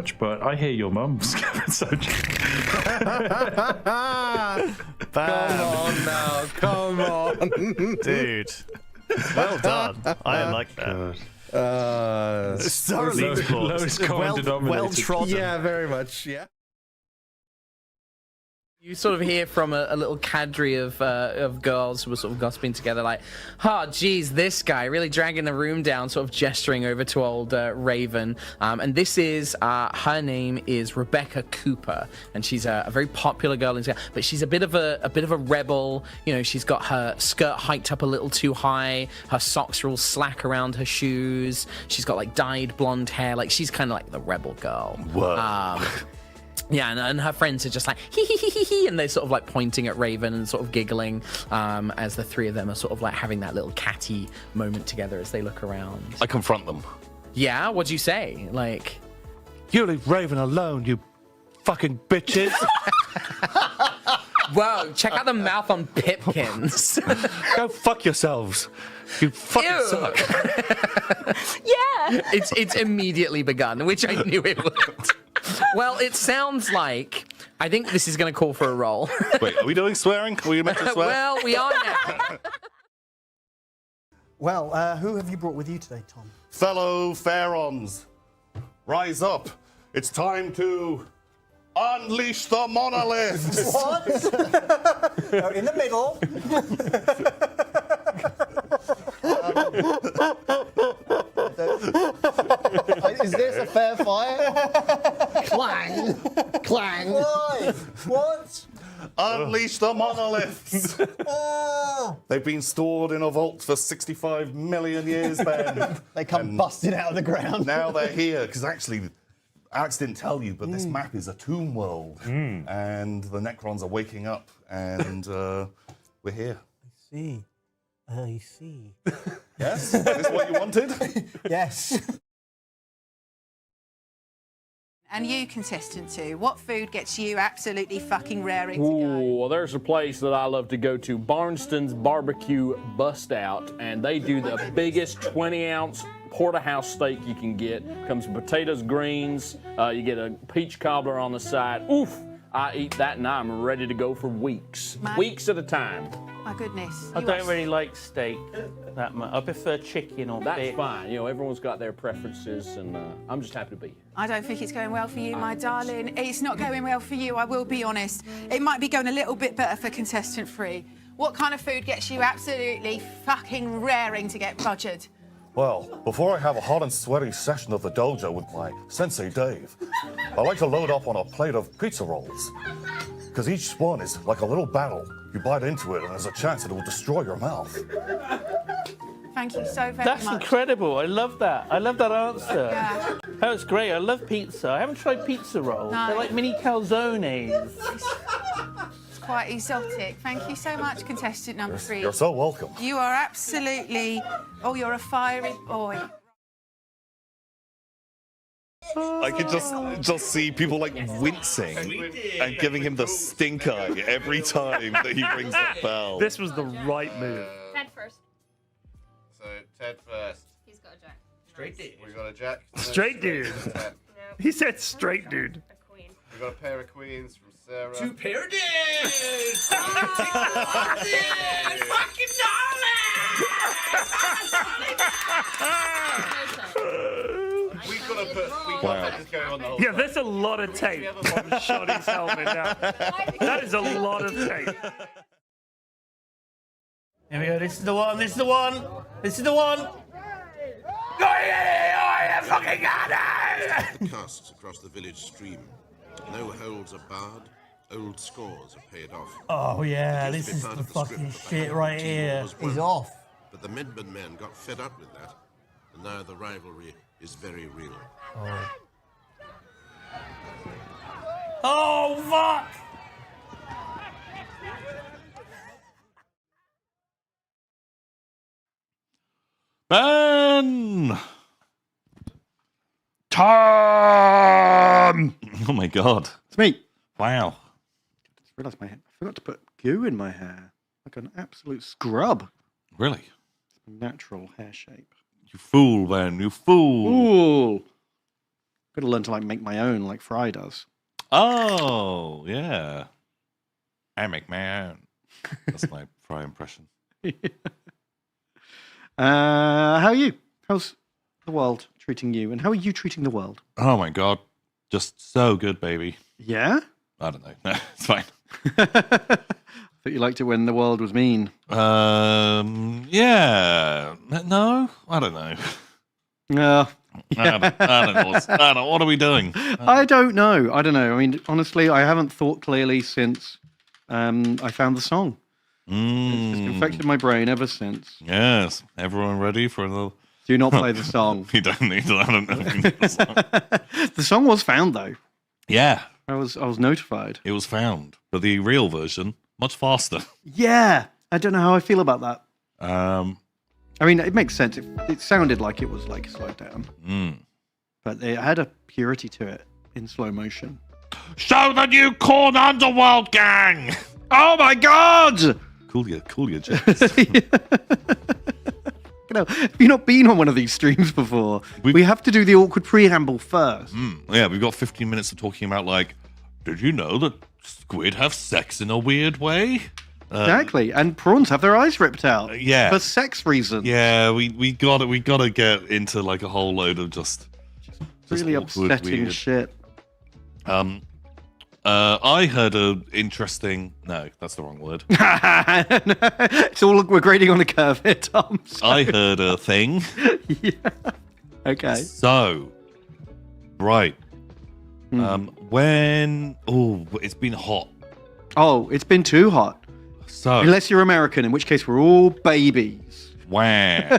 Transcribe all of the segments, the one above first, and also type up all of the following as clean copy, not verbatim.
much, but I hear your mum's so Come on now, come on. Dude. Well done. I like that. Thoroughly lowest common denominator. Well trodden. Yeah, very much, yeah. You sort of hear from a little cadre of girls who were sort of gossiping together, like, oh, geez, this guy really dragging the room down, sort of gesturing over to old Raven. And this is, her name is Rebecca Cooper, and she's a very popular girl, but she's a bit of a rebel. You know, she's got her skirt hiked up a little too high, her socks are all slack around her shoes, she's got like dyed blonde hair, like she's kind of like the rebel girl. Whoa. Yeah, and her friends are just like, hee hee hee hee hee, and they're sort of like pointing at Raven and sort of giggling as the three of them are sort of like having that little catty moment together as they look around. I confront them. Yeah, what'd you say? Like, You leave Raven alone, you fucking bitches. whoa, check out the mouth on Pipkins. Go fuck yourselves. You fucking Ew. suck. Yeah. It's immediately begun, which I knew it would. Well, it sounds like I think this is going to call for a roll. Wait, are we doing swearing? Are we meant to swear? Well, we are now. Well, who have you brought with you today, Tom? Fellow Pharaons, rise up. It's time to unleash the monoliths. What? No, in the middle. Is this a fair fire? Clang! Clang! Why? What? Unleash the monoliths. They've been stored in a vault for 65 million years, Ben. They come busted out of the ground. Now they're here, because actually, Alex didn't tell you, but this map is a tomb world. And the Necrons are waking up, and we're here. I see. Yes? Is this what you wanted? Yes. And you, contestant two, what food gets you absolutely fucking raring to go? Ooh, well, there's a place that I love to go to, Barnston's Barbecue Bust Out, and they do the biggest 20-ounce porterhouse steak you can get. Comes with potatoes, greens, you get a peach cobbler on the side. Oof! I eat that and I'm ready to go for weeks. Weeks at a time. My goodness. I don't really like steak that much. I prefer chicken or That's beef. fine. You know, everyone's got their preferences, and I'm just happy to be here. I don't think it's going well for you, my darling. It's not going well for you, I will be honest. It might be going a little bit better for contestant three. What kind of food gets you absolutely fucking raring to get budgered? Well, before I have a hot and sweaty session of the dojo with my sensei Dave, I like to load up on a plate of pizza rolls. Because each one is like a little battle. You bite into it and there's a chance that it will destroy your mouth. Thank you so very That's much. incredible. I love that. I love that answer. Yeah. That's great. I love pizza. I haven't tried pizza rolls. No. They're like mini calzones. It's quite exotic. Thank you so much, contestant number three. You're so welcome. You are absolutely... Oh, you're a fiery boy. I could just see people like wincing and giving him the stink eye every time that he rings that bell. This was the right move. Ted first. So, Ted first. He's got a jack. Straight dude. We got a jack. Straight dude. He said straight dude. A queen. We got a pair of queens from Sarah. Two pair of dudes! We've got to put this going on the whole Yeah, time. there's a lot of tape on Shoddy's helmet now. That is a lot of tape. Here we go. This is the one. This is the one. This is the one. Casts across the village stream. No holds are barred. Old scores are paid off. Oh yeah, It used this to be is part the of script fucking that the shit Hammer right team here. was He's one. off. But the Medman men got fed up with that, and now the rivalry is very real. Oh fuck! Ben Ton! Oh my god. It's me. Wow. Just realised I forgot to put goo in my hair. Like an absolute scrub. Really? Natural hair shape. You fool, Ben. You fool. Ooh. Got to learn to like make my own, like Fry does. Oh, yeah. I make my own. That's my Fry impression. How are you? How's the world treating you? And how are you treating the world? Oh my god. Just so good, baby. Yeah? I don't know. No, it's fine. I thought you liked it when the world was mean. Yeah. No? I don't know. Yeah. I don't know. What are we doing? I don't know. I mean, honestly, I haven't thought clearly since I found the song. It's just infected my brain ever since. Yes. Everyone ready for a little... Do not play the song. You don't need to. I don't know if you need the song. The song was found, though. Yeah. I was notified. It was found. But the real version, much faster. Yeah. I don't know how I feel about that. I mean, it makes sense. It sounded like it was like slowed down. But it had a purity to it in slow motion. Show the new Khorne Underworld gang! Oh my god! Cool your jets. Have you not been on one of these streams before? We have to do the awkward preamble first. Yeah, we've got 15 minutes of talking about, like, did you know that squid have sex in a weird way? Exactly, and prawns have their eyes ripped out. Yeah, for sex reasons. Yeah, we gotta get into like a whole load of just really awkward, upsetting weird shit. I heard a interesting. No, that's the wrong word. It's all we're grading on a curve here, Tom. So. I heard a thing. Yeah. Okay. So, right. When it's been hot. Oh, it's been too hot. So, unless you're American, in which case we're all babies. Wow.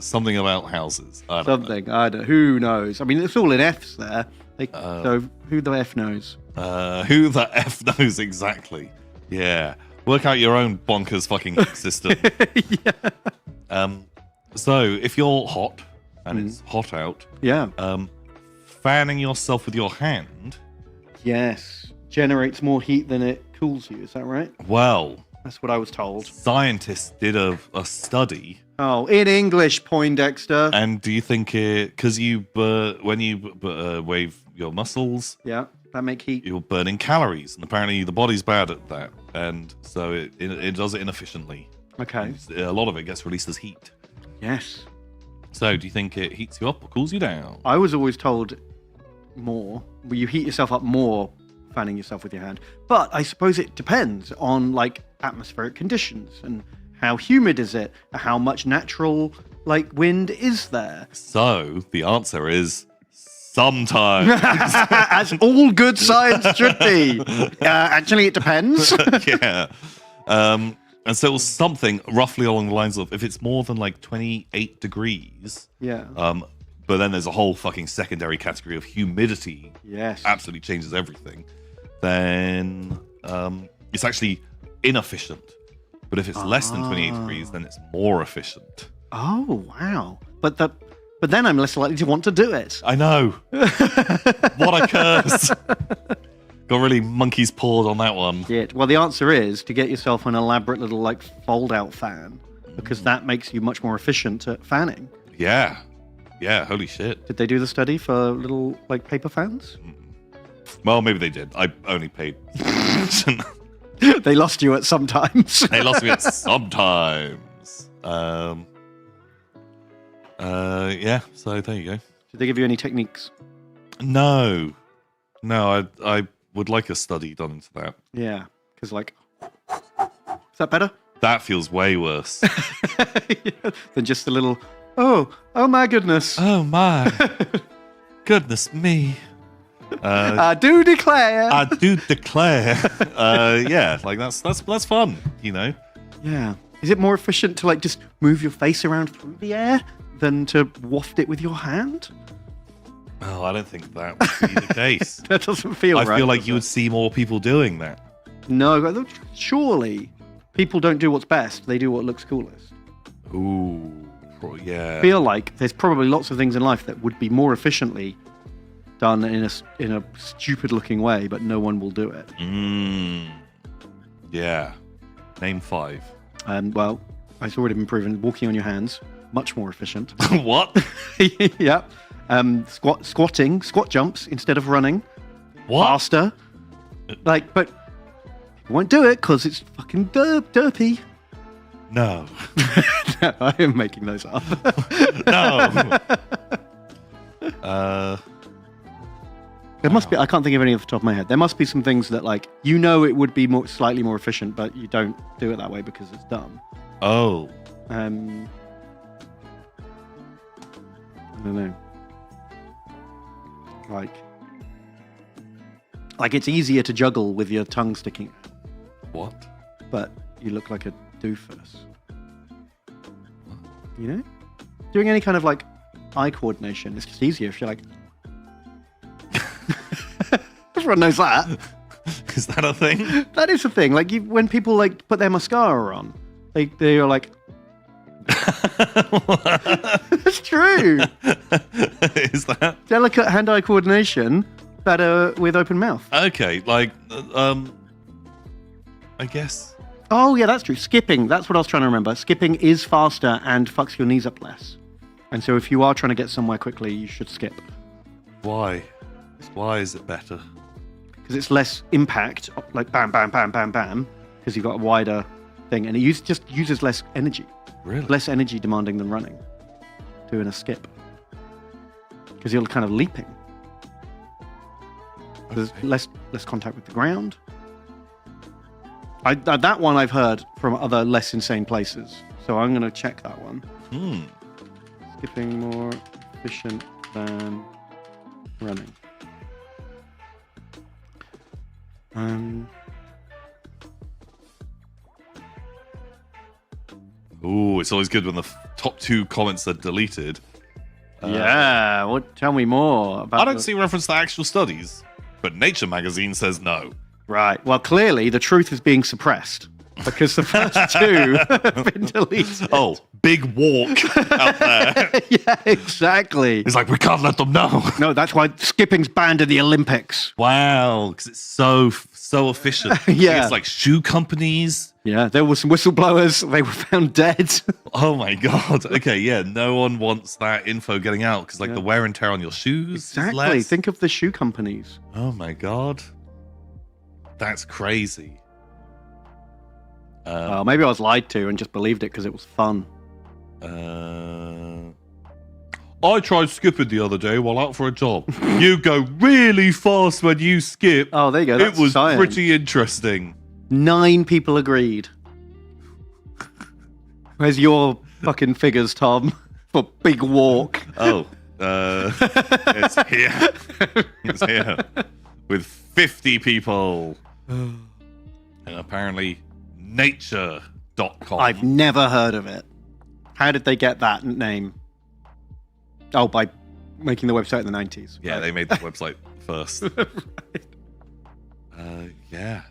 Something about houses. I don't know. Who knows? I mean, it's all in F's there. So who the F knows? Who the F knows exactly? Yeah. Work out your own bonkers fucking system. Yeah. So if you're hot and it's hot out, yeah. Fanning yourself with your hand. Yes. Generates more heat than it cools you. Is that right? Well, that's what I was told. Scientists did a study. Oh, in English, Poindexter. And do you think because when you wave your muscles, yeah, that make heat. You're burning calories, and apparently the body's bad at that, and so it does it inefficiently. Okay. A lot of it gets released as heat. Yes. So, do you think it heats you up or cools you down? I was always told more. You heat yourself up more fanning yourself with your hand. But I suppose it depends on like atmospheric conditions and how humid is it, how much natural like wind is there. So the answer is sometimes. As all good science should be. Actually, it depends. Yeah. And so it was something roughly along the lines of if it's more than like 28 degrees. Yeah. But then there's a whole fucking secondary category of humidity. Yes. Absolutely changes everything. Then it's actually inefficient. But if it's less than 28 degrees, then it's more efficient. Oh, wow. But then I'm less likely to want to do it. I know. What a curse. Got really monkey's pawed on that one. Yeah. Well, the answer is to get yourself an elaborate little like fold-out fan, because that makes you much more efficient at fanning. Yeah. Yeah, holy shit. Did they do the study for little like paper fans? Well, maybe they did. I only paid. They lost you at sometimes. They lost me at sometimes. Yeah, so there you go. Did they give you any techniques? No, I would like a study done into that. Yeah, because like, is that better? That feels way worse than just a little. Oh my goodness. Oh my goodness me. I do declare. I do declare. Yeah, like that's fun, you know. Yeah. Is it more efficient to like just move your face around through the air than to waft it with your hand? Oh, I don't think that would be the case. That doesn't feel right. I feel like you would see more people doing that. No, surely people don't do what's best. They do what looks coolest. Ooh, yeah. I feel like there's probably lots of things in life that would be more efficiently done in a stupid looking way, but no one will do it. Yeah. Name 5. Well, it's already been proven. Walking on your hands, much more efficient. What? Yeah. Squatting, squat jumps instead of running. What? Faster. Like, but you won't do it because it's fucking derpy. No. No, I am making those up. No. There must be. I can't think of any off the top of my head. There must be some things that, like, it would be slightly more efficient, but you don't do it that way because it's dumb. Oh. I don't know. Like it's easier to juggle with your tongue sticking out. What? But you look like a doofus. You know? Doing any kind of like eye coordination, it's just easier if you're like. Everyone knows that. Is that a thing? That is a thing. Like when people like put their mascara on, they are like. It's true. Is that delicate hand-eye coordination better with open mouth? Okay, like I guess. Oh yeah, that's true. Skipping. That's what I was trying to remember. Skipping is faster and fucks your knees up less. And so if you are trying to get somewhere quickly, you should skip. Why? Why is it better? Because it's less impact, like bam, bam, bam, bam, bam. Because you've got a wider thing, and it just uses less energy. Really? Less energy demanding than running. Doing a skip. Because you're kind of leaping. There's less contact with the ground. That one I've heard from other less insane places. So I'm going to check that one. Skipping more efficient than running. Ooh, it's always good when the top two comments are deleted. Yeah, tell me more about. I don't see reference to actual studies, but Nature magazine says no. Right. Well, clearly the truth is being suppressed because the first two have been deleted. Oh, big walk out there. Yeah, exactly. It's like, we can't let them know. No, that's why skipping's banned in the Olympics. Wow, because it's so efficient. Yeah. It's like shoe companies. Yeah, there were some whistleblowers. They were found dead. Oh my god. Okay, yeah, no one wants that info getting out because the wear and tear on your shoes. Exactly. Think of the shoe companies. Oh my god. That's crazy. Maybe I was lied to and just believed it because it was fun. I tried skipping the other day while out for a job. You go really fast when you skip. Oh, there you go. It was pretty interesting. 9 people agreed. Where's your fucking figures, Tom, for big walk? Oh, it's here. It's here. With 50 people. And apparently nature.com. I've never heard of it. How did they get that name? Oh, by making the website in the 90s. Yeah, they made the website first. Yeah.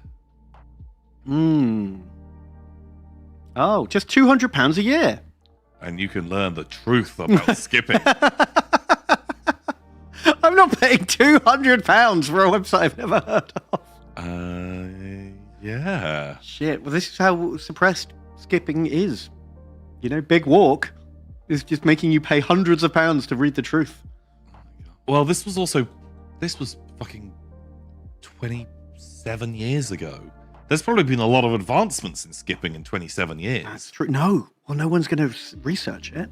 Oh, just £200 a year. And you can learn the truth about skipping. I'm not paying £200 for a website I've never heard of. Yeah. Shit. Well, this is how suppressed skipping is. You know, Big Walk is just making you pay hundreds of pounds to read the truth. Well, this was fucking 27 years ago. There's probably been a lot of advancements in skipping in 27 years. That's true. No. Well, no one's going to research it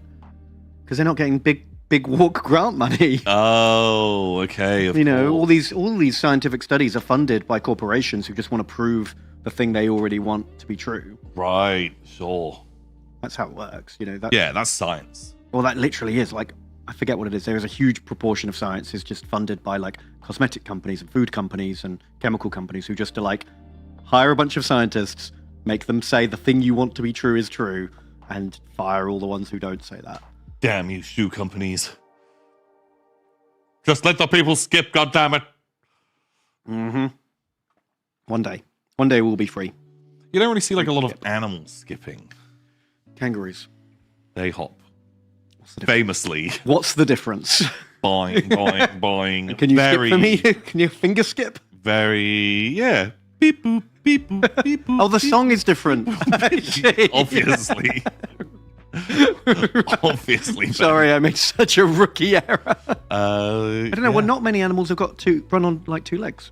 because they're not getting Big Walk grant money. Oh, okay. You know, all these scientific studies are funded by corporations who just want to prove the thing they already want to be true. Right. Sure. That's how it works. You know. That's science. Well, that literally is. Like, I forget what it is. There is a huge proportion of science is just funded by like cosmetic companies and food companies and chemical companies who just are like hire a bunch of scientists, make them say the thing you want to be true is true, and fire all the ones who don't say that. Damn you, shoe companies. Just let the people skip, goddammit. Mm-hmm. One day we'll be free. You don't really see like a lot of animals skipping. Kangaroos. They hop. Famously. What's the difference? Boing, boing, boing. Can you skip for me? Can you finger skip? Yeah. Beep boop, beep boop, beep boop. Oh, the song is different. Obviously. Obviously. Sorry, I made such a rookie error. I don't know. Well, not many animals have got run on like 2 legs.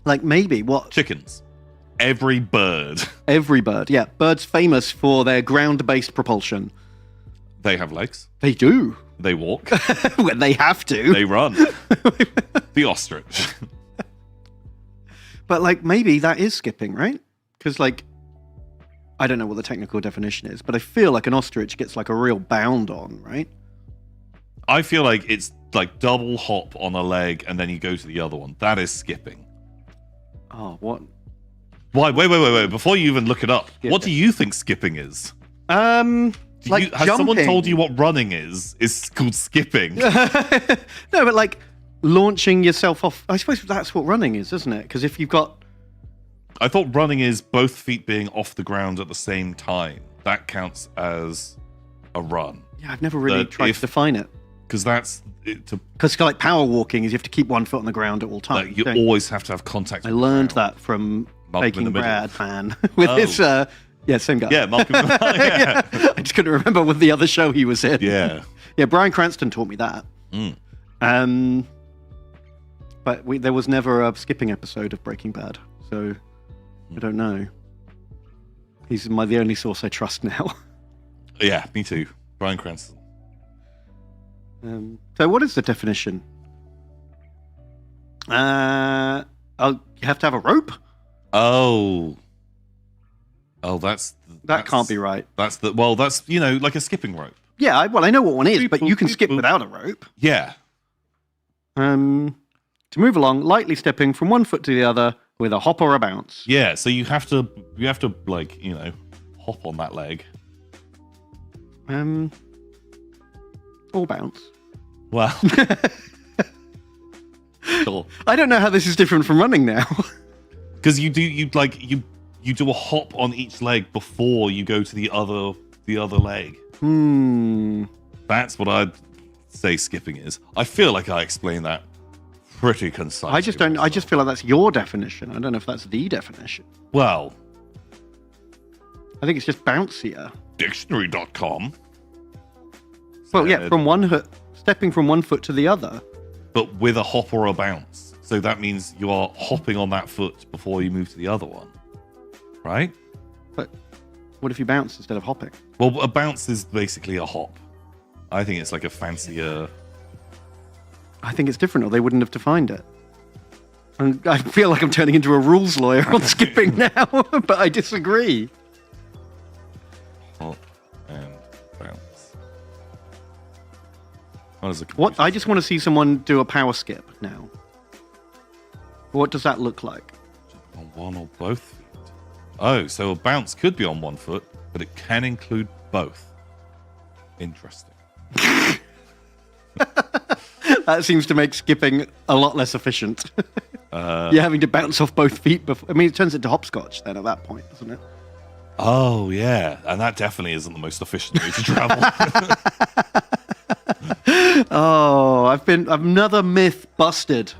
Like maybe what? Chickens. Every bird. Every bird, yeah. Birds famous for their ground-based propulsion. They have legs. They do. They walk. When they have to. They run. The ostrich. But like maybe that is skipping, right? Because like I don't know what the technical definition is, but I feel like an ostrich gets like a real bound on, right? I feel like it's like double hop on a leg and then you go to the other one. That is skipping. Oh, what? Why? Wait. Before you even look it up, what do you think skipping is? Like has someone told you what running is? It's called skipping. No, but like launching yourself off. I suppose that's what running is, isn't it? Because if you've got... I thought running is both feet being off the ground at the same time. That counts as a run. Yeah, I've never really tried to define it. Because that's... Because like power walking is you have to keep one foot on the ground at all times. Like, you always have to have contact. I learned that from Baking Brad fan with his... yeah, same guy. Yeah, Malcolm. Yeah. I just couldn't remember what the other show he was in. Yeah. Yeah, Bryan Cranston taught me that. But there was never a skipping episode of Breaking Bad, so I don't know. He's the only source I trust now. Yeah, me too. Bryan Cranston. So what is the definition? You have to have a rope? Oh, that can't be right. That's like a skipping rope. Yeah, I know what one is, but you can skip without a rope. Yeah. To move along, lightly stepping from one foot to the other with a hop or a bounce. Yeah, so you have to like, hop on that leg. Or bounce. Wow. Sure. I don't know how this is different from running now. Because you do a hop on each leg before you go to the other leg. That's what I'd say skipping is. I feel like I explained that pretty concisely. I just feel like that's your definition. I don't know if that's the definition. Well, I think it's just bouncier. Dictionary.com. Well, yeah, stepping from one foot to the other. But with a hop or a bounce. So that means you are hopping on that foot before you move to the other one. Right? But what if you bounce instead of hopping? Well, a bounce is basically a hop. I think it's like a fancier... I think it's different, or they wouldn't have defined it. And I feel like I'm turning into a rules lawyer on skipping now, but I disagree. Hop and bounce. What? I just want to see someone do a power skip now. What does that look like? On one or both feet. Oh, so a bounce could be on one foot, but it can include both. Interesting. That seems to make skipping a lot less efficient. You're having to bounce off both feet before. I mean, it turns into hopscotch then at that point, doesn't it? Oh, yeah. And that definitely isn't the most efficient way to travel. Another myth busted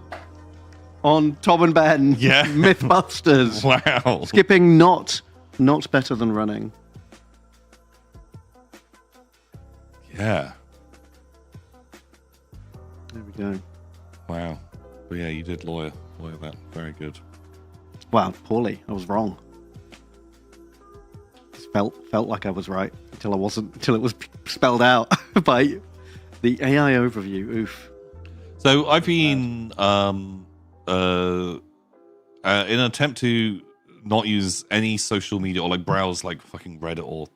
on Tom and Ben. Yeah. Mythbusters. Wow. Skipping not better than running. Yeah. There we go. Wow. But yeah, you did lawyer that. Very good. Wow, poorly. I was wrong. Just felt like I was right until I wasn't. Until it was spelled out by the AI overview. Oof. So I've been in an attempt to not use any social media or like browse like fucking Reddit or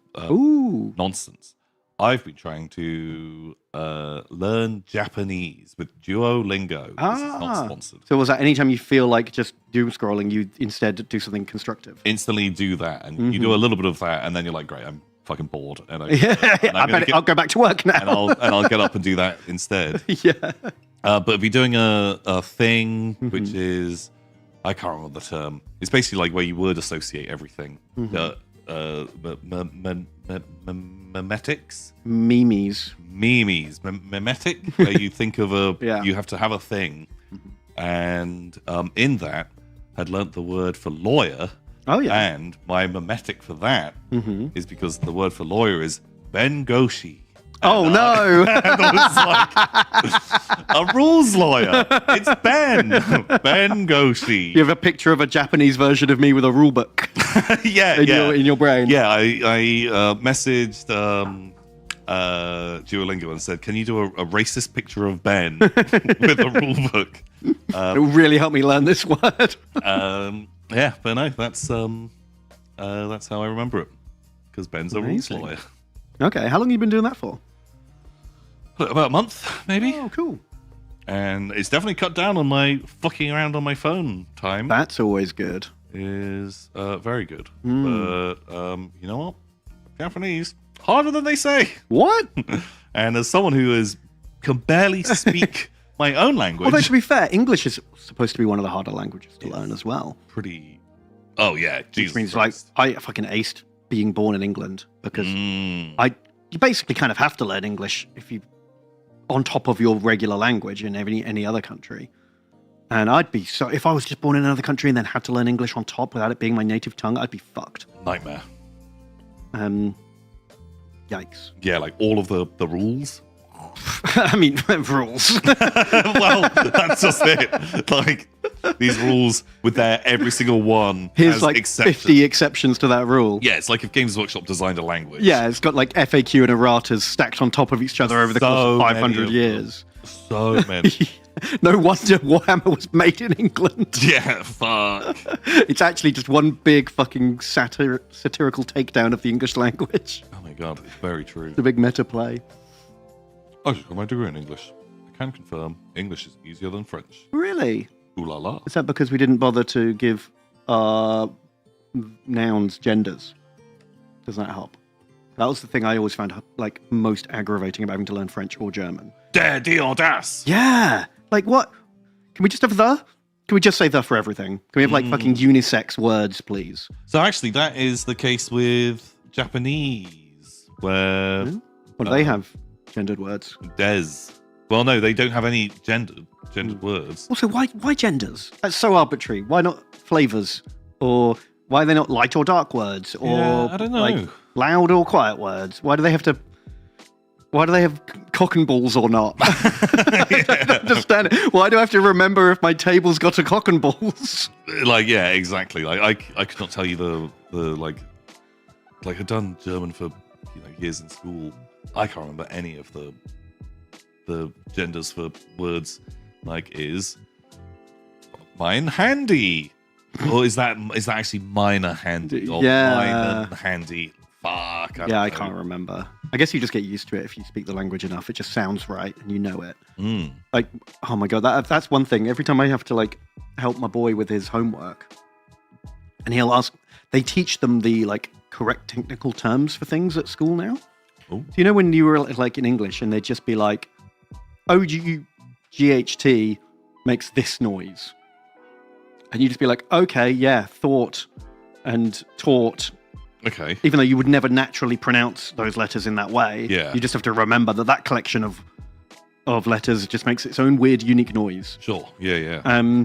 nonsense. I've been trying to learn Japanese with Duolingo. This is not sponsored. So was that anytime you feel like just doom scrolling, you instead do something constructive? Instantly do that, and you do a little bit of that, and then you're like, great, I'm fucking bored, and I'll go back to work now, and I'll get up and do that instead. Yeah. But I'll be doing a thing which is, I can't remember the term. It's basically like where you would associate everything. Memetics? Memes. Memetic, where you think of you have to have a thing. And in that, had learnt the word for lawyer. Oh, yeah. And my memetic for that is because the word for lawyer is Ben Goshi. Oh no! And I was like, a rules lawyer. It's Ben. Ben Goshi. You have a picture of a Japanese version of me with a rule book. Yeah, in your brain. Yeah, I messaged Duolingo and said, "Can you do a racist picture of Ben with a rule book?" It will really help me learn this word. Yeah, but no, that's how I remember it because Ben's a rules lawyer. Okay, how long have you been doing that for? About a month, maybe. Oh, cool. And it's definitely cut down on my fucking around on my phone time. That's always good. Is very good. But you know what? Japanese harder than they say. What? And as someone who can barely speak my own language. Although to be fair, English is supposed to be one of the harder languages to learn as well. Pretty. Oh yeah, Jesus. Which means Christ. like I fucking aced being born in England because you basically kind of have to learn English if you on top of your regular language in any other country. And I'd be so if I was just born in another country and then had to learn English on top without it being my native tongue, I'd be fucked. Nightmare. Yikes. Yeah, like all of the rules. I mean, rules. Well, that's just it. Like these rules with their every single one. Here's has like exceptions. 50 exceptions to that rule. Yeah, it's like if Games Workshop designed a language. Yeah, it's got like FAQ and erratas stacked on top of each other over the course of 500 years. So many. No wonder Warhammer was made in England. Yeah, fuck. It's actually just one big fucking satirical takedown of the English language. Oh my god, it's very true. It's a big meta play. I just got my degree in English. I can confirm English is easier than French. Really? Ooh la la. Is that because we didn't bother to give nouns genders? Does that help? That was the thing I always found like most aggravating about having to learn French or German. Dare the audace. Yeah. Like what? Can we just have the? Can we just say the for everything? Can we have like fucking unisex words, please? So actually, that is the case with Japanese, where what do they have? Gendered words. Des. Well, no, they don't have any gendered words. Also, why genders? That's so arbitrary. Why not flavors? Or why are they not light or dark words? Or Yeah, I don't know. like loud or quiet words? Why do they have cock and balls or not? I don't understand it. Why do I have to remember if my table's got a cock and balls? Like, yeah, exactly. Like, I could not tell you the like I've done German for years in school. I can't remember any of the genders for words. Like, is mine handy, or is that actually minor handy or minor handy? Fuck. I can't remember. I guess you just get used to it if you speak the language enough. It just sounds right and you know it. Like, oh my god, that's one thing. Every time I have to like help my boy with his homework, and he'll ask, they teach them the like correct technical terms for things at school now. Oh. Do you know when you were like in English and they'd just be like, OGHT makes this noise, and you just be like, okay, yeah, thought and taught. Okay. Even though you would never naturally pronounce those letters in that way, yeah, you just have to remember that collection of letters just makes its own weird, unique noise. Sure. Yeah.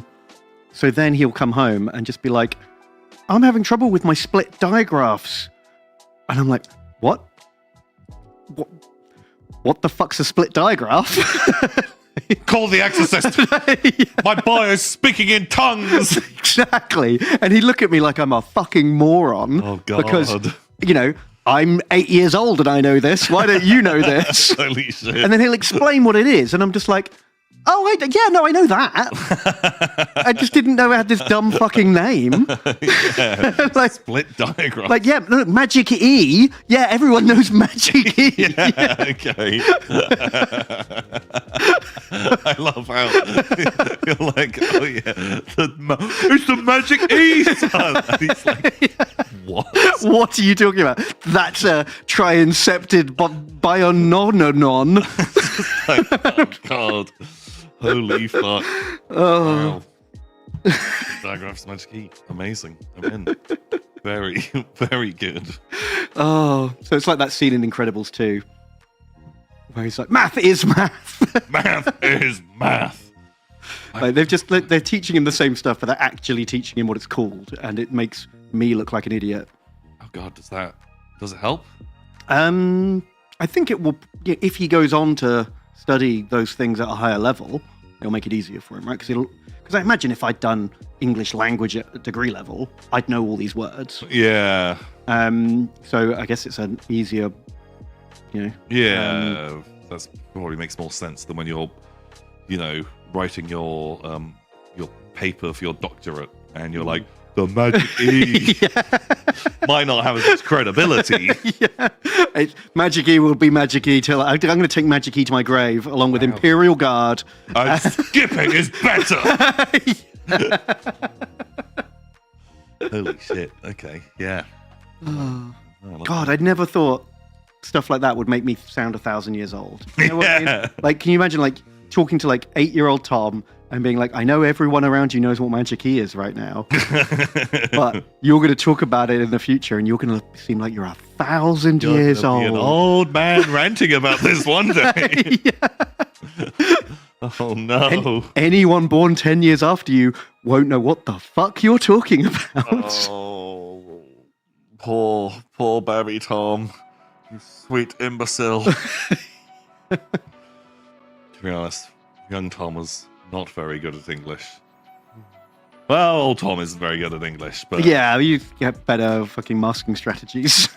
So then he'll come home and just be like, I'm having trouble with my split digraphs. And I'm like, what? What the fuck's a split digraph? Call the exorcist. My boy is speaking in tongues. Exactly. And he'd look at me like I'm a fucking moron. Oh, God. Because, I'm 8 years old and I know this. Why don't you know this? Holy shit. And then he'll explain what it is. And I'm just like, I know that. I just didn't know it had this dumb fucking name. Like, split diagram. Like, yeah, look, Magic E. Yeah, everyone knows Magic E. Yeah, okay. I love how you're like, oh yeah, it's the Magic E, son. And he's like, what? What are you talking about? That's a triincepted biononon. Like, oh, God. Holy fuck. Oh. Wow. Diagraphs Magic E. Amazing. I'm in. Very, very good. Oh, so it's like that scene in Incredibles 2 where he's like, math is math. Math is math. Like they're teaching him the same stuff, but they're actually teaching him what it's called, and it makes me look like an idiot. Oh God, does it help? I think it will. If he goes on to study those things at a higher level, it'll make it easier for him, right? Because I imagine if I'd done English language at degree level, I'd know all these words. Yeah. So I guess it's an easier, Yeah, that probably makes more sense than when you're, writing your paper for your doctorate and you're like, the magic E might not have as much credibility. Magic E will be Magic E till I'm going to take Magic E to my grave along with Imperial Guard. Skipping is better. Holy shit. Okay. Yeah. God, I'd never thought stuff like that would make me sound 1,000 years old. You know what I mean? Like, can you imagine talking to 8-year-old Tom and being like, I know everyone around you knows what Magic E is right now, but you're going to talk about it in the future and you're going to seem like you're 1,000 years old. Be an old man ranting about this one day. Oh no. Anyone born 10 years after you won't know what the fuck you're talking about. Oh, poor baby Tom. You sweet imbecile. To be honest, young Tom was not very good at English. Well, old Tom isn't very good at English, but... Yeah, you get better fucking masking strategies.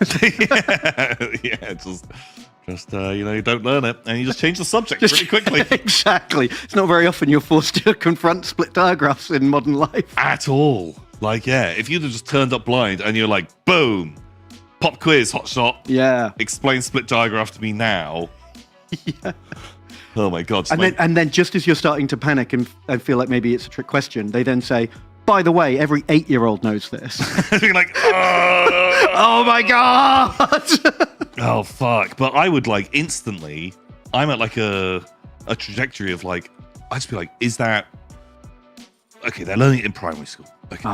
Just you don't learn it, and you just change the subject pretty quickly. Exactly. It's not very often you're forced to confront split diagraphs in modern life. At all. If you'd have just turned up blind and you're like, boom, pop quiz, hotshot. Yeah. Explain split diagraph to me now. Yeah. Oh my God. And then just as you're starting to panic and feel like maybe it's a trick question, they then say, by the way, every 8-year-old knows this. You're like, oh my God. Oh, fuck. But I would instantly, I'm at a trajectory of I'd just be like, is that, okay, they're learning it in primary school. Okay.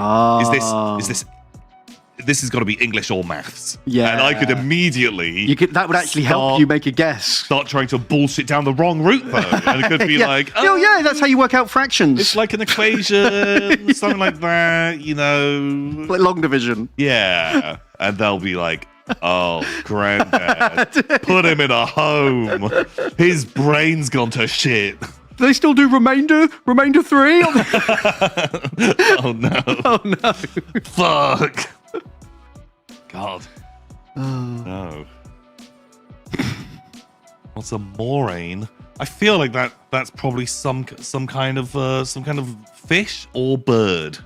This has got to be English or maths. Yeah. And I could immediately... that would actually help you make a guess. Start trying to bullshit down the wrong route, though. And it could be yeah, that's how you work out fractions. It's like an equation, something like that, Like long division. Yeah. And they'll be like, oh, granddad, put him in a home. His brain's gone to shit. Do they still do remainder 3? Oh, no. Oh, no. Fuck. God. No. What's a moraine? I feel like that's probably some kind of fish or bird.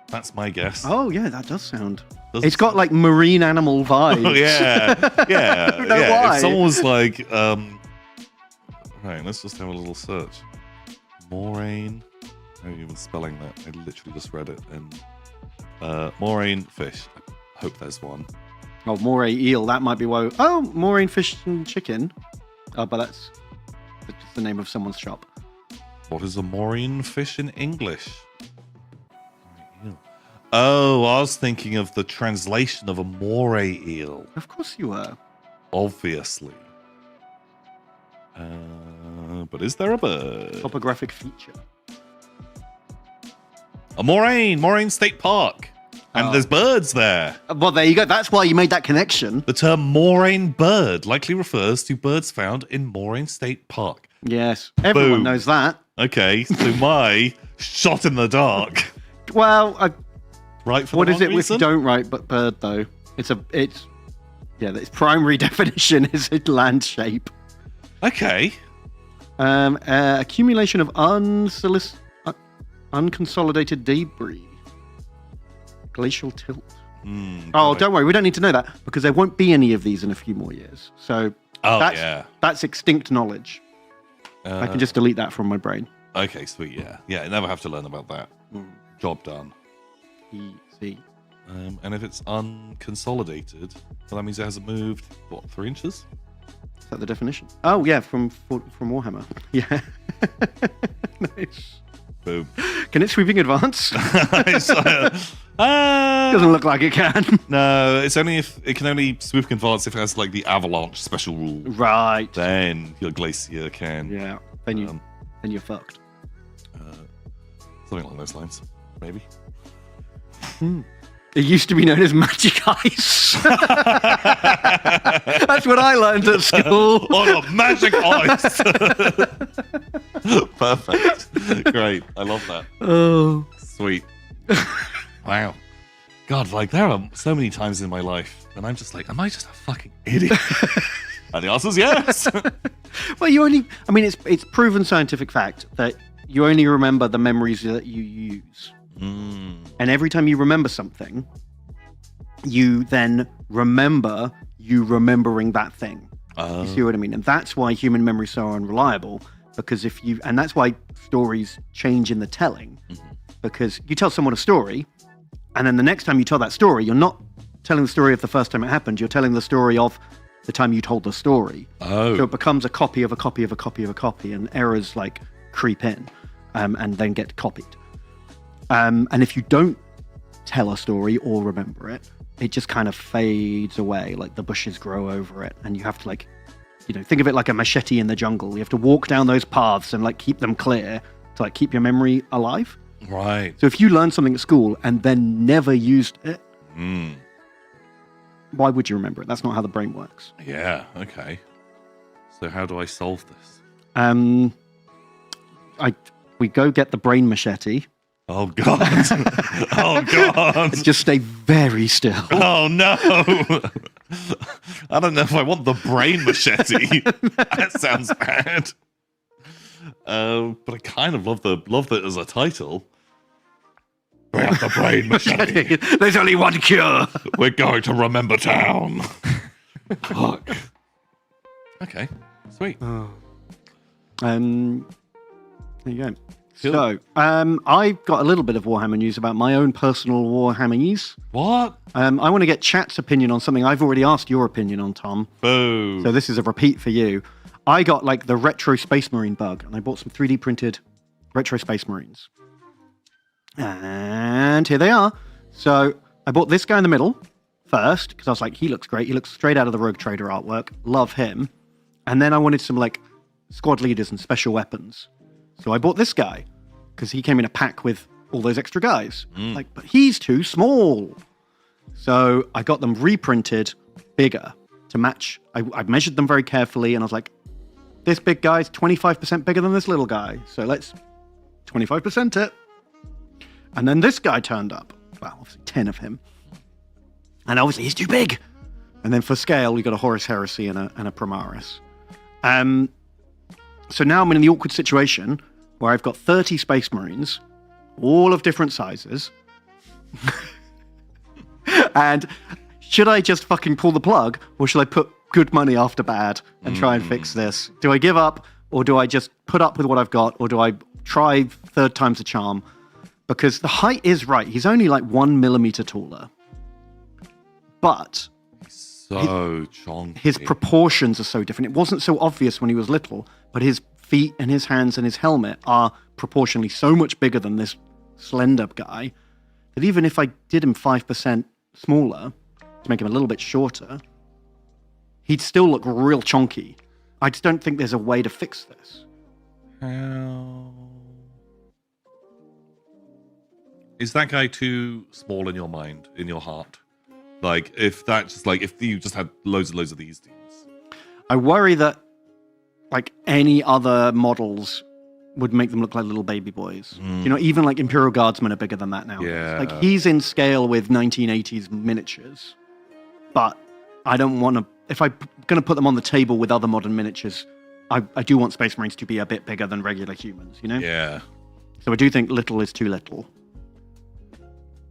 That's my guess. Oh yeah, that does sound. It's got marine animal vibes. Oh yeah, yeah. I don't know yeah. why. If someone was like, right, let's just have a little search. Moraine. How are you even spelling that? I literally just read it. And moraine fish. I hope there's one. Oh, moray eel. That might be why. Oh, moraine fish and chicken. Oh, but that's just the name of someone's shop. What is a moraine fish in English? Oh, I was thinking of the translation of a moray eel. Of course you were. Obviously. But is there a bird? Topographic feature. A Moraine State Park. And there's birds there. Well, there you go. That's why you made that connection. The term moraine bird likely refers to birds found in Moraine State Park. Yes, everyone knows that. Okay, so my shot in the dark. Well, right for what the is it wrong if you reason? don't write but bird though? Its primary definition is a land shape. Okay. Accumulation of unconsolidated debris. Glacial tilt. Don't worry, we don't need to know that because there won't be any of these in a few more years. So that's extinct knowledge. I can just delete that from my brain. Okay, sweet, yeah. Yeah, I never have to learn about that. Job done. Easy. And if it's unconsolidated, well, that means it hasn't moved, 3 inches? Is that the definition? Oh, yeah, from Warhammer. Yeah. Nice. Boom. Can it sweeping advance? Doesn't look like it can. No, it's only if it can only sweeping advance if it has the avalanche special rule. Right. Then your glacier can. Yeah. Then you're fucked. Something along those lines, maybe. It used to be known as magic ice. That's what I learned at school. Oh, no, magic ice. Perfect. Great. I love that. Oh. Sweet. Wow. God, like, there are so many times in my life when I'm just like, am I just a fucking idiot? And the answer's yes. Well, it's proven scientific fact that you only remember the memories that you use. And every time you remember something, you then remember you remembering that thing. You see what I mean? And that's why human memory is so unreliable, because and that's why stories change in the telling, because you tell someone a story, and then the next time you tell that story, you're not telling the story of the first time it happened, you're telling the story of the time you told the story. So it becomes a copy of a copy of a copy of a copy, and errors like creep in and then get copied. And if you don't tell a story or remember it, it just kind of fades away, like the bushes grow over it, and you have to think of it like a machete in the jungle. You have to walk down those paths and keep them clear to keep your memory alive. Right. So if you learn something at school and then never used it, why would you remember it? That's not how the brain works. Yeah, okay. So how do I solve this? We go get the brain machete. Oh, God. Oh, God. Just stay very still. Oh, no. I don't know if I want the brain machete. That sounds bad. But I kind of love that as a title. Bring up the brain machete. There's only one cure. We're going to Remember Town. Fuck. Okay, sweet. There you go. Cool. So, I've got a little bit of Warhammer news about my own personal Warhammers. What? I want to get chat's opinion on something I've already asked your opinion on, Tom. Boo. So this is a repeat for you. I got the retro Space Marine bug, and I bought some 3D printed retro Space Marines. And here they are. So I bought this guy in the middle first, because I was like, he looks great. He looks straight out of the Rogue Trader artwork. Love him. And then I wanted some squad leaders and special weapons. So I bought this guy, because he came in a pack with all those extra guys. But he's too small. So I got them reprinted bigger to match. I measured them very carefully, and I was like, this big guy's 25% bigger than this little guy. So let's 25% it. And then this guy turned up. Well, obviously 10 of him. And obviously he's too big. And then for scale, we got a Horus Heresy and a Primaris. So now I'm in the awkward situation where I've got 30 Space Marines, all of different sizes. And should I just fucking pull the plug, or should I put good money after bad and try and fix this? Do I give up, or do I just put up with what I've got, or do I try third time's a charm? Because the height is right. He's only 1 millimeter taller. But so chonky. His proportions are so different. It wasn't so obvious when he was little, but his feet and his hands and his helmet are proportionally so much bigger than this slender guy that even if I did him 5% smaller to make him a little bit shorter, he'd still look real chonky. I just don't think there's a way to fix this. How... Is that guy too small in your mind, in your heart? If you just had loads of these dudes. I worry that any other models would make them look like little baby boys. Even Imperial Guardsmen are bigger than that now. Yeah. He's in scale with 1980s miniatures. But I don't want to... If I'm going to put them on the table with other modern miniatures, I do want Space Marines to be a bit bigger than regular humans, Yeah. So I do think little is too little.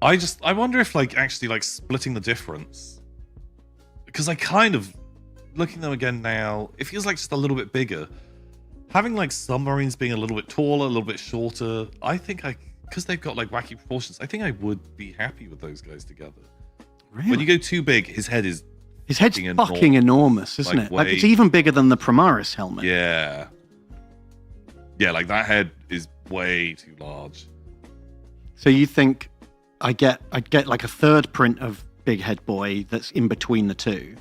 I wonder if actually splitting the difference, because I kind of looking at them again now, it feels just a little bit bigger. Having submarines being a little bit taller, a little bit shorter, I think because they've got wacky proportions, I think I would be happy with those guys together. Really? When you go too big, his head's fucking enormous, isn't it? It's even bigger than the Primaris helmet. Yeah. Yeah, that head is way too large. So you think I'd get a third print of Big Head Boy that's in between the two?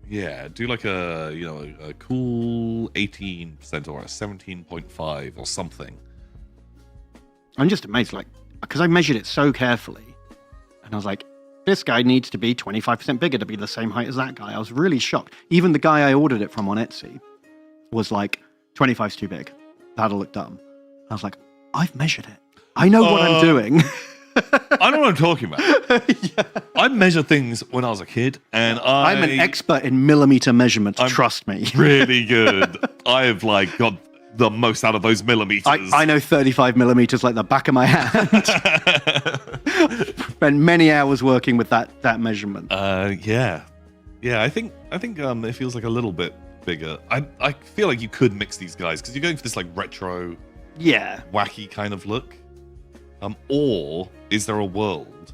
Yeah, do a cool 18% or a 17.5 or something. I'm just amazed, because I measured it so carefully, and I was like, this guy needs to be 25% bigger to be the same height as that guy. I was really shocked. Even the guy I ordered it from on Etsy was like, 25's too big. That'll look dumb. I was like, I've measured it. I know what I'm doing. I know what I'm talking about. I measured things when I was a kid, and I'm an expert in millimeter measurements, trust me. Really good. I have like got the most out of those millimeters. I know 35 millimeters like the back of my hand. Spent many hours working with that measurement. Yeah. I think it feels like a little bit bigger. I feel like you could mix these guys because you're going for this like retro, wacky kind of look. Or is there a world?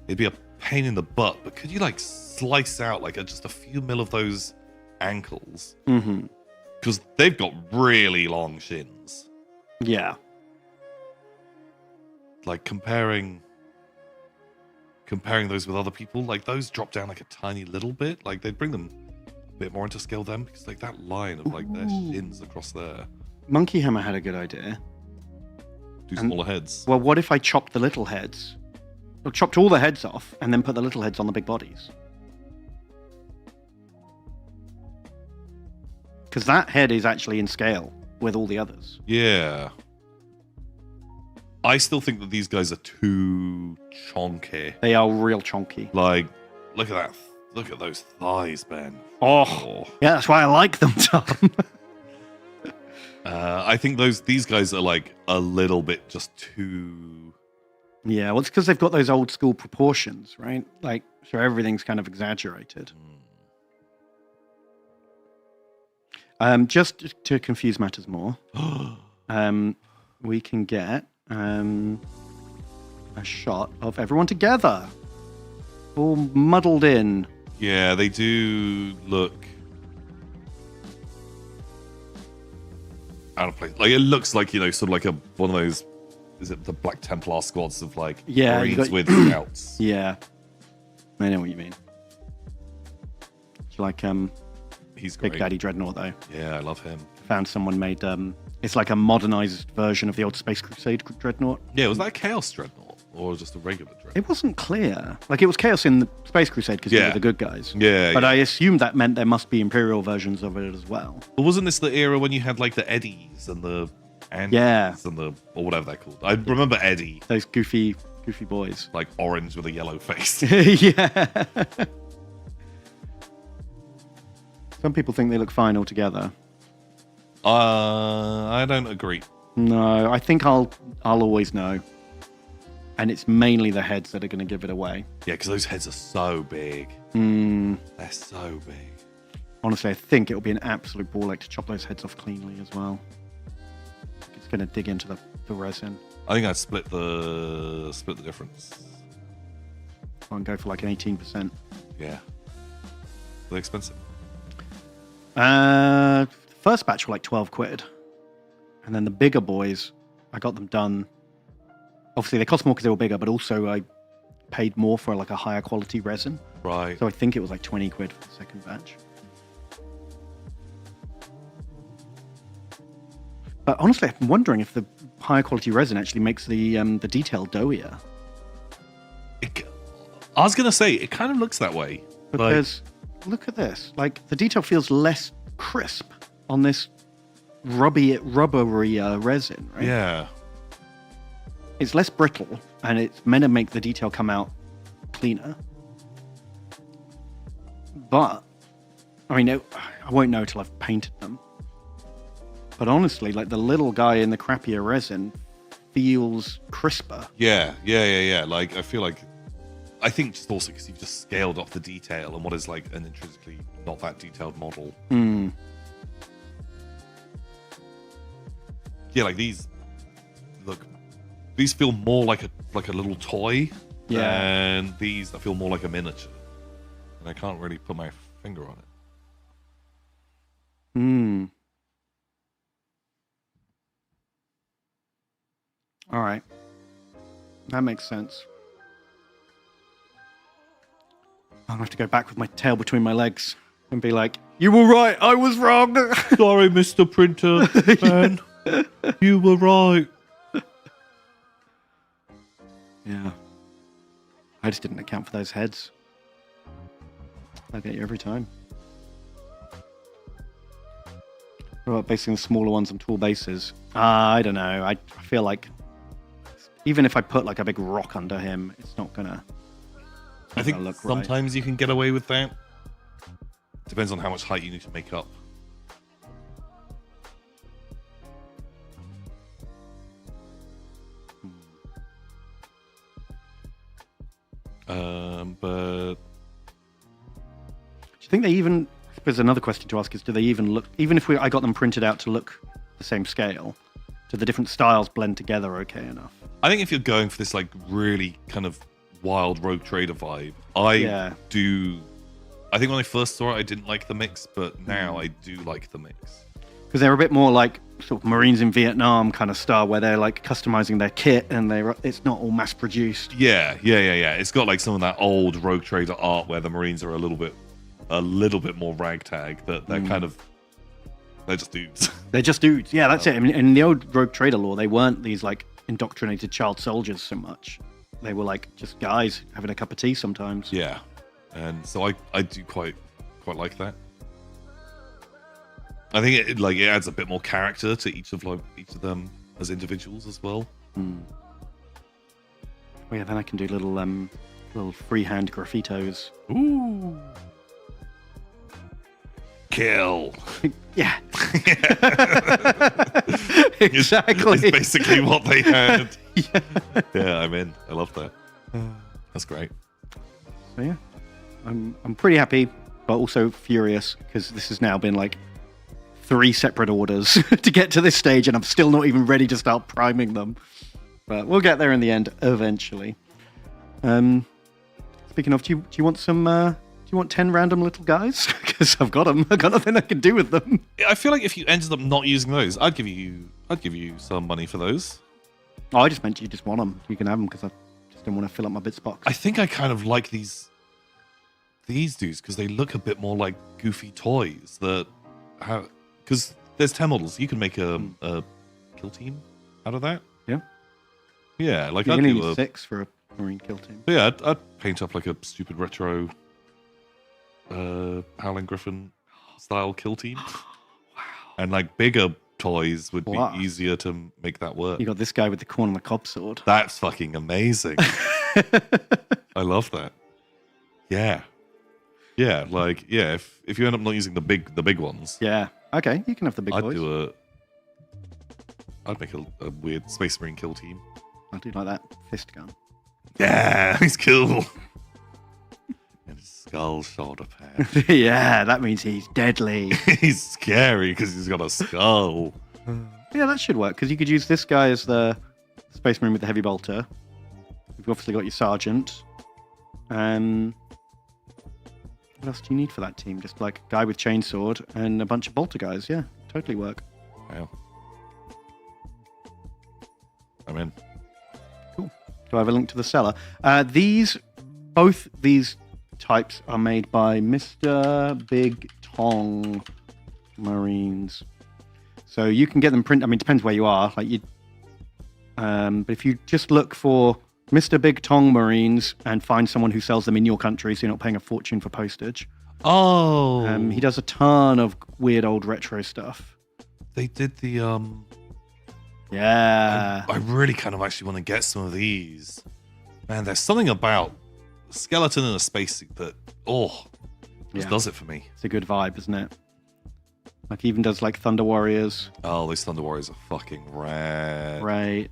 It'd be a pain in the butt, but could you like slice out like just a few mil of those ankles? Mm-hmm. Because they've got really long shins. Yeah. Like comparing those with other people, like those drop down like a tiny little bit. Like they'd bring them a bit more into scale then, because like that line of like their shins across there. Monkey Hammer had a good idea. Do smaller heads. Well, what if I chopped the little heads? Or chopped all the heads off and then put the little heads on the big bodies? Because that head is actually in scale with all the others. Yeah. I still think that these guys are too chonky. They are real chonky. Like, look at that. Look at those thighs, Ben. Oh. Yeah, that's why I like them, Tom. I think these guys are like a little bit just too. Yeah, well, it's because they've got those old school proportions, right? Like, so everything's kind of exaggerated. Just to confuse matters more, we can get a shot of everyone together, all muddled in. Yeah, they do look out of place. Like it looks like, sort of like one of those. Is it the Black Templar squads of like Marines with scouts? Yeah, I know what you mean. It's like he's great. Big Daddy Dreadnought though. Yeah, I love him. Found someone made it's like a modernized version of the old Space Crusade Dreadnought. Yeah, was that a Chaos Dreadnought or just a regular Dreadnought? It wasn't clear. Like it was Chaos in the Space Crusade because they were the good guys. Yeah, but I assumed that meant there must be Imperial versions of it as well. But wasn't this the era when you had like the Eddies and the Andes and the or whatever they're called? I remember Eddie. Those goofy boys, like orange with a yellow face. Yeah. Some people think they look fine all together. I don't agree. No, I think I'll always know. And it's mainly the heads that are going to give it away. Yeah, because those heads are so big. They're so big. Honestly, I think it'll be an absolute ball ache to chop those heads off cleanly as well. It's going to dig into the resin. I think I'd split the difference. I'll go for like an 18%. Yeah. They're expensive. First batch were like 12 quid. And then the bigger boys, I got them done. Obviously, they cost more because they were bigger, but also I paid more for like a higher quality resin. Right. So I think it was like 20 quid for the second batch. But honestly, I'm wondering if the higher quality resin actually makes the detail doughier. I was going to say, it kind of looks that way. Because look at this. Like, the detail feels less crisp on this rubbery resin, right? Yeah. It's less brittle, and it's meant to make the detail come out cleaner. But, I mean, I won't know till I've painted them. But honestly, like the little guy in the crappier resin feels crisper. Yeah. Like, I think just also because you've just scaled off the detail and what is like an intrinsically not that detailed model. Yeah, like these feel more like a little toy. Yeah. And these feel more like a miniature. And I can't really put my finger on it. All right. That makes sense. I'm going to have to go back with my tail between my legs and be like, you were right, I was wrong. Sorry, Mr. Printer Man. You were right. Yeah. I just didn't account for those heads. I get you every time. What about basing the smaller ones on tall bases? I don't know. I feel like even if I put like a big rock under him, it's not gonna. I think look sometimes you can get away with that. Depends on how much height you need to make up. But do you think they even? There's another question to ask: is do they even look? Even if I got them printed out to look the same scale, do the different styles blend together okay enough? I think if you're going for this like really kind of wild rogue trader vibe, I do. I think when I first saw it, I didn't like the mix, but now I do like the mix. Because they're a bit more like sort of Marines in Vietnam kind of style, where they're like customizing their kit and it's not all mass produced. Yeah. It's got like some of that old rogue trader art where the Marines are a little bit more ragtag. That they're they're just dudes. They're just dudes. Yeah, that's it. I mean, in the old rogue trader lore, they weren't these like indoctrinated child soldiers so much. They were like just guys having a cup of tea sometimes. Yeah, and so I do quite like that. I think it adds a bit more character to each of them as individuals as well. Well, yeah, then I can do little freehand graffitos. Ooh. Kill. Yeah. Exactly. It's basically what they had. Yeah, I'm in. I love that. That's great. So yeah, I'm pretty happy, but also furious because this has now been like 3 separate orders to get to this stage, and I'm still not even ready to start priming them. But we'll get there in the end eventually. Speaking of, do you want some? Do you want 10 random little guys? Because I've got them. I've got nothing I can do with them. I feel like if you ended up not using those, I'd give you some money for those. Oh, I just meant you just want them. You can have them because I just don't want to fill up my bits box. I think I kind of like these dudes because they look a bit more like goofy toys because there's 10 models. You can make a kill team out of that. Yeah, like you're I'd gonna do need 6 for a Marine kill team. Yeah, I'd paint up like a stupid retro Howling Griffin style kill team. Wow. And like bigger toys would be easier to make that work. You got this guy with the Khorne and the cob sword. That's fucking amazing. I love that. Yeah. Yeah, like if you end up not using the big ones. Yeah. Okay, you can have the big boys. I'd make a weird Space Marine kill team. I do like that fist gun. Yeah, he's cool. And his skull shoulder pad. Yeah, that means he's deadly. He's scary because he's got a skull. Yeah, that should work because you could use this guy as the Space Marine with the heavy bolter. You've obviously got your sergeant. What else do you need for that team? Just like a guy with chainsword and a bunch of bolter guys. Yeah, totally work. Wow. I'm in. Cool. Do I have a link to the seller? Both these types are made by Mr. Big Ton Marines. So you can get them print. I mean, it depends where you are. But if you just look for Mr. Big Ton Marines and find someone who sells them in your country, so you're not paying a fortune for postage. Oh. He does a ton of weird old retro stuff. They did the Yeah. I really kind of actually want to get some of these. Man, there's something about a skeleton in a spacesuit that just does it for me. It's a good vibe, isn't it? Like he even does like Thunder Warriors. Oh, these Thunder Warriors are fucking rad. Right.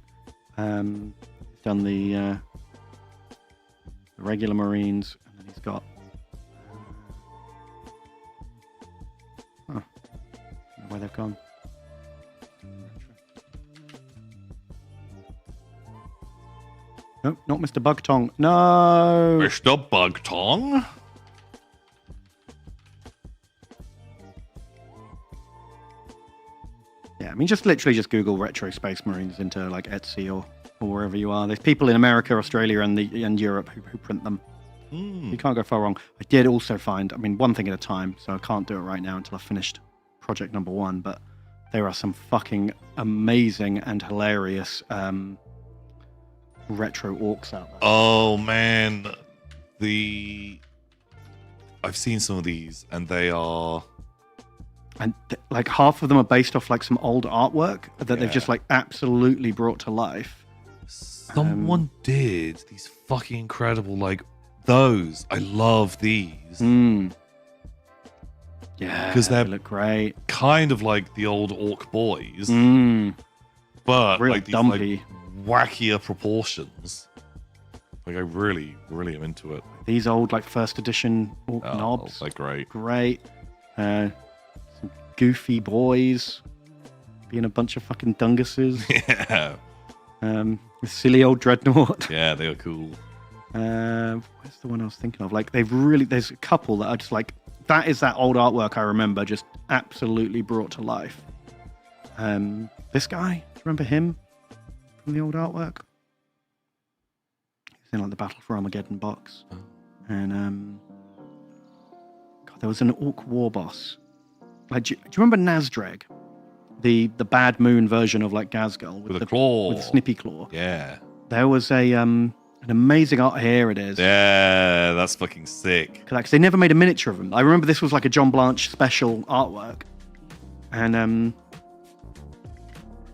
He's done the regular Marines, and then he's got I don't know where they've gone. Nope, not Mr. Bugtong. No! Mr. Bugtong? Yeah, I mean, just literally just Google Retro Space Marines into like Etsy or wherever you are. There's people in America, Australia, and Europe who print them. You can't go far wrong. I did also find, I mean, one thing at a time, so I can't do it right now until I've finished project number 1, but there are some fucking amazing and hilarious retro orcs out there. Oh man, I've seen some of these, and they are, and like half of them are based off like some old artwork that they've just like absolutely brought to life. Someone did these fucking incredible, like those. I love these. Yeah, because they look great. Kind of like the old orc boys, but Real like these dumpy. like wackier proportions. Like I really, really am into it. These old like first edition orc knobs, like great. Some goofy boys being a bunch of fucking dunguses. Yeah. The silly old dreadnought. Yeah, they are cool. Where's the one I was thinking of? Like there's a couple that are just like, that is that old artwork I remember just absolutely brought to life. This guy, do you remember him from the old artwork? He's in like the Battle for Armageddon box. And God, there was an orc war boss. Like, do you remember Nazdreg? The bad moon version of like Gazgul with the claw, with the snippy claw. Yeah. There was an amazing art. Here it is. Yeah, that's fucking sick. Because they never made a miniature of him. I remember this was like a John Blanche special artwork, and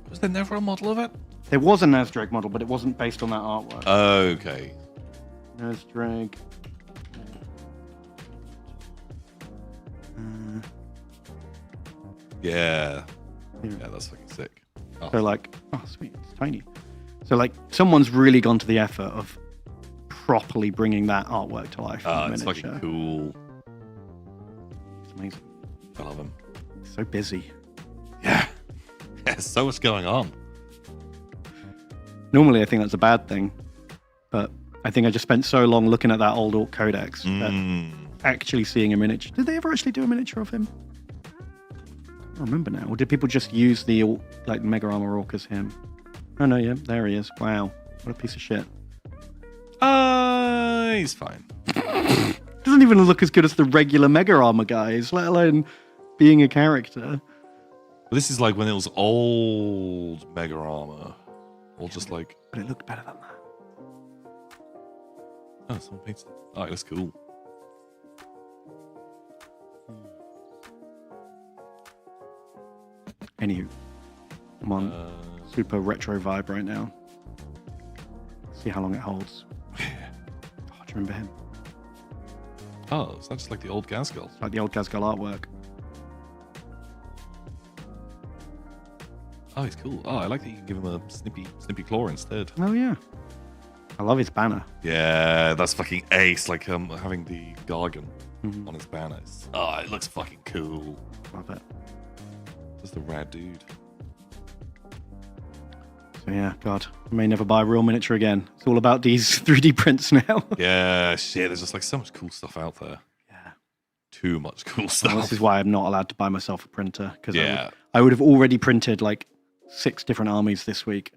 was there never a model of it? There was a Nazdreg model, but it wasn't based on that artwork. Okay. Nazdreg. Yeah. Yeah, that's fucking sick. Oh. So like, oh sweet, it's tiny. So like, someone's really gone to the effort of properly bringing that artwork to life. Oh, it's fucking cool. It's amazing. I love him. So busy. Yeah. There's so much going on. Normally, I think that's a bad thing, but I think I just spent so long looking at that old Orc Codex that actually seeing a miniature. Did they ever actually do a miniature of him? I don't remember now. Or did people just use the like Mega Armor Orc as him? Oh no, yeah, there he is. Wow, what a piece of shit. He's fine. Doesn't even look as good as the regular Mega Armor guys, let alone being a character. But this is like when it was old Mega Armor. Or just like... But it looked better than that. Oh, someone painted it. Oh, it looks cool. Anywho, I'm on super retro vibe right now. See how long it holds. Oh, do you remember him? Oh, is that just like the old Gazgul? It's like the old Gazgul artwork. Oh, he's cool. Oh, I like that you can give him a snippy claw instead. Oh yeah. I love his banner. Yeah, that's fucking ace. Like having the jargon on his banner. Oh, it looks fucking cool. Love it. Just a rad dude. So yeah, God, I may never buy a real miniature again. It's all about these 3D prints now. Yeah, shit. There's just like so much cool stuff out there. Yeah. Too much cool stuff. Well, this is why I'm not allowed to buy myself a printer because yeah. I would have already printed like 6 different armies this week.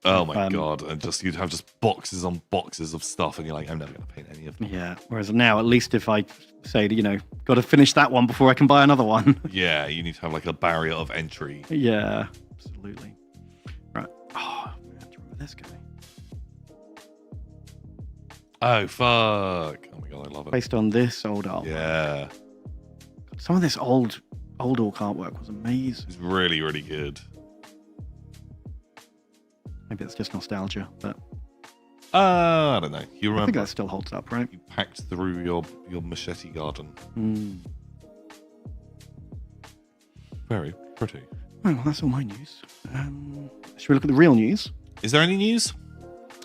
Oh my God. And just you'd have just boxes on boxes of stuff and you're like, I'm never going to paint any of them. Yeah. Whereas now, at least if I say, got to finish that one before I can buy another one. Yeah, you need to have like a barrier of entry. Yeah, absolutely. Right. Oh, man, do you remember this guy? Oh, fuck. Oh my God, I love it. Based on this old art. Yeah. Some of this old orc artwork was amazing. It's really, really good. Maybe it's just nostalgia, but I don't know. You remember? I think that still holds up, right? You packed through your machete garden. Very pretty. Well, that's all my news. Should we look at the real news? Is there any news?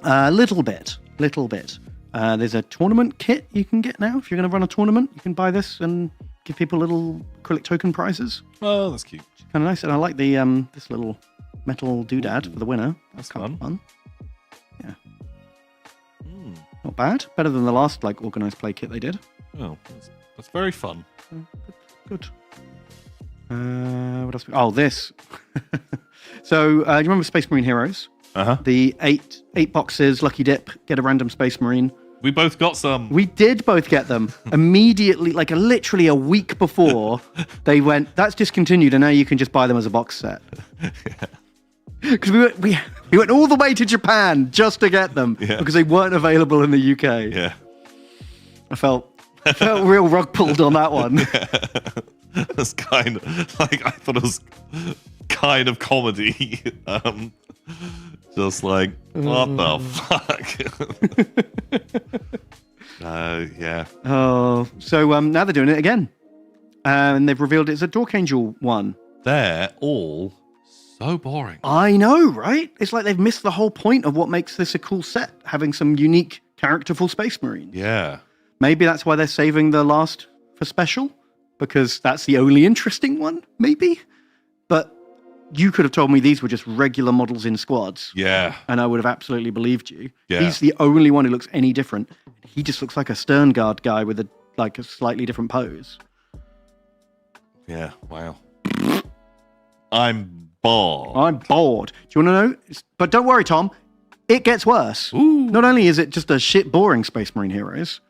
A little bit. There's a tournament kit you can get now. If you're going to run a tournament, you can buy this and give people little acrylic token prizes. Oh, that's cute. Kind of nice. And I like the this little metal doodad for the winner. That's kind of fun. Yeah. Not bad. Better than the last organized play kit they did. Oh, that's very fun. Good. What else? Oh, this. So, do you remember Space Marine Heroes? The 8 boxes, lucky dip, get a random Space Marine. We both got some. We did both get them immediately, literally a week before they went, that's discontinued and now you can just buy them as a box set. Because we went all the way to Japan just to get them because they weren't available in the UK. Yeah. I felt real rug pulled on that one. That's kind of like I thought it was kind of comedy. Just like what the fuck? Yeah. Oh, so now they're doing it again, and they've revealed it's a Dork Angel one. They're all so boring. I know, right? It's like they've missed the whole point of what makes this a cool set, having some unique characterful Space Marines. Yeah. Maybe that's why they're saving the last for special, because that's the only interesting one, maybe. But you could have told me these were just regular models in squads. Yeah. And I would have absolutely believed you. Yeah. He's the only one who looks any different. He just looks like a stern guard guy with a slightly different pose. Yeah, wow. I'm bored. I'm bored. Do you want to know? But don't worry, Tom. It gets worse. Ooh. Not only is it just a shit boring Space Marine Heroes,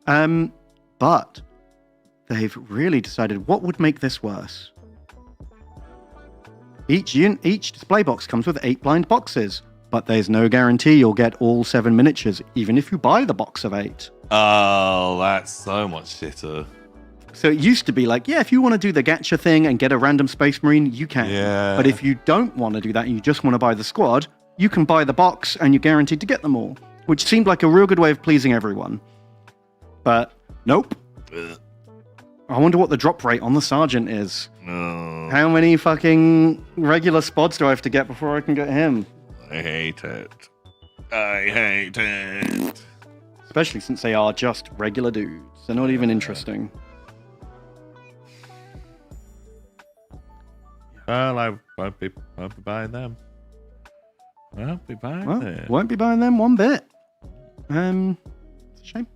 but they've really decided what would make this worse. Each display box comes with 8 blind boxes, but there's no guarantee you'll get all 7 miniatures, even if you buy the box of 8. Oh, that's so much shitter. So it used to be like, yeah, if you want to do the gacha thing and get a random Space Marine, you can. Yeah. But if you don't want to do that and you just want to buy the squad, you can buy the box and you're guaranteed to get them all, which seemed like a real good way of pleasing everyone. But nope. Ugh. I wonder what the drop rate on the Sergeant is. No. How many fucking regular spots do I have to get before I can get him? I hate it. I hate it. Especially since they are just regular dudes. They're not even interesting. Well, I won't be buying them. Won't be buying them. Won't be buying them one bit. It's a shame.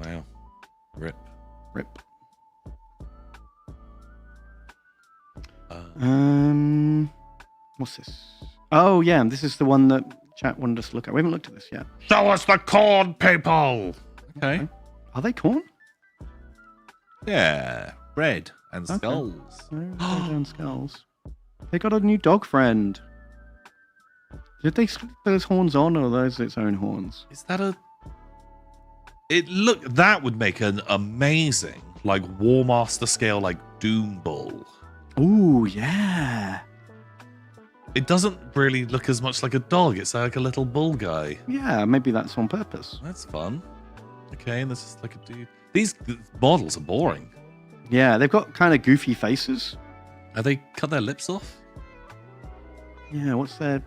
Wow. Rip. What's this? Oh, yeah, this is the one that chat wanted us to look at. We haven't looked at this yet. Show us the Khorne people! Okay. Are they Khorne? Yeah. Bread and skulls. Bread and skulls. They got a new dog friend. Did they slip those horns on, or are those its own horns? Is that a... That would make an amazing, like, War Master scale, like, Doom Bull. Ooh, yeah. It doesn't really look as much like a dog. It's like a little bull guy. Yeah, maybe that's on purpose. That's fun. Okay, and this is like a dude. These models are boring. Yeah, they've got kind of goofy faces. Have they cut their lips off? Yeah, what's their...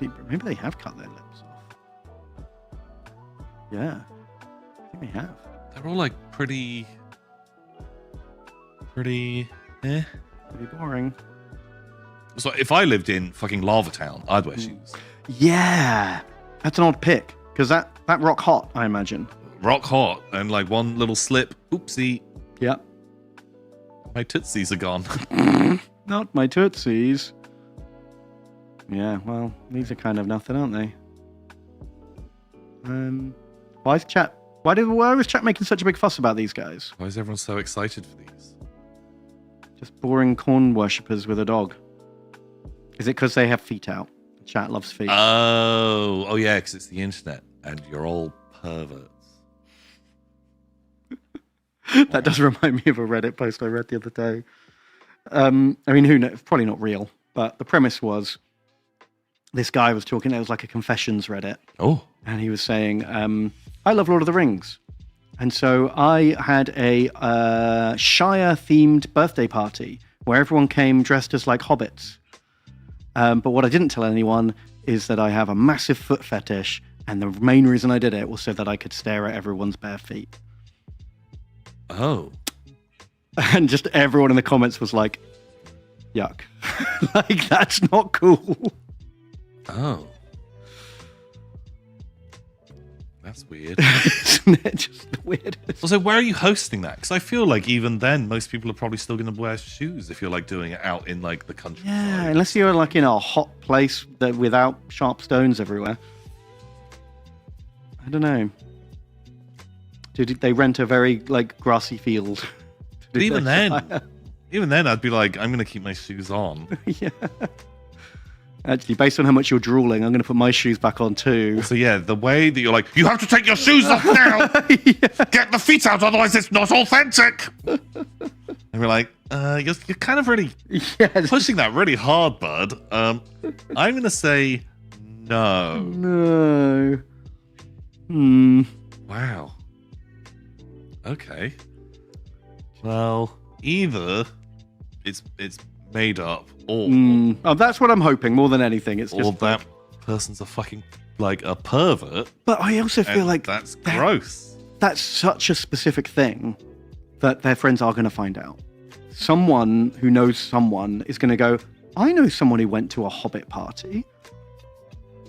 Maybe they have cut their lips off. Yeah, I think they have. They're all like pretty... Pretty boring. So if I lived in fucking Lava Town, I'd wear shoes. Yeah, that's an odd pick, because that rock hot, I imagine. Rock hot, and like one little slip. Oopsie. Yep. My tootsies are gone. Not my tootsies. Yeah, well, these are kind of nothing, aren't they? Why was chat making such a big fuss about these guys? Why is everyone so excited for these? Just boring Khorne worshippers with a dog. Is it because they have feet out? Chat loves feet. Oh yeah, because it's the internet, and you're all perverts. That does remind me of a Reddit post I read the other day. I mean, who knows? Probably not real, but the premise was this guy was talking. It was like a confessions Reddit. Oh. And he was saying, I love Lord of the Rings. And so I had a Shire-themed birthday party where everyone came dressed as like hobbits. But what I didn't tell anyone is that I have a massive foot fetish, and the main reason I did it was so that I could stare at everyone's bare feet. Oh. And just everyone in the comments was like, yuck. Like, that's not cool. Oh. That's weird. Isn't it just the weirdest? Also, where are you hosting that? Because I feel like even then, most people are probably still going to wear shoes if you're like doing it out in like the country. Yeah, unless you're like in a hot place that without sharp stones everywhere. I don't know. Did they rent a very like grassy field? But even then, I'd be like, I'm going to keep my shoes on. Yeah. Actually, based on how much you're drooling, I'm going to put my shoes back on too. So yeah, the way that you're like, you have to take your shoes off now. Get the feet out, otherwise it's not authentic. And we're like, you're kind of really pushing that really hard, bud. I'm going to say no. No. Wow. Okay. Well, either it's made up, or that's what I'm hoping more than anything. It's just that person's a fucking like a pervert. But I also feel like that's gross. That's such a specific thing that their friends are going to find out. Someone who knows someone is going to go, I know someone who went to a Hobbit party.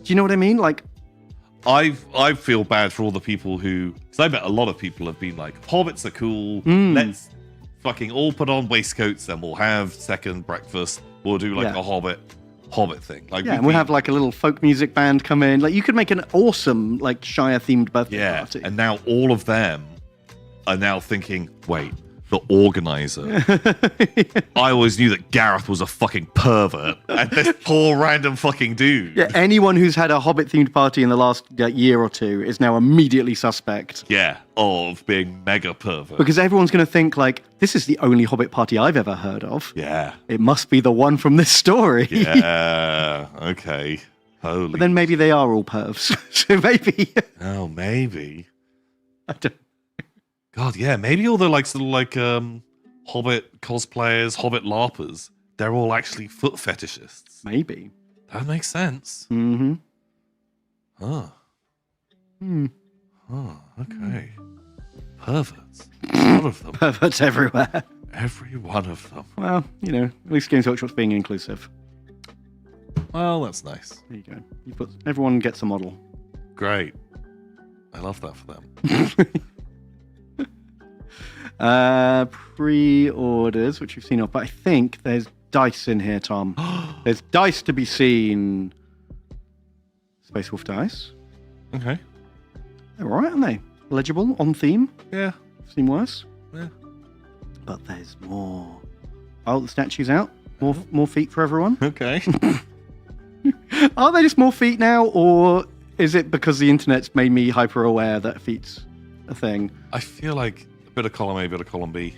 Do you know what I mean? Like, I feel bad for all the people who, because I bet a lot of people have been like, Hobbits are cool. Let's fucking all put on waistcoats and we'll have second breakfast. We'll do like a Hobbit thing. Like, and we'll have like a little folk music band come in. Like, you could make an awesome like Shire themed birthday party. And now all of them are now thinking, wait, the organizer. I always knew that Gareth was a fucking pervert, and this poor random fucking dude. Yeah, anyone who's had a Hobbit themed party in the last year or two is now immediately suspect. Yeah, of being mega pervert. Because everyone's going to think like, this is the only Hobbit party I've ever heard of. Yeah. It must be the one from this story. Yeah. Okay. Holy. But then maybe they are all pervs. So maybe. Oh, maybe. I don't. God, yeah, maybe all the like sort of like Hobbit cosplayers, Hobbit LARPers, they're all actually foot fetishists. Maybe. That makes sense. Mm-hmm. Huh. Oh, okay. Perverts. A lot of them. Perverts everywhere. Every one of them. Well, you know, at least Games Workshop's being inclusive. Well, that's nice. There you go. Everyone gets a model. Great. I love that for them. Pre-orders, which we've seen off, but I think there's dice in here, Tom. There's dice to be seen. Space Wolf dice. Okay. They're alright, aren't they? Legible, on theme. Yeah. Seen worse. Yeah. But there's more. Oh, the statue's out. More feet for everyone. Okay. Are they just more feet now, or is it because the internet's made me hyper aware that feet's a thing? I feel like a bit of column A, bit of column B.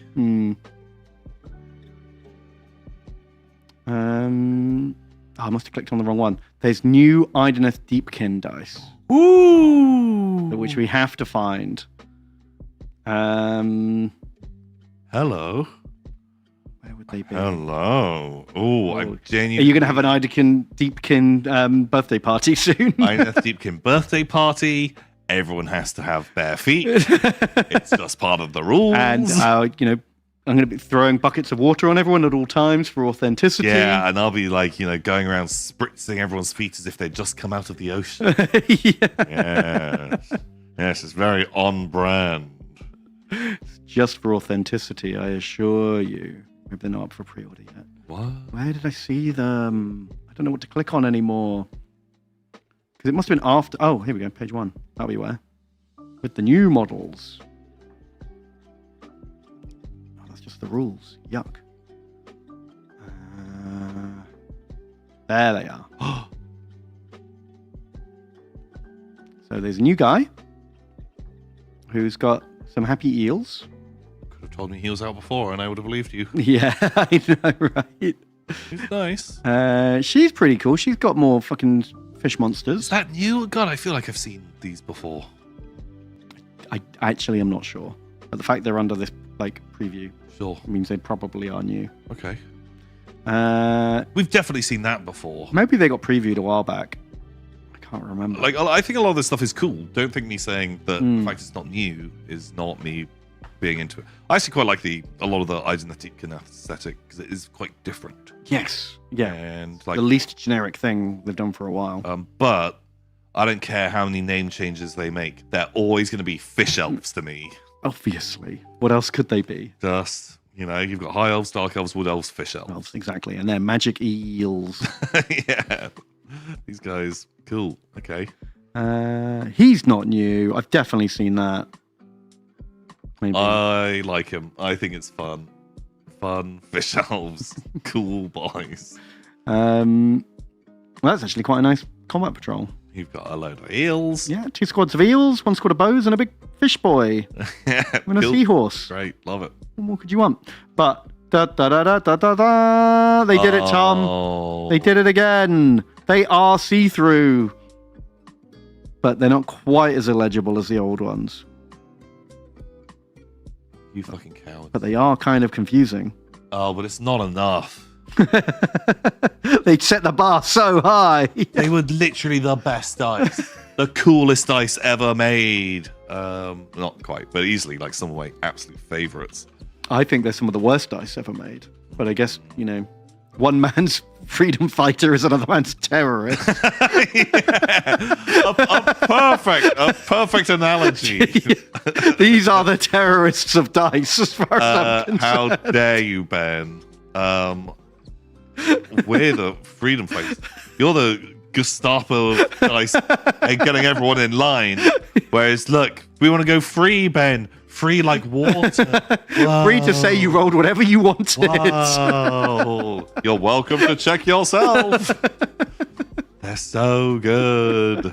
I must have clicked on the wrong one. There's new Ideneth Deepkin dice. Ooh! Which we have to find. Hello. Where would they be? Hello. Ooh, I'm genuinely... Are you going to have an Deepkin birthday party soon? Ideneth Deepkin birthday party. Everyone has to have bare feet. It's just part of the rules. And, I'm going to be throwing buckets of water on everyone at all times for authenticity. Yeah, and I'll be like, going around spritzing everyone's feet as if they'd just come out of the ocean. Yes, it's very on brand. It's just for authenticity, I assure you. Maybe they're not up for pre-order yet. What? Where did I see them? I don't know what to click on anymore. Because it must have been after... Oh, here we go, page 1. That'll be where. With the new models. Oh, that's just the rules. Yuck. There they are. So there's a new guy who's got some happy eels. Could have told me he was out before and I would have believed you. Yeah, I know, right? He's nice. She's pretty cool. She's got more fucking fish monsters. Is that new? God, I feel like I've seen these before. I actually am not sure. But the fact they're under this preview means they probably are new. Okay. We've definitely seen that before. Maybe they got previewed a while back. I can't remember. I think a lot of this stuff is cool. Don't think me saying that the fact it's not new is not me being into it. I actually quite like a lot of the Ideneth aesthetic because it is quite different. Yes. Yeah. And the least generic thing they've done for a while. But I don't care how many name changes they make. They're always going to be fish elves to me. Obviously. What else could they be? Just, you've got high elves, dark elves, wood elves, fish elves. Exactly. And they're magic eels. Yeah. These guys, cool. Okay. He's not new. I've definitely seen that. Maybe. I like him. I think it's fun. Fun fish elves. Cool boys. Well, that's actually quite a nice combat patrol. You've got a load of eels. Yeah, 2 squads of eels, 1 squad of bows, and a big fish boy. And a seahorse. Great, love it. What more could you want? But they did it, Tom. They did it again. They are see-through, but they're not quite as illegible as the old ones. You fucking coward. But they are kind of confusing. Oh, but it's not enough. They set the bar so high. They were literally the best dice. The coolest dice ever made. Not quite, but easily like some of my absolute favorites. I think they're some of the worst dice ever made. But I guess, you know, one man's freedom fighter is another man's terrorist. a perfect analogy. These are the terrorists of dice, as far as I'm concerned. How dare you, Ben? We're the freedom fighters. You're the Gestapo dice and getting everyone in line. Whereas, look, we want to go free, Ben. Free like water. Free to say you rolled whatever you wanted. Wow. You're welcome to check yourself. They're so good.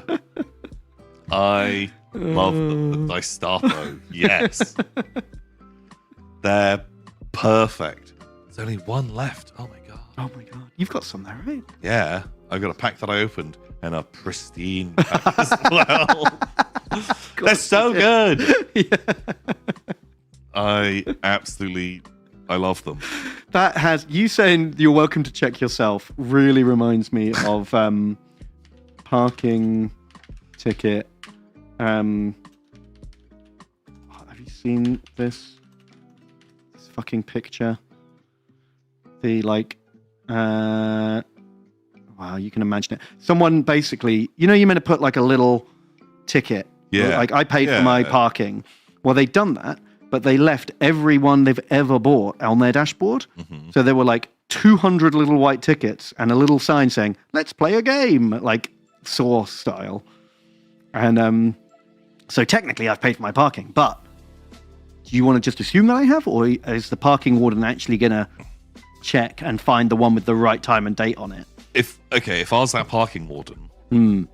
I love the Gestapo. Yes. They're perfect. There's only one left. Oh my god. Oh my god. You've got some there, right? Yeah. I've got a pack that I opened and a pristine pack as well. They're so good. Yeah. I love them. That has you saying you're welcome to check yourself really reminds me of parking ticket. Have you seen this fucking picture? The wow, you can imagine it. Someone basically, you know, you're meant to put like a little ticket. Yeah. Like I paid for my parking. Well, they'd done that, but they left every one they've ever bought on their dashboard. Mm-hmm. So there were like 200 little white tickets and a little sign saying, "Let's play a game," like Saw style. And so technically I've paid for my parking, but do you want to just assume that I have, or is the parking warden actually going to check and find the one with the right time and date on it? If I was that parking warden,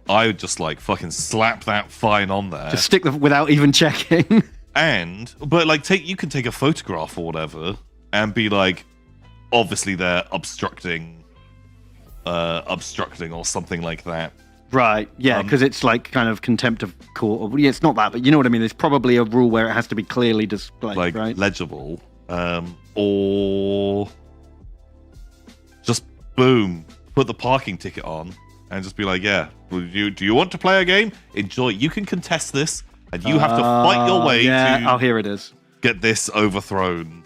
I would just like fucking slap that fine on there. Just stick without even checking. But you can take a photograph or whatever and be like, obviously they're obstructing or something like that. Right, yeah, because it's like kind of contempt of court. Yeah, it's not that, but you know what I mean. There's probably a rule where it has to be clearly displayed, like right? Legible, or just boom, put the parking ticket on and just be like, yeah, do you want to play a game? Enjoy. You can contest this, and you have to fight your way to. Oh, here it is. Get this overthrown.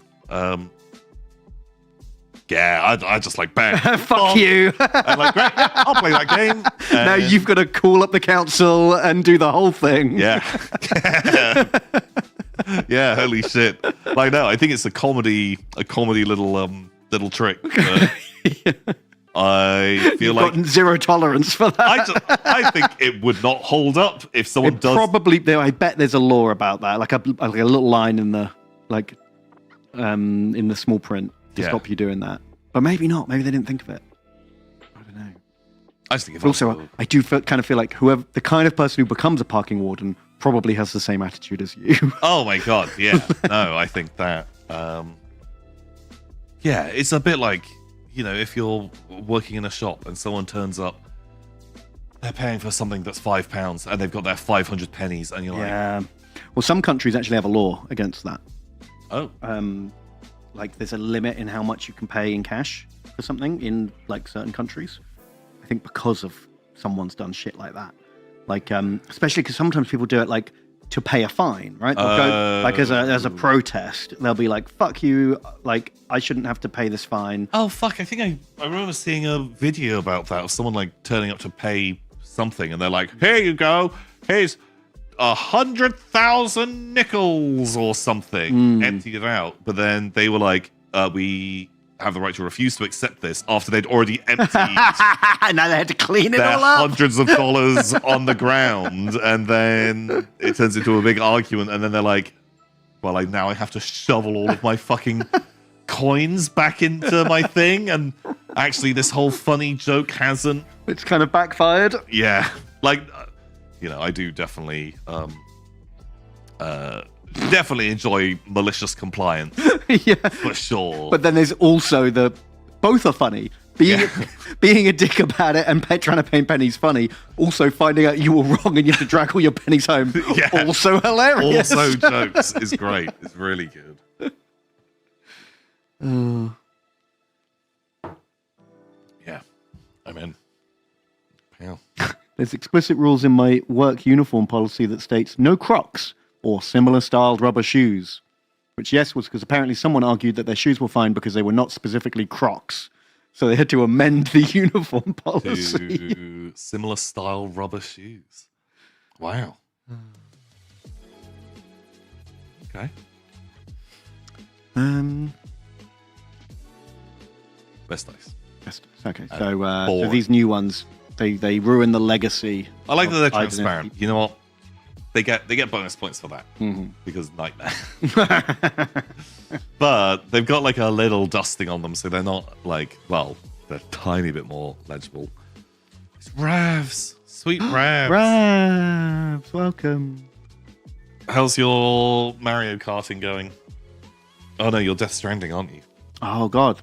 Yeah, I just like bang. Fuck you. I'm like, great, yeah, I'll play that game. Now you've got to call up the council and do the whole thing. Yeah. Yeah, holy shit. Like, no, I think it's a comedy little trick. I feel You've like got zero tolerance for that. I think it would not hold up if someone does. Probably, I bet there's a law about that, like a little line in the in the small print to stop you doing that. But maybe not. Maybe they didn't think of it. I don't know. I just think also, I do kind of feel like whoever the kind of person who becomes a parking warden probably has the same attitude as you. Oh my god, yeah. No, I think that. Yeah, it's a bit like, you know, if you're working in a shop and someone turns up, they're paying for something that's £5 and they've got their 500 pennies, and you're like, yeah. Well, some countries actually have a law against that. Oh. Like there's a limit in how much you can pay in cash for something in like certain countries. I think because of someone's done shit like that. Like, especially because sometimes people do it like to pay a fine, right? They'll go, like as a protest, they'll be like, "Fuck you!" Like I shouldn't have to pay this fine. Oh fuck! I think I remember seeing a video about that of someone like turning up to pay something, and they're like, "Here you go. Here's 100,000 nickels or something." Emptied it out, but then they were like, "We have the right to refuse to accept this," after they'd already emptied. Now they had to clean it their all up. hundreds of dollars on the ground, and then it turns into a big argument, and then they're like, "Well, now I have to shovel all of my fucking coins back into my thing," and actually this whole funny joke hasn't. It's kind of backfired. Yeah, like I do definitely definitely enjoy malicious compliance. Yeah, for sure. But then there's also both are funny. Being a dick about it and trying to paint pennies funny. Also finding out you were wrong and you have to drag all your pennies home. Also hilarious. Also jokes is great. It's really good. Yeah, I'm in. Yeah. There's explicit rules in my work uniform policy that states no Crocs or similar styled rubber shoes. Which, yes, was because apparently someone argued that their shoes were fine because they were not specifically Crocs. So they had to amend the uniform policy. To similar style rubber shoes. Wow. Okay. Best dice. Best dice. Okay. So these new ones, they ruin the legacy. I like that they're transparent. You know what? They get bonus points for that because nightmare. But they've got like a little dusting on them, so they're not like they're a tiny bit more legible. It's Ravs, sweet Ravs. Ravs, welcome. How's your Mario Karting going? Oh no, you're Death Stranding, aren't you? Oh god,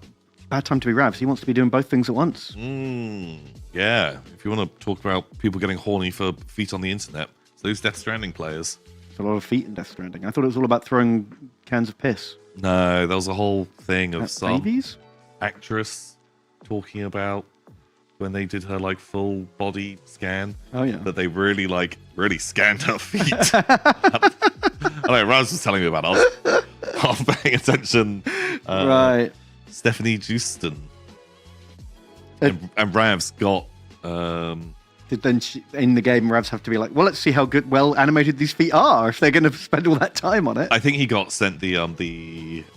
bad time to be Ravs. He wants to be doing both things at once. Yeah. If you want to talk about people getting horny for feet on the internet. Those Death Stranding players. There's a lot of feet in Death Stranding. I thought it was all about throwing cans of piss. No, there was a whole thing of some babies? Actress talking about when they did her like full body scan. Oh yeah. That they really scanned her feet. I know, Raz was telling me about it. I was paying attention. Right. Stephanie Justin. And Rav's got then in the game, Ravs have to be like, well, let's see how well animated these feet are if they're going to spend all that time on it. I think he got sent the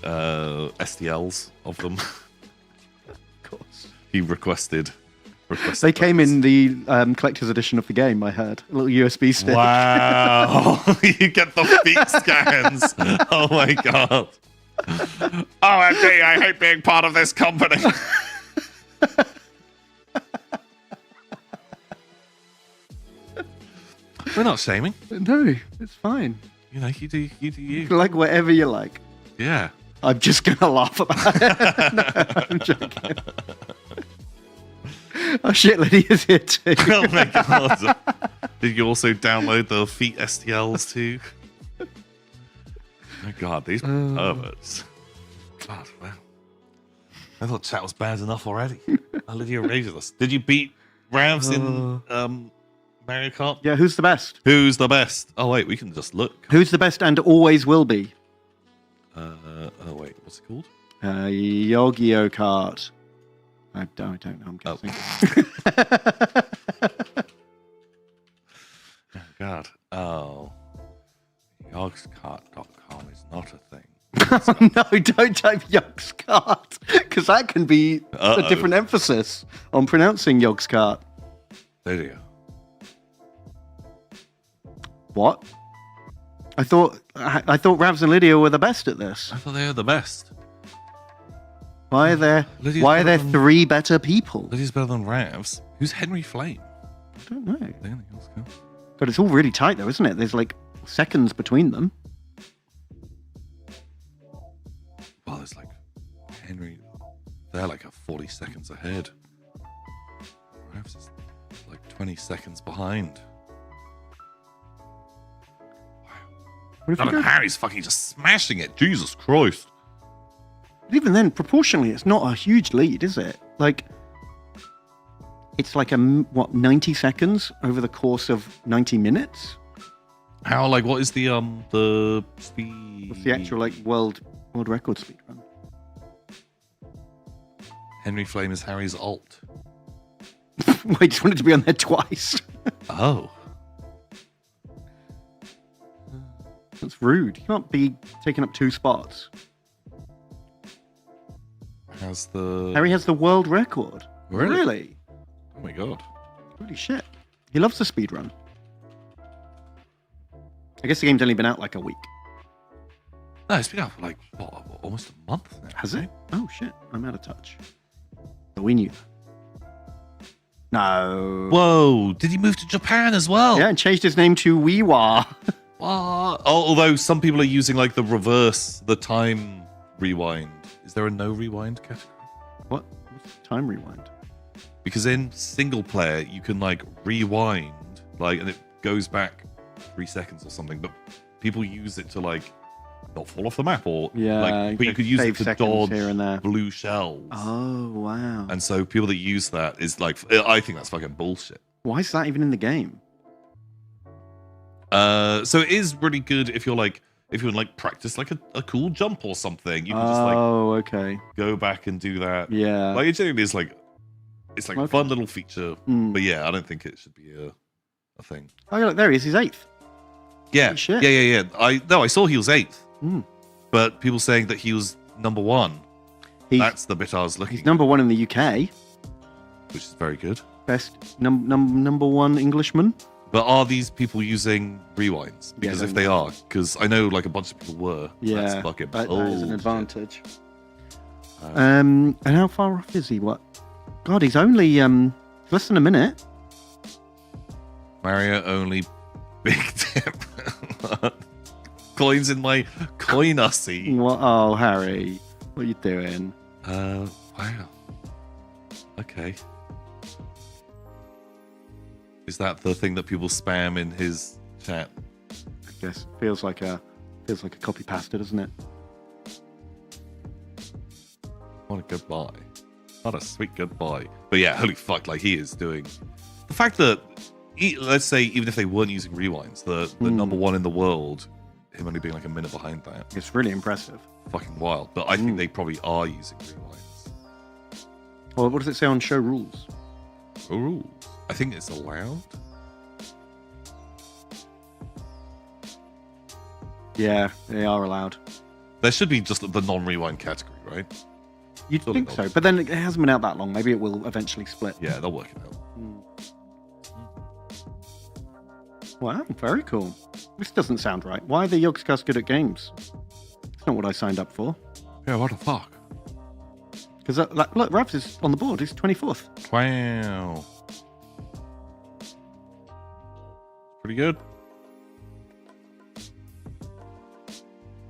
STLs of them. Of course. He requested. They came in the collector's edition of the game, I heard. A little USB stick. Wow. You get the feet scans. Oh my god. OMG, I hate being part of this company. We're not shaming. No, it's fine. You know, you do you. You can like whatever you like. Yeah. I'm just going to laugh about it. No, I'm joking. Oh shit, Lydia's here too. Oh my god. Did you also download the feet STLs too? Oh my god, these perverts. God, wow. I thought chat was bad enough already. Lydia rages us. Did you beat Ravs in Mario Kart? Yeah, who's the best? Who's the best? Oh wait, we can just look. Who's the best and always will be? Oh wait, what's it called? Yu-Gi-Oh! Kart. I don't know, I'm guessing. Oh god. Oh. Yogscast.com is not a thing. No, don't type Yogscast, because that can be a different emphasis on pronouncing Yogscast. There you go. What? I thought Ravs and Lydia were the best at this. I thought they were the best. Why are there three better people? Lydia's better than Ravs. Who's Henry Flame? I don't know. But it's all really tight though, isn't it? There's like seconds between them. Well, there's like Henry. They're like 40 seconds ahead. Ravs is like 20 seconds behind. God, and Harry's fucking just smashing it. Jesus Christ. But even then, proportionally, it's not a huge lead, is it? Like, it's like 90 seconds over the course of 90 minutes? How, like, what is the speed? What's the actual, like, world record speed run? Henry Flame is Harry's alt. Wait, just wanted to be on there twice. Oh. That's rude. You can't be taking up two spots. Harry has the world record. Really? Oh my god. Holy shit. He loves the speed run. I guess the game's only been out like a week. No, it's been out for like, what, almost a month now. Has it? Oh shit. I'm out of touch. So we knew that. No. Whoa! Did he move to Japan as well? Yeah, and changed his name to Weewa. What? Although some people are using like the time rewind. Is there a no rewind category? What's time rewind? Because in single player you can like rewind, like, and it goes back 3 seconds or something. But people use it to like not fall off the map, or like, but you could use it to dodge here and there. blue shells. Oh wow! And so people that use that is like, I think that's fucking bullshit. Why is that even in the game? So it is really good if you want like practice like a cool jump or something. You can just like okay, go back and do that. Yeah, like it generally is like it's like a fun little feature. But yeah, I don't think it should be a thing. Oh, look, there he is. He's 8th. Yeah, shit. Yeah. I saw he was 8th, but people saying that he was number 1. That's the bit I was looking. He's number 1 in the UK, which is very good. Best number 1 Englishman. But are these people using rewinds? Because if they are, because I know like a bunch of people were. Yeah, that's fucking that is an advantage. And how far off is he? What? God, he's only less than a minute. Mario only big tip. Coins in my coinacy. What? Oh, Harry, what are you doing? Wow. Okay. Is that the thing that people spam in his chat? I guess feels like a copy pasta, doesn't it? What a goodbye. What a sweet goodbye. But yeah, holy fuck, like he is doing the fact that let's say even if they weren't using rewinds, the number 1 in the world, him only being like a minute behind that. It's really impressive. Fucking wild. But I think they probably are using rewinds. Well, what does it say on show rules? Show rules. I think it's allowed. Yeah, they are allowed. There should be just the non-rewind category, right? You'd think so, but then it hasn't been out that long. Maybe it will eventually split. Yeah, they'll work it out. Wow, very cool. This doesn't sound right. Why are the Yogscast good at games? It's not what I signed up for. Yeah, what the fuck? Because look, Ravs is on the board. He's 24th. Wow. Pretty good.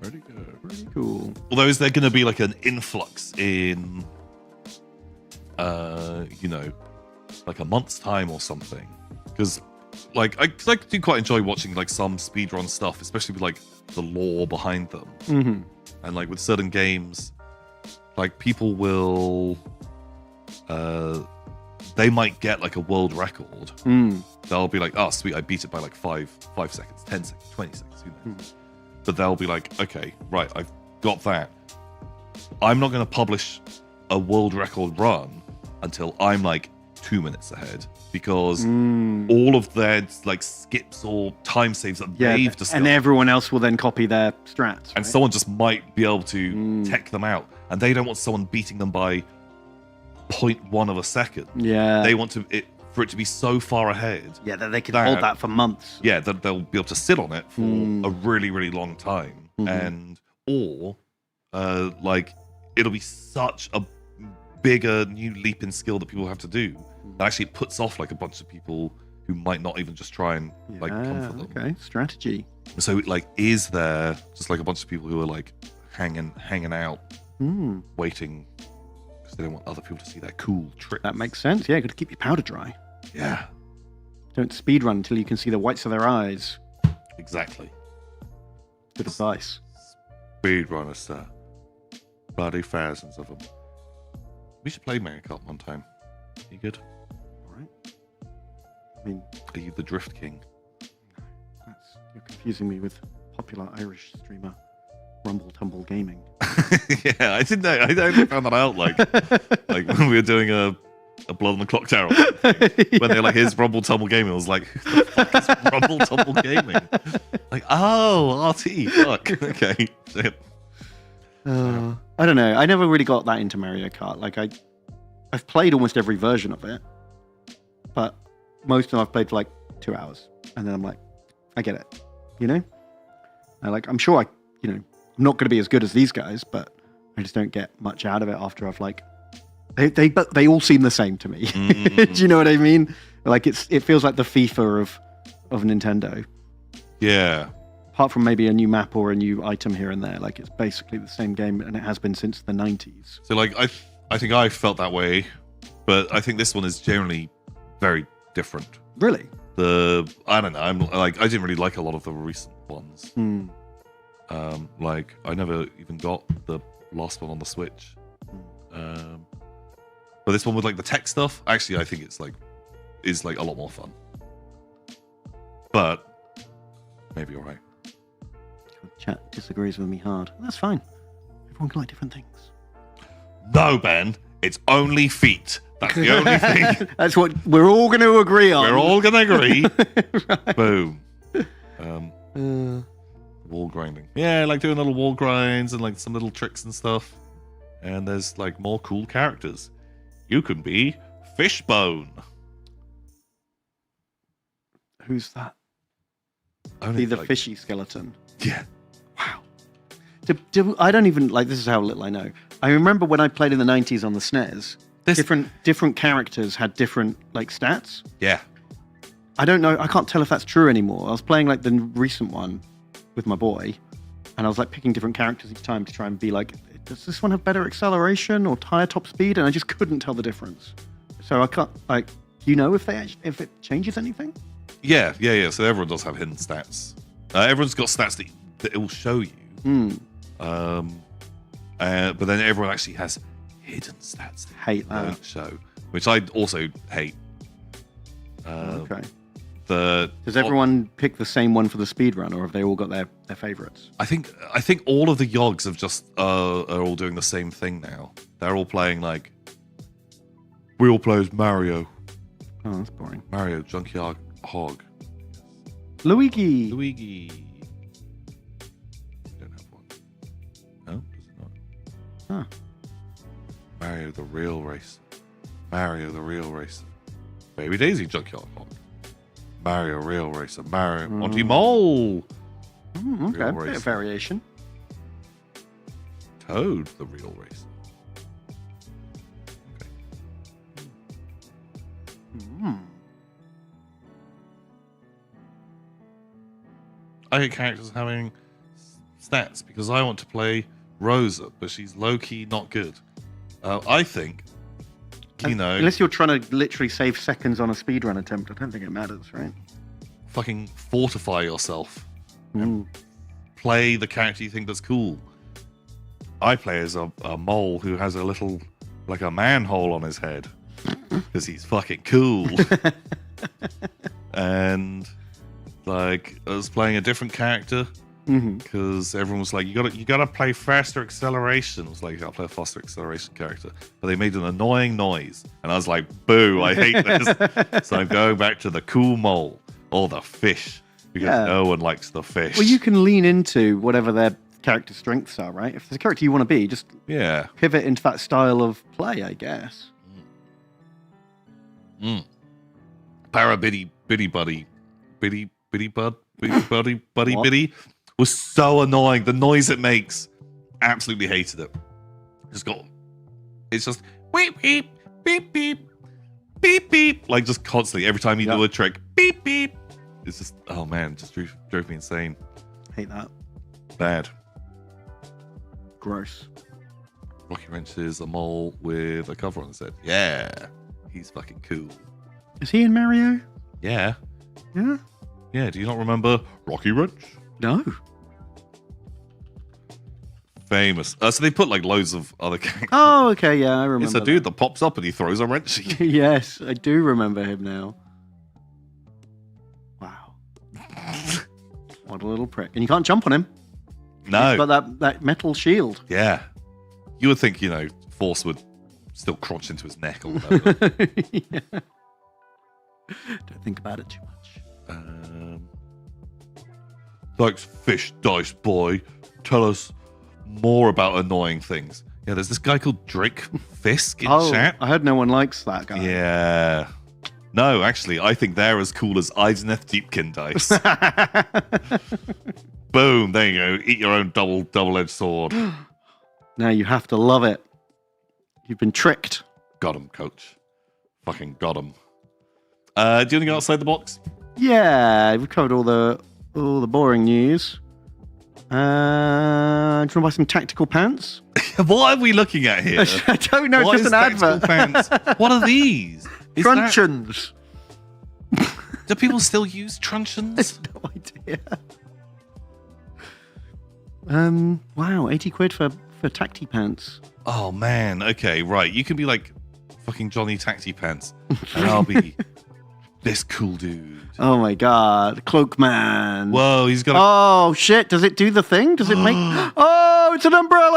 Pretty good. Pretty cool. Although, is there going to be like an influx in, like a month's time or something? Because, like, I do quite enjoy watching like some speedrun stuff, especially with like the lore behind them. Mm-hmm. And like with certain games, like people will, they might get like a world record. They'll be like, oh, sweet, I beat it by like 5 seconds, 10 seconds, 20 seconds, who knows? But they'll be like, okay, right, I've got that. I'm not going to publish a world record run until I'm like 2 minutes ahead, because all of their like skips or time saves that they've discovered, and everyone else will then copy their strats. And someone just might be able to tech them out, and they don't want someone beating them by 0.1 of a second. Yeah, they want for it to be so far ahead. Yeah, that they can hold that for months. Yeah, that they'll be able to sit on it for a really, really long time, or like it'll be such a bigger new leap in skill that people have to do that actually puts off like a bunch of people who might not even just try and like comfort them. Okay, strategy. So like, is there just like a bunch of people who are like hanging out, waiting because they don't want other people to see their cool tricks? That makes sense. Yeah, got to keep your powder dry. Yeah. Don't speedrun until you can see the whites of their eyes. Exactly. Good advice. Speedrunners, sir. Bloody thousands of them. We should play Mario Kart one time. You good? All right. I mean, are you the Drift King? You're confusing me with popular Irish streamer Rumble Tumble Gaming. Yeah, I didn't know. I only found that out like when we were doing a Blood on the Clock Tower. When they're like, here's Rumble Tumble Gaming. I was like, who the fuck is Rumble Tumble Gaming? Like, oh, RT. Fuck. Okay. Shit. I don't know. I never really got that into Mario Kart. Like I've played almost every version of it, but most of them I've played for like 2 hours, and then I'm like, I get it, you know. I'm sure I'm not going to be as good as these guys, but I just don't get much out of it after I've like They all seem the same to me. Do you know what I mean? Like it feels like the FIFA of Nintendo. Yeah. Apart from maybe a new map or a new item here and there, like it's basically the same game, and it has been since the 90s. So like I think I felt that way, but I think this one is generally very different. Really? I don't know. I didn't really like a lot of the recent ones. Like I never even got the last one on the Switch. But this one with like the tech stuff, actually, I think is like a lot more fun. But maybe you're right. Chat disagrees with me hard. That's fine. Everyone can like different things. No, Ben. It's only feet. That's the only thing. That's what we're all going to agree on. We're all going to agree. Right. Boom. Wall grinding. Yeah, like doing little wall grinds and like some little tricks and stuff. And there's like more cool characters. You can be Fishbone. Who's that? Only Be the like, fishy skeleton. Yeah. Wow. I don't even like. This is how little I know. I remember when I played in the 90s on the SNES. Different characters had different like stats. Yeah. I don't know. I can't tell if that's true anymore. I was playing like the recent one with my boy, and I was like picking different characters each time to try and be like, does this one have better acceleration or higher top speed? And I just couldn't tell the difference. So I can't like. Do you know if it changes anything? Yeah. So everyone does have hidden stats. Everyone's got stats that it will show you. But then everyone actually has hidden stats. Hate that. Don't show, which I also hate. Okay. Does everyone pick the same one for the speedrun, or have they all got their favorites? I think all of the Yogs have just are all doing the same thing now. They're all playing like we all play as Mario. Oh, that's boring. Mario, Junkyard Hog. Luigi. Don't have one. No, does it not? Huh. Mario the Real Racer. Baby Daisy, Junkyard Hog. Mario Real Racer. Mario Monty Mole. Okay, a bit of variation. Toad the Real Racer. Okay. I hate characters having stats because I want to play Rosa, but she's low-key not good. I think, unless you're trying to literally save seconds on a speedrun attempt, I don't think it matters, right? Fucking fortify yourself. Play the character you think that's cool. I play as a mole who has a little, like a manhole on his head because he's fucking cool. And like I was playing a different character because everyone was like, you gotta play faster acceleration. I was like, I'll play a faster acceleration character, but they made an annoying noise, and I was like, boo, I hate this. So I'm going back to the cool mole or the fish because no one likes the fish. Well, you can lean into whatever their character strengths are, right? If there's a character you want to be, just pivot into that style of play, I guess. Para Biddy Buddy Biddy Buddy was so annoying. The noise it makes, absolutely hated it. It's just beep beep beep beep beep beep, like just constantly every time you do a trick, beep beep. It's just, oh man, just drove me insane. Hate that. Bad. Gross. Rocky Wrench is a mole with a cover on his head. Yeah, he's fucking cool. Is he in Mario? Yeah. Yeah. Yeah, do you not remember Rocky Wrench? No. Famous. So they put like loads of other characters. Oh, okay, yeah, I remember. It's a dude that pops up and he throws a wrench at you. Yes, I do remember him now. Wow. What a little prick. And you can't jump on him. No. He's got that metal shield. Yeah. You would think, Force would still crunch into his neck or whatever. Yeah. Don't think about it too much. Thanks, Fish Dice Boy. Tell us more about annoying things. Yeah, there's this guy called Drake Fisk in chat. I heard no one likes that guy. Yeah. No, actually, I think they're as cool as Eiseneth Deepkin dice. Boom, there you go. Eat your own double-edged sword. Now you have to love it. You've been tricked. Got him, coach. Fucking got him. Do you want to go outside the box? Yeah, we've covered all the boring news. Do you want to buy some tactical pants? What are we looking at here? I don't know. What It's just is an advert. tactical pants? What are these? Is Truncheons. Do people still use truncheons? No idea. Wow, 80 quid for tacti pants. Oh man, okay, right. You can be like fucking Johnny Taxi Pants, and I'll be this cool dude. Oh my god, Cloak Man. Whoa, he's got. Oh shit! Does it do the thing? Does it make? Oh, it's an umbrella!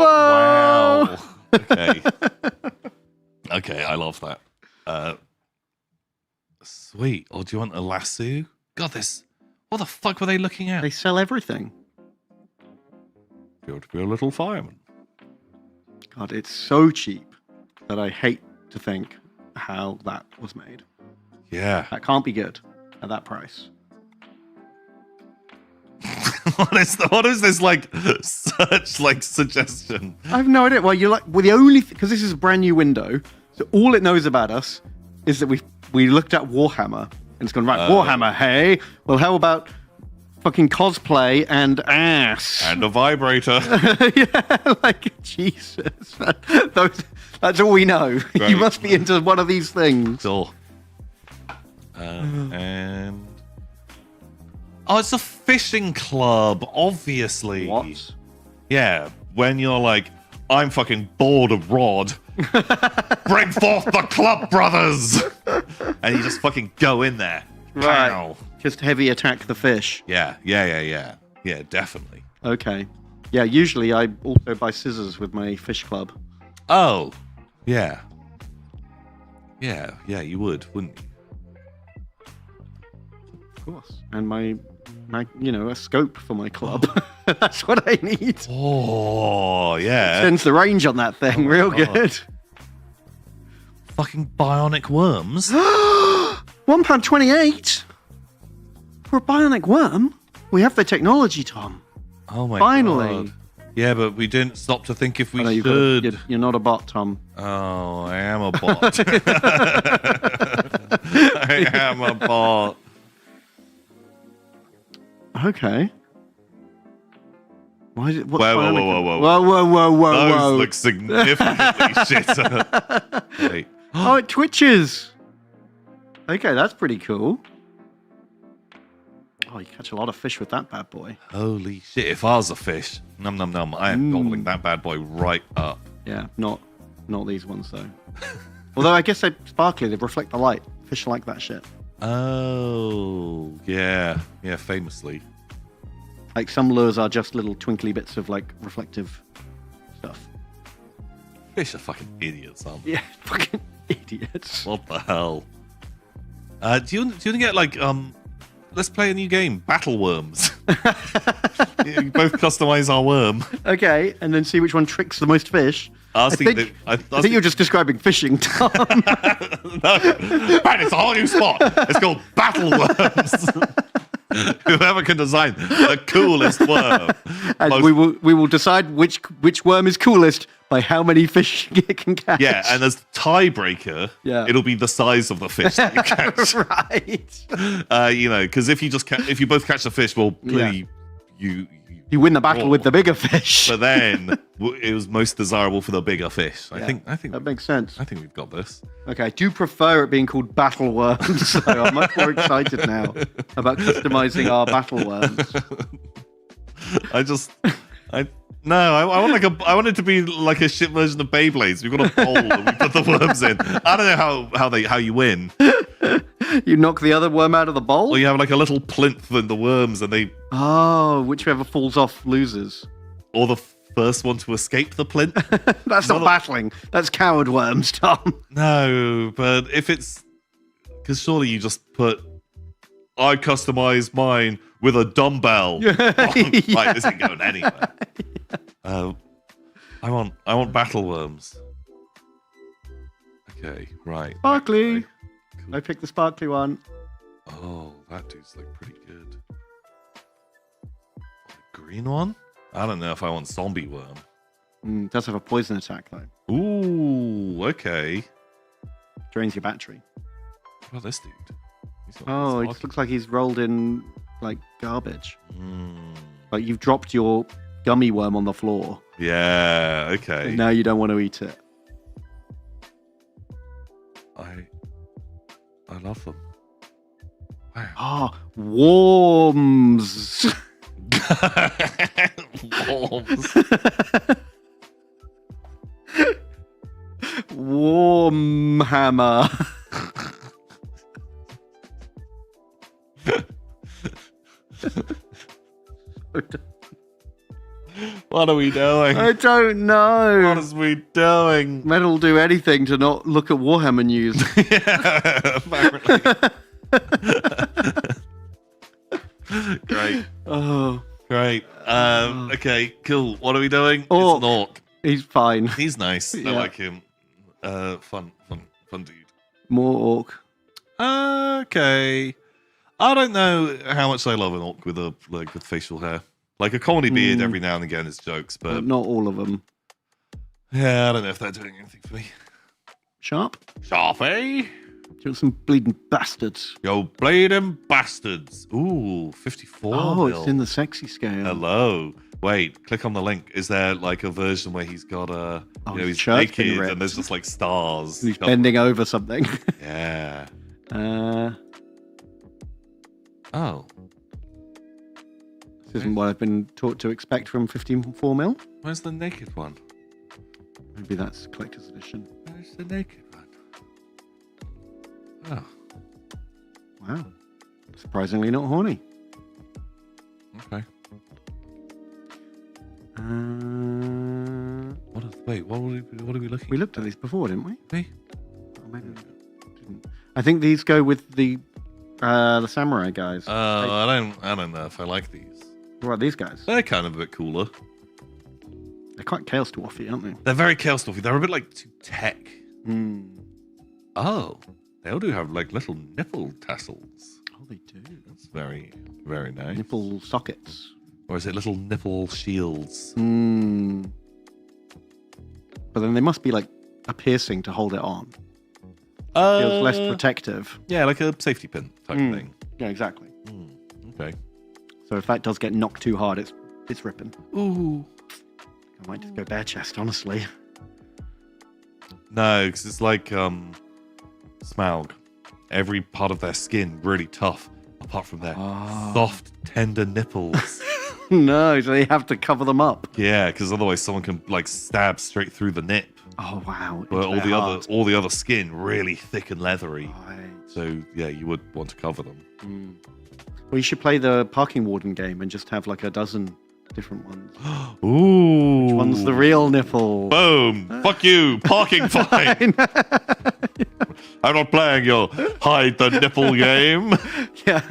Wow. Okay. Okay, I love that. Sweet. Or do you want a lasso? God, this. What the fuck were they looking at? They sell everything. Feel to be a little fireman. God, it's so cheap that I hate to think how that was made. Yeah. That can't be good at that price. What is this like such like suggestion? I have no idea. Well, you're like, well, the only because this is a brand new window, so all it knows about us is that we looked at Warhammer and it's gone right. Warhammer, hey. Well, how about fucking cosplay and ass and a vibrator? Yeah, like Jesus. That's all we know. Right. You must be into one of these things. Sure. And oh, it's a fishing club, obviously. What? Yeah, when you're like, I'm fucking bored of Rod. Bring forth the club, brothers! And you just fucking go in there. Right. Pow. Just heavy attack the fish. Yeah, definitely. Okay. Yeah, usually I also buy scissors with my fish club. Oh, yeah. Yeah, you would, wouldn't you? Of course. And my a scope for my club. That's what I need. Oh, yeah. Extends the range on that thing real good. Fucking bionic worms. £1.28 for a bionic worm. We have the technology, Tom. Oh my Finally. God. Yeah, but we didn't stop to think if we I know, should. You're not a bot, Tom. Oh, I am a bot. I am a bot. Okay. Why is it? What's Whoa, bionic? whoa. Those Whoa. look significantly shitter. Wait. Oh, it twitches. Okay, that's pretty cool. Oh, you catch a lot of fish with that bad boy. Holy shit! If I was a fish, num num num, I am gobbling that bad boy right up. Yeah, not these ones though. Although I guess they're sparkly, they reflect the light. Fish like that shit. Oh, yeah, famously. Like some lures are just little twinkly bits of like reflective stuff. Fish are fucking idiots, aren't they? Yeah, fucking idiots. What the hell? Do you want to get like let's play a new game, Battle Worms. You both customize our worm. Okay, and then see which one tricks the most fish. I think you're just describing fishing, Tom. No, man, it's a whole new spot. It's called Battle Worms. Whoever can design the coolest worm. And we will decide which worm is coolest by how many fish it can catch. Yeah, and as tiebreaker, it'll be the size of the fish that you catch. Right. Because if you both catch the fish, well, clearly you win the battle with the bigger fish. But then it was most desirable for the bigger fish. I think that makes sense. I think we've got this. Okay, I do prefer it being called Battle Worms, so I'm much more excited now about customizing our Battle Worms. I want it to be like a shit version of Beyblades. We've got a bowl and we put the worms in. I don't know how you win. You knock the other worm out of the bowl? Or you have like a little plinth in the worms and they... Oh, whichever falls off loses. Or the first one to escape the plinth. That's not battling. That's coward worms, Tom. No, but if it's... Because surely you just put... I customize mine with a dumbbell. Like, this ain't going anywhere. I want battle worms. Okay, right. Sparkly. I picked the sparkly one. Oh, that dude's like pretty good. Green one? I don't know if I want zombie worm. Does have a poison attack though. Ooh. okay. Drains your battery. What about this dude? Oh, it just looks like he's rolled in like garbage. Like you've dropped your gummy worm on the floor. Yeah, okay. And now you don't want to eat it. I love them. Wow. Ah, worms. Worms. Warhammer. What are we doing? I don't know. What is we doing? Metal will do anything to not look at Warhammer news. Yeah, apparently. Great. Oh. Great. Okay, cool. What are we doing? Orc. It's an orc. He's fine. He's nice. Yeah. I like him. Fun dude. More orc. Okay. I don't know how much I love an orc with with facial hair. Like a comedy beard every now and again is jokes, but not all of them. Yeah, I don't know if they're doing anything for me. Sharp? Sharp, eh? Got some bleeding bastards. Yo, bleeding bastards. Ooh, 54. Oh, mil. it's in the sexy scale. Hello. Wait, click on the link. Is there like a version where he's got he's his shirt's been naked ripped. and there's just like stars? He's bending over something. Yeah. Oh. This isn't what I've been taught to expect from 54 mil. Where's the naked one? Maybe that's collector's edition. Where's the naked one? Oh. Wow. Surprisingly not horny. Okay. What are we looking We looked at these before, didn't we? Me? Oh, maybe we didn't. I think these go with the samurai guys. I don't know if I like these. What about these guys? They're kind of a bit cooler. They're quite chaos dwarfy, aren't they? They're very chaos stuffy. They're a bit like too tech. Hmm. Oh, they all do have like little nipple tassels. Oh, they do. That's very, very nice. Nipple sockets. Or is it little nipple shields? Hmm. But then they must be like a piercing to hold it on. Feels less protective. Yeah, like a safety pin type thing. Yeah, exactly. Okay. So if that does get knocked too hard, it's ripping. Ooh. I might just go bare chest, honestly. No, because it's like Smaug. Every part of their skin really tough, apart from their soft, tender nipples. No, so they have to cover them up. Yeah, because otherwise someone can like stab straight through the nip. Oh wow! But Into their heart. all the other skin really thick and leathery. Right. So yeah, you would want to cover them. Well, you should play the parking warden game and just have like a dozen different ones. Ooh. Which one's the real nipple? Boom! Fuck you! Parking fine! I'm not playing your hide the nipple game. Yeah,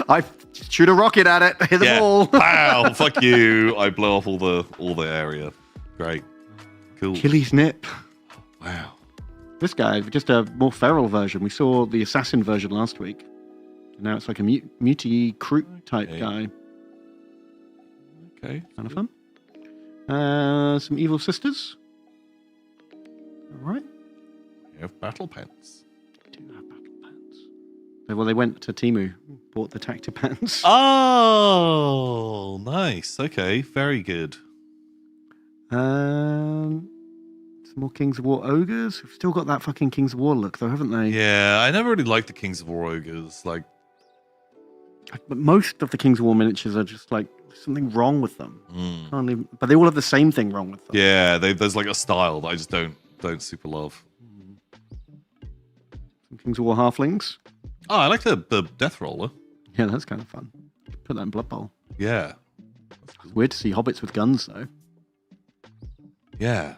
I shoot a rocket at it, hit the ball. Pow! Fuck you! I blow off all the area. Great. Cool. Achilles nip. Wow. This guy, just a more feral version. We saw the assassin version last week. Now it's like a muty crew type guy. Okay. Kind of fun. Some evil sisters. All right. You have battle pants. Do have battle pants. Well, they went to Temu, bought the tacti pants. Oh, nice. Okay, very good. Some more Kings of War ogres. We've still got that fucking Kings of War look, though, haven't they? Yeah, I never really liked the Kings of War ogres. Like, but most of the Kings of War miniatures are just like there's something wrong with them. Can't even, but they all have the same thing wrong with them. yeah, there's like a style that I just don't super love. Some Kings of War halflings. Oh, I like the death roller. Yeah, that's kind of fun. Put that in Blood Bowl. Yeah. It's weird to see hobbits with guns, though. Yeah.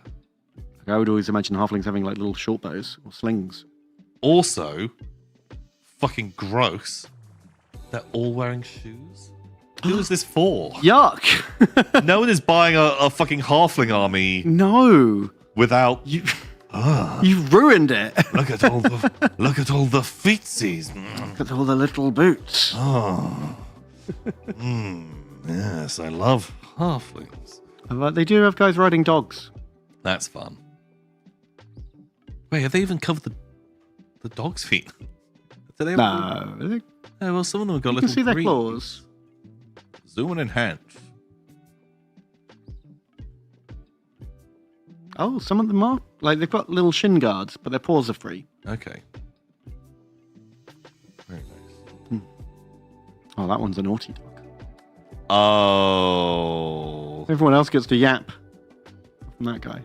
Like, I would always imagine halflings having like little short bows or slings. Also, fucking gross. They're all wearing shoes. Who is this for? Yuck! No one is buying a fucking halfling army. No. Without You've ruined it. Look at all the feetsies. Look at all the little boots. Oh. Yes, I love halflings. They do have guys riding dogs. That's fun. Wait, have they even covered the dog's feet? Do they No. Yeah, well, some of them have got You little can see their greaves. claws. Zoom and enhance. Oh, some of them are. Like, they've got little shin guards, but their paws are free. Okay. Very nice. Oh, that one's a naughty dog. Oh. Everyone else gets to yap from that guy.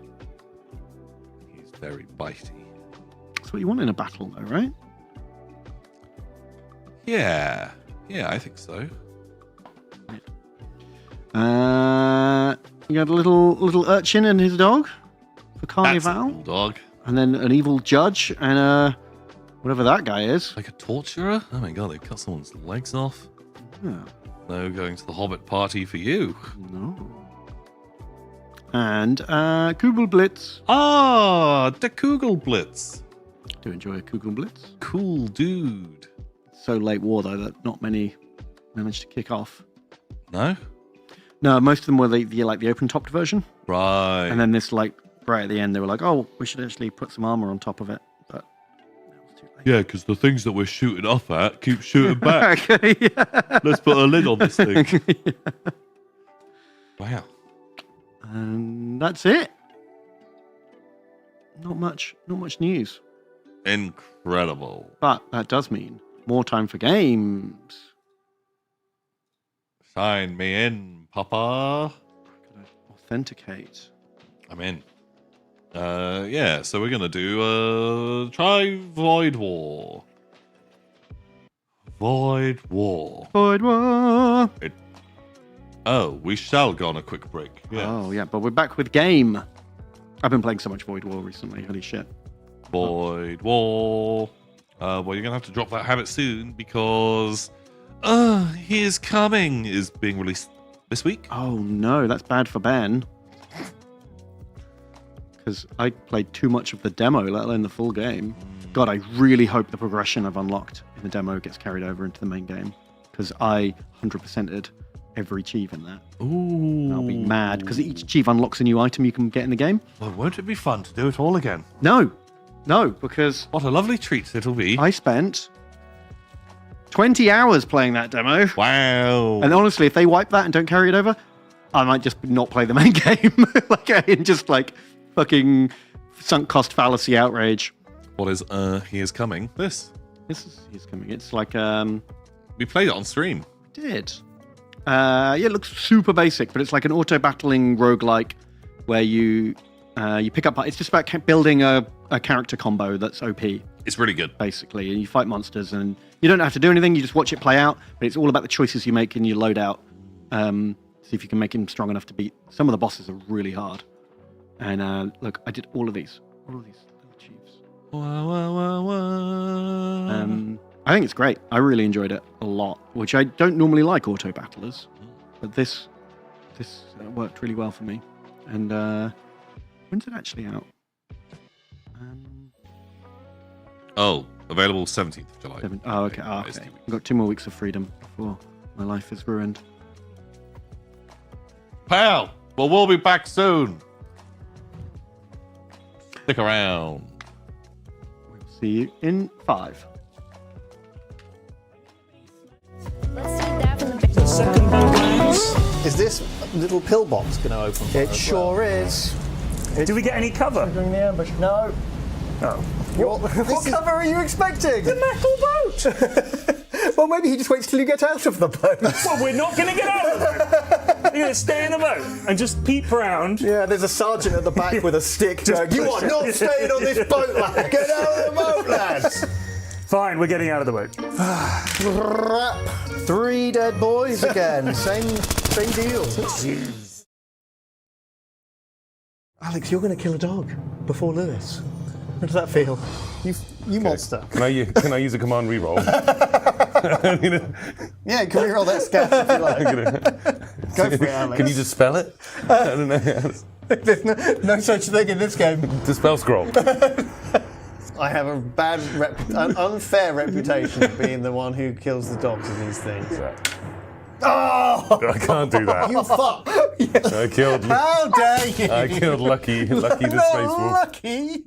He's very bitey. That's what you want in a battle, though, right? Yeah. Yeah, I think so. You got a little urchin and his dog for That's a Carnival. cool dog. And then an evil judge and whatever that guy is. Like a torturer? Oh my god, they cut someone's legs off. Yeah. No going to the Hobbit party for you. No. And Kugelblitz. Ah, the Kugelblitz. Do enjoy a Kugelblitz. Cool dude. So late war though that not many managed to kick off. No? No, most of them were the open topped version. Right. And then this right at the end they were like, oh, we should actually put some armor on top of it. But that was too late. Yeah, because the things that we're shooting off at keep shooting back. Yeah. Let's put a lid on this thing. Yeah. Wow. And that's it. Not much news. Incredible. But that does mean more time for games. Sign me in, Papa. Authenticate. I'm in. Yeah, so we're gonna do try Void War. Void War. Void War. Oh, we shall go on a quick break. Yeah. Oh yeah, but we're back with game. I've been playing so much Void War recently. Holy shit. Void War. Well, you're gonna have to drop that habit soon because He Is Coming is being released this week. Oh no, that's bad for Ben. Because I played too much of the demo, let alone the full game. God, I really hope the progression I've unlocked in the demo gets carried over into the main game. Because I 100%ed every achieve in that. Ooh. I'll be mad, because each achieve unlocks a new item you can get in the game. Well, won't it be fun to do it all again? No, because... What a lovely treat it'll be. I spent 20 hours playing that demo. Wow. And honestly, if they wipe that and don't carry it over, I might just not play the main game. In just fucking sunk cost fallacy outrage. What is He Is Coming? This is He Is Coming. It's like we played it on stream. We did. It looks super basic, but it's like an auto-battling roguelike where you pick up... It's just about building a character combo that's OP. It's really good. Basically, and you fight monsters, and you don't have to do anything, you just watch it play out, but it's all about the choices you make in your loadout. See if you can make him strong enough to beat... Some of the bosses are really hard. And look, I did all of these little chiefs. I think it's great. I really enjoyed it a lot, which I don't normally like auto battlers, but this worked really well for me. And when's it actually out? Available 17th of July. Okay. I've got 2 more weeks of freedom before my life is ruined. Pal, well, we'll be back soon. Stick around. We'll see you in 5. Is this little pillbox going to open? It sure is. Do we get any cover? During the ambush? No. Oh. What cover are you expecting? The metal boat! Well, maybe he just waits till you get out of the boat. Well, we're not going to get out of the boat. You're going to stay in the boat and just peep around. Yeah, there's a sergeant at the back with a stick going, you are not staying on this boat, lad. Get out of the boat, lads. Fine, we're getting out of the boat. 3 dead boys again. Same deal. Jeez. Alex, you're going to kill a dog before Lewis. How does that feel? You monster. Can I use a command reroll? Yeah, can we roll that scat if you like? Go for it, Alex. Can you just spell it? I don't know. There's no such thing in this game. Dispel scroll. I have a an unfair reputation of being the one who kills the dogs in these things. Oh! I can't do that. You fuck! I killed. How dare you! I killed Lucky the Space Wolf. Lucky!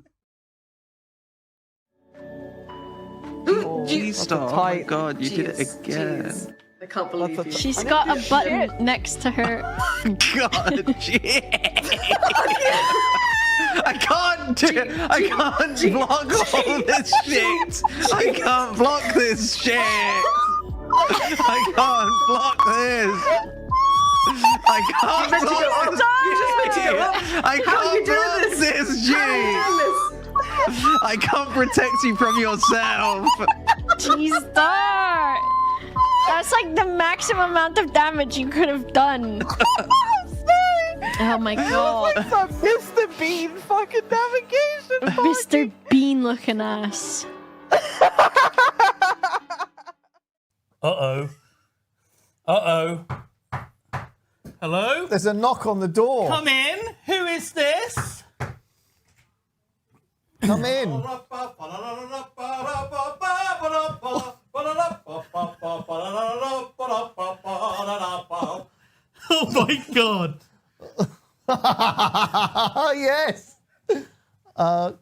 Please stop. Oh my god, you did it again. I can't believe you. She's got a button next to her. God, shit. I can't block all this shit. I can't block this shit. I can't block this. I can't block this. I can't block this shit. I can't protect you from yourself. Jeez, start. That's like the maximum amount of damage you could have done. Oh my god. What's up, Mr. Bean fucking navigation? Mr. Bean looking ass. Uh-oh. Uh-oh. Hello? There's a knock on the door. Come in. Who is this? Come in. Oh my god. Yes.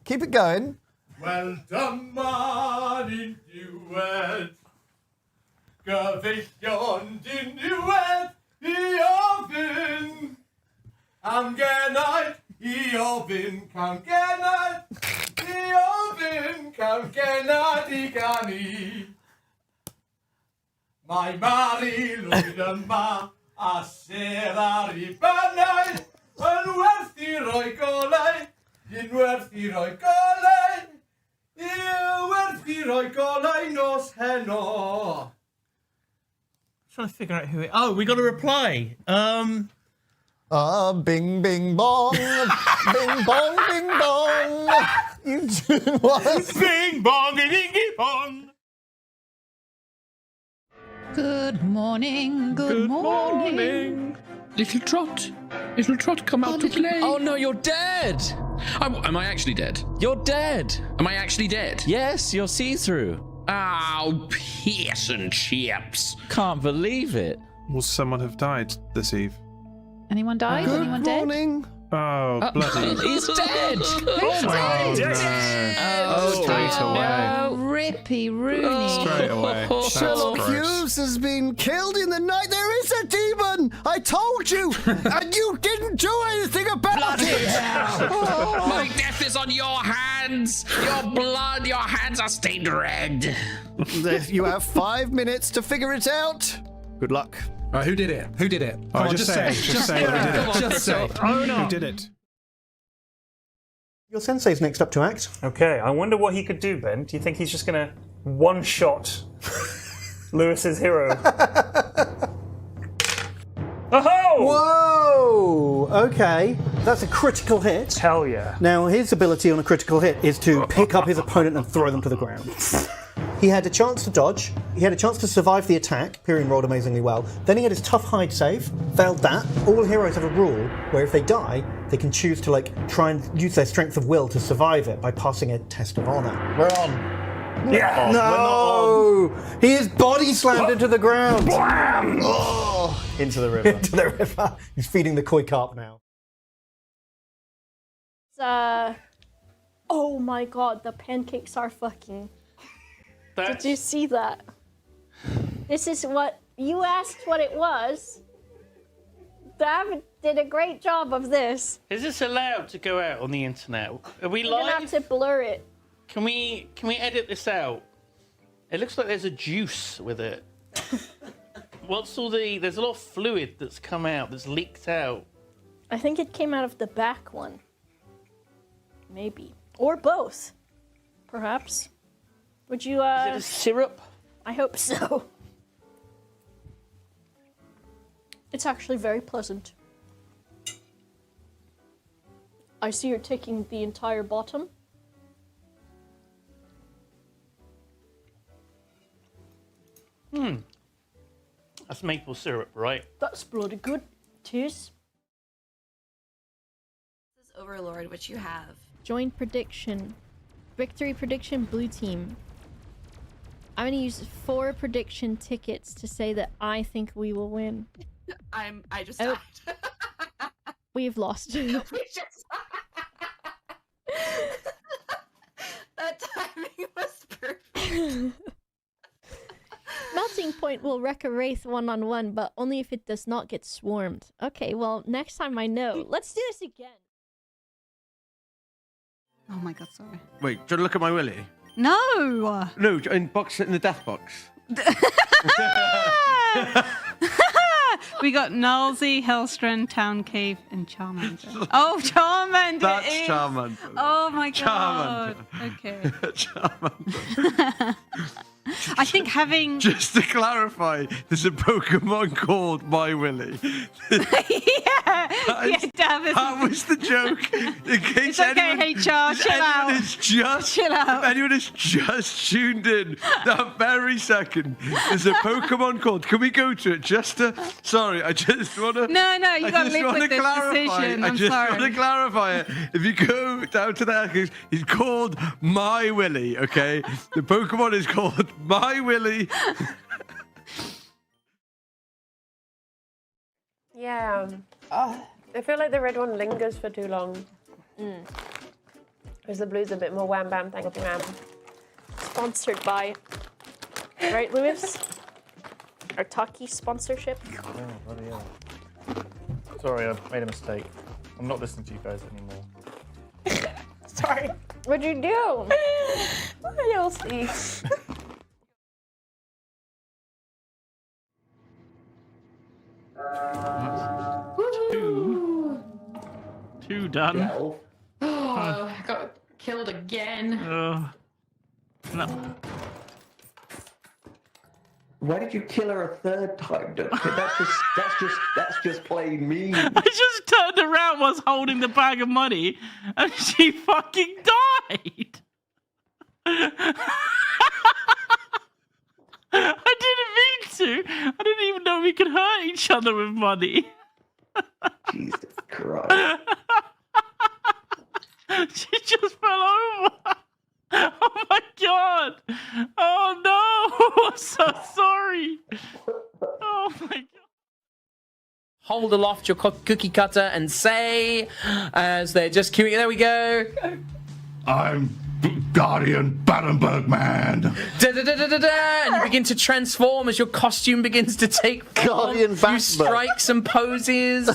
Keep it going. Well done, man, in duet. Gewichtion in duet. Iovin. Am genait. Iovin can genait. Iovin can genait igani. My Mary Lwydma. A sera ribanau. Yn werth I roi golau. Unwerth I roi golau. Werth I roi golau nos heno. Trying to figure out who it. Oh, we got a reply. Bing, bing, bong. Bing, bong, bing, bong. You do what? Bing, bong, ding, bong. Good morning, good morning. Little Trot, come out to play. Oh no, you're dead. Am I actually dead? You're dead. Am I actually dead? Yes, you're see-through. Oh, piss and chips. Can't believe it. Will someone have died this eve? Anyone died? Good Anyone morning. Oh, bloody. He's dead. Who's Oh, dead? no. Straight away. Oh, Rippy Rooney. Straight away. That's Sherlock gross. Hughes has been killed in the night. There is a demon. I told you, and you didn't do anything about it. My death is on your hands. Your blood, your hands are stained red. You have 5 minutes to figure it out. Good luck. Who did it? Who did it? Oh, just say it. Just say who did it. Just say. Oh no. Who did it? Your sensei's next up to act. Okay, I wonder what he could do, Ben. Do you think he's just gonna one-shot Lewis's hero? Oh! Whoa! Okay, that's a critical hit. Hell yeah. Now, his ability on a critical hit is to pick up his opponent and throw them to the ground. He had a chance to dodge. He had a chance to survive the attack. Pyrian rolled amazingly well. Then he had his tough hide save. Failed that. All heroes have a rule where if they die, they can choose to try and use their strength of will to survive it by passing a test of honor. We're on. Yeah. No! He is body slammed into the ground. Blam! Oh. Into the river. Into the river. He's feeding the koi carp now. Oh my god, the pancakes are fucking. Did you see that? This is what you asked what it was. David did a great job of this. Is this allowed to go out on the internet? Are we You're live? gonna have to blur it. Can we edit this out? It looks like there's a juice with it. There's a lot of fluid that's come out, that's leaked out. I think it came out of the back one. Maybe. Or both. Perhaps. Would you, Is it a syrup? I hope so. It's actually very pleasant. I see you're taking the entire bottom. That's maple syrup, right? That's bloody good. Cheers. This is Overlord, which you have. Join prediction. Victory prediction, blue team. I'm gonna use 4 prediction tickets to say that I think we will win. I just died. We've lost. We just that timing was perfect. melting point will wreck a wraith one-on-one, but only if it does not get swarmed. Okay, well, next time I know. Let's do this again. Oh my god, sorry. Wait, do you want to look at my willy? No! No, in the death box. We got Nalsy, Hellstrand, Town Cave, and Charmander. Oh, Charmander! That's it is. Charmander. Oh my god. Okay. Charmander. I think having. Just to clarify, there's a Pokemon called My Willy. That was the joke. In case It's okay, HR, chill out. Chill out. If anyone has just tuned in that very second, there's a Pokemon called. Can we go to it? Sorry, I just want to. No, you got to live with this decision. I'm sorry. I just want to clarify it. If you go down to the he's called My Willy, okay? The Pokemon is called My Willy. Yeah. I feel like the red one lingers for too long. Whereas the blue's a bit more wham bam, thank you, ma'am. Sponsored by. Right, Lewis? Our Taki sponsorship. Oh, bloody hell. Sorry, I made a mistake. I'm not listening to you guys anymore. Sorry. What'd you do? You'll see. Two done. Oh, I got killed again. No. Why did you kill her a third time, Deepkin? That's just plain mean. I just turned around, was holding the bag of money, and she fucking died. I didn't mean to. I didn't even know we could hurt each other with money. Jesus Christ. She just fell over. Oh my god. Oh no. I'm so sorry. Oh my god. Hold aloft your cookie cutter and say, as they're just queuing. There we go. I'm Guardian Battenberg Man. And you begin to transform as your costume begins to take form. Guardian You Battenberg. strike some poses.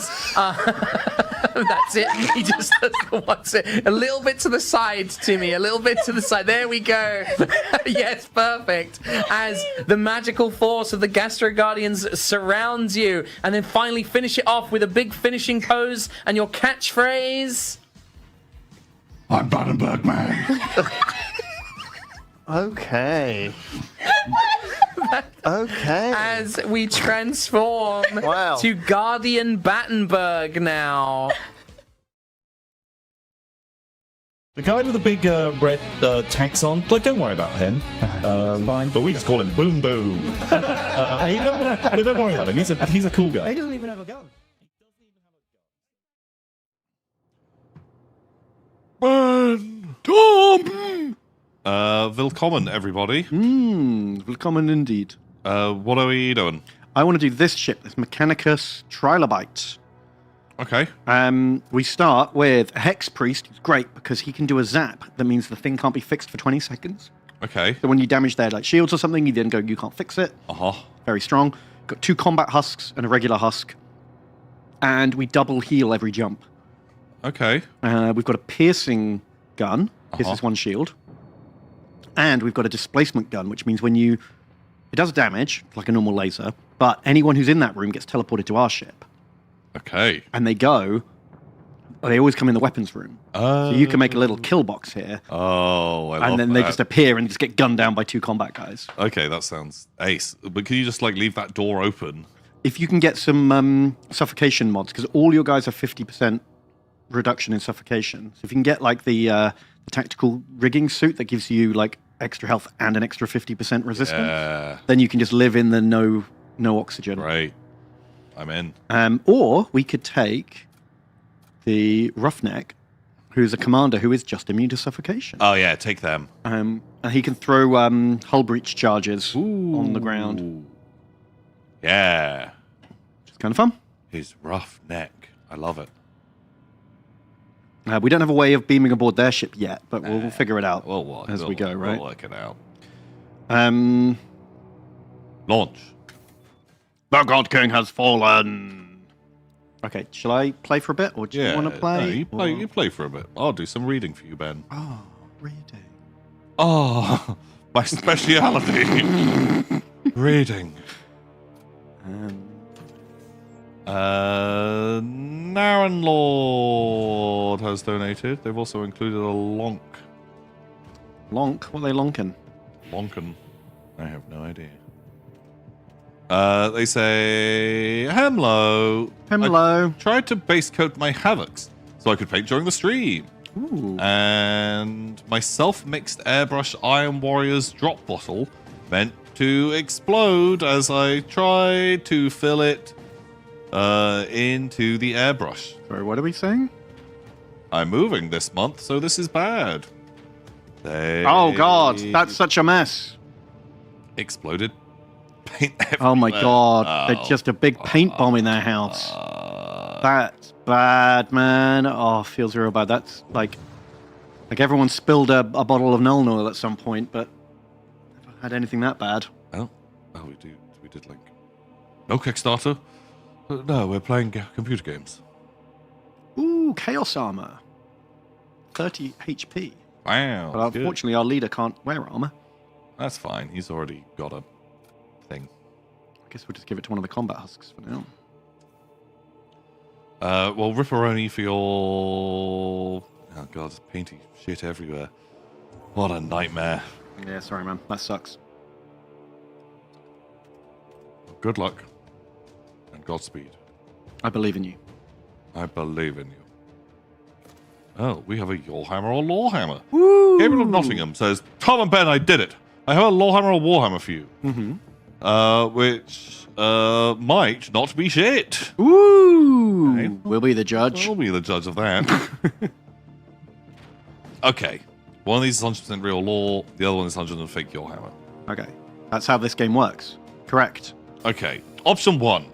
That's it. He just wants it. A little bit to the side, Timmy. A little bit to the side. There we go. Yes, perfect. As the magical force of the Gastro Guardians surrounds you. And then finally finish it off with a big finishing pose and your catchphrase. I'm Battenberg Man. Okay. Okay. As we transform to Guardian Battenberg now. The guy with the big red tanks on, like, don't worry about him. Fine. But we just call him Boom Boom. Don't worry about him. He's a cool guy. He doesn't even have a gun. Tom! Willkommen, everybody. Willkommen indeed. What are we doing? I want to do this ship, this Mechanicus Trilobite. Okay. We start with a Hex Priest, who's great because he can do a zap. That means the thing can't be fixed for 20 seconds. Okay. So when you damage their like shields or something, you then go, you can't fix it. Very strong. Got 2 combat husks and a regular husk. And we double heal every jump. Okay. We've got a piercing gun. Pierces 1 shield. And we've got a displacement gun, which means when you... It does damage, like a normal laser, but anyone who's in that room gets teleported to our ship. Okay. And they always come in the weapons room. So you can make a little kill box here. Oh, I love And then they just appear and just get gunned down by 2 combat guys. Okay, that sounds ace. But can you just, like, leave that door open? If you can get some suffocation mods, because all your guys have 50% reduction in suffocation. So if you can get, like, the tactical rigging suit that gives you, like, extra health and an extra 50% resistance, then you can just live in the no oxygen. Right. I'm in. Or we could take the Roughneck, who's a commander who is just immune to suffocation. Oh, yeah, take them. And he can throw hull breach charges on the ground. Yeah. It's kind of fun. His rough neck. I love it. We don't have a way of beaming aboard their ship yet, but we'll figure it out as we go, right? We'll work it out. Launch. The God King has fallen. Okay, shall I play for a bit, or do you want to play? No, you play for a bit. I'll do some reading for you, Ben. Oh, reading. Oh, my speciality. Reading. Naren Lord has donated. They've also included a lonk. Lonk? What are they lonking? Lonkin. I have no idea. They say, Hello. Hello. I tried to base coat my havocs so I could paint during the stream. Ooh. And my self-mixed airbrush Iron Warriors drop bottle meant to explode as I tried to fill it into the airbrush. Sorry, what are we saying? I'm moving this month, so this is bad. Oh God, that's such a mess. Exploded. Paint everywhere. Oh my God, they're just a big paint bomb in their house. That's bad, man. Oh, feels real bad. That's like everyone spilled a bottle of Null oil at some point, but never had anything that bad. Oh, we did like no Kickstarter. No, we're playing computer games. Ooh, Chaos Armor. 30 HP. Wow. But unfortunately, our leader can't wear armor. That's fine. He's already got a thing. I guess we'll just give it to one of the combat husks for now. Well, Ripperoni for your... Oh, God, there's painty shit everywhere. What a nightmare. Yeah, sorry, man. That sucks. Good luck. And Godspeed. I believe in you. I believe in you. Oh, we have a Warhammer or Lawhammer. Woo! Gabriel of Nottingham says, Tom and Ben, I did it. I have a Lawhammer or Warhammer for you. Mm-hmm. Which might not be shit. Ooh! Okay. We'll be the judge. We'll be the judge of that. Okay. One of these is 100% real lore. The other one is 100% fake Warhammer. Okay. That's how this game works. Correct. Okay. Option 1.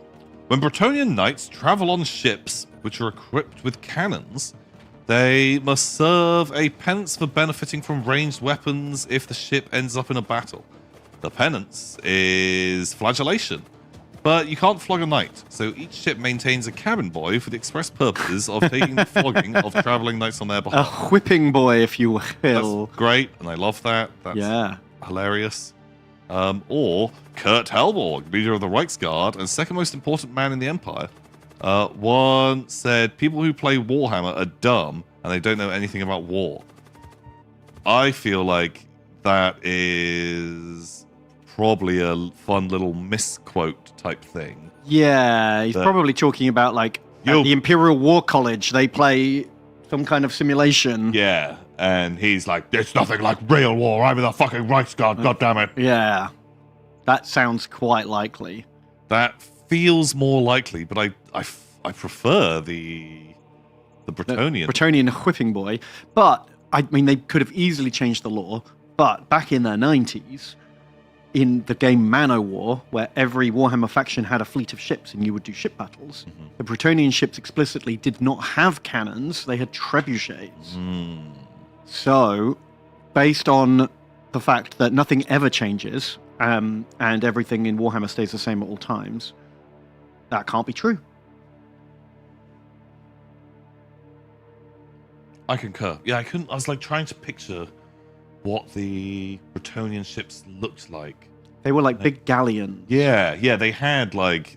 When Bretonnian knights travel on ships which are equipped with cannons, they must serve a penance for benefiting from ranged weapons if the ship ends up in a battle. The penance is flagellation, but you can't flog a knight, so each ship maintains a cabin boy for the express purposes of taking the flogging of traveling knights on their A behalf. whipping boy, if you will. That's great, and I love that. That's hilarious. Or Kurt Helborg, leader of the Reichsguard and second most important man in the Empire, once said, people who play Warhammer are dumb and they don't know anything about war. I feel like that is probably a fun little misquote type thing. Yeah, he's probably talking about like at the Imperial War College, they play some kind of simulation. Yeah, and he's like, it's nothing like real war. I'm in the fucking Reichsguard, goddammit. Yeah, that sounds quite likely. That feels more likely, but I prefer the Bretonnian. Bretonnian whipping boy. But, I mean, they could have easily changed the law, but back in the 90s, in the game Man-O-War, where every Warhammer faction had a fleet of ships and you would do ship battles, the Bretonnian ships explicitly did not have cannons, they had trebuchets. So, based on the fact that nothing ever changes, and everything in Warhammer stays the same at all times, that can't be true. I concur. Yeah, I was like trying to picture what the Bretonnian ships looked like. They were like big galleons. Yeah, they had like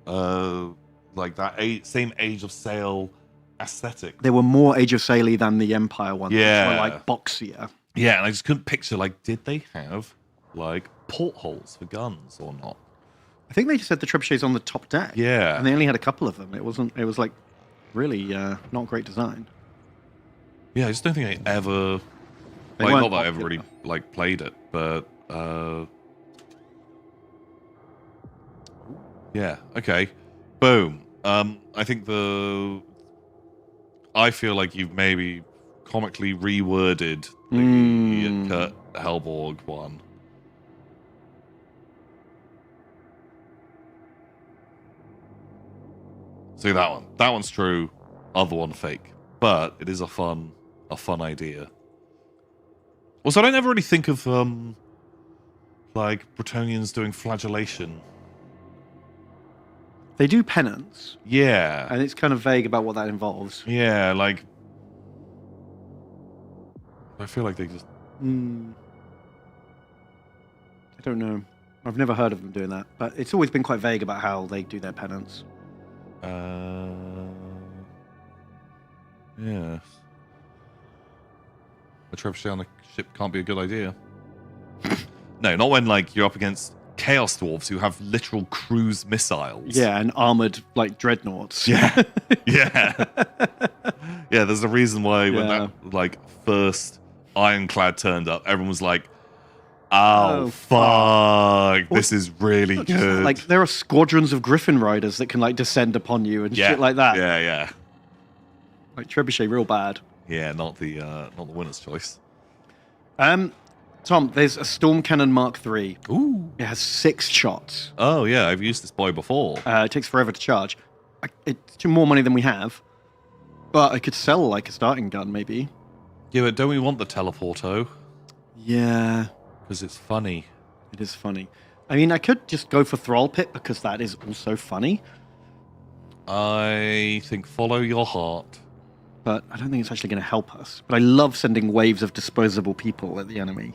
that same Age of Sail aesthetic. They were more Age of Sail than the Empire ones. Yeah. Which were like boxier. Yeah, and I just couldn't picture like, did they have like portholes for guns or not? I think they just had the trebuchets on the top deck. Yeah, and they only had a couple of them. It was like really not great design. Yeah, I just don't think I ever not that I ever really like played it, but yeah, okay. Boom. I think I feel like you've maybe comically reworded the Kurt Helborg one. See that one. That one's true. Other one fake. But it is a fun idea. Also, I don't ever really think of like Bretonnians doing flagellation. They do penance. Yeah. And it's kind of vague about what that involves. Yeah, like I feel like they just I don't know. I've never heard of them doing that, but it's always been quite vague about how they do their penance. Yeah. A trebuchet on a ship can't be a good idea. No, not when like you're up against chaos dwarves who have literal cruise missiles. Yeah, and armored like dreadnoughts. Yeah. Yeah. Yeah, there's a reason why when that like first ironclad turned up, everyone was like, oh fuck, this is really good. Like there are squadrons of griffin riders that can like descend upon you and shit like that. Yeah, yeah. Like trebuchet real bad. Yeah, not the winner's choice. Tom, there's a Storm Cannon Mark III. Ooh. It has 6 shots. Oh, yeah, I've used this boy before. It takes forever to charge. It's more money than we have. But I could sell like a starting gun, maybe. Yeah, but don't we want the teleporto? Yeah. Because it's funny. It is funny. I mean, I could just go for Thrall Pit because that is also funny. I think follow your heart. But I don't think it's actually going to help us. But I love sending waves of disposable people at the enemy.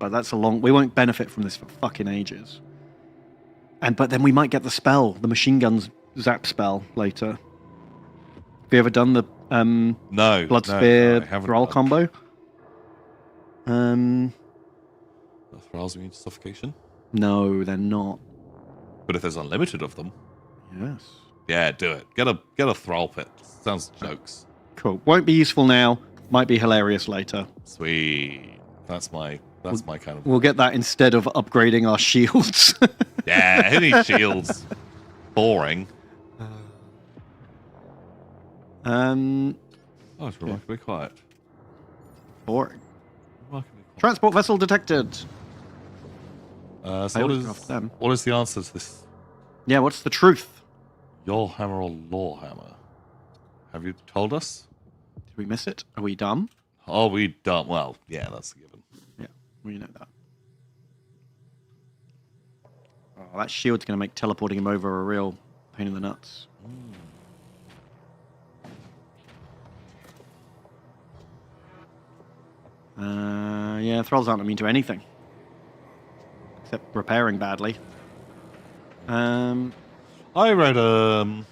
But that's we won't benefit from this for fucking ages. But then we might get the spell, the machine guns zap spell later. Have you ever done the no Blood Spear no, Thrall combo? Thralls immune to suffocation? No, they're not. But if there's unlimited of them, yes. Yeah, do it. Get a Thrall Pit. Sounds jokes. Cool. Won't be useful now. Might be hilarious later. Sweet. That's my kind of. We'll get that instead of upgrading our shields. Yeah, who needs shields? Boring. Oh, it's remarkably quiet. Boring. Transport vessel detected. So what is the answer to this? Yeah, what's the truth? Your hammer or law hammer? Have you told us? Did we miss it? Are we dumb? Are we dumb? Well, yeah, that's a given. Yeah, we know that. Oh, that shield's going to make teleporting him over a real pain in the nuts. Yeah, thralls aren't immune to anything. Except repairing badly. I read an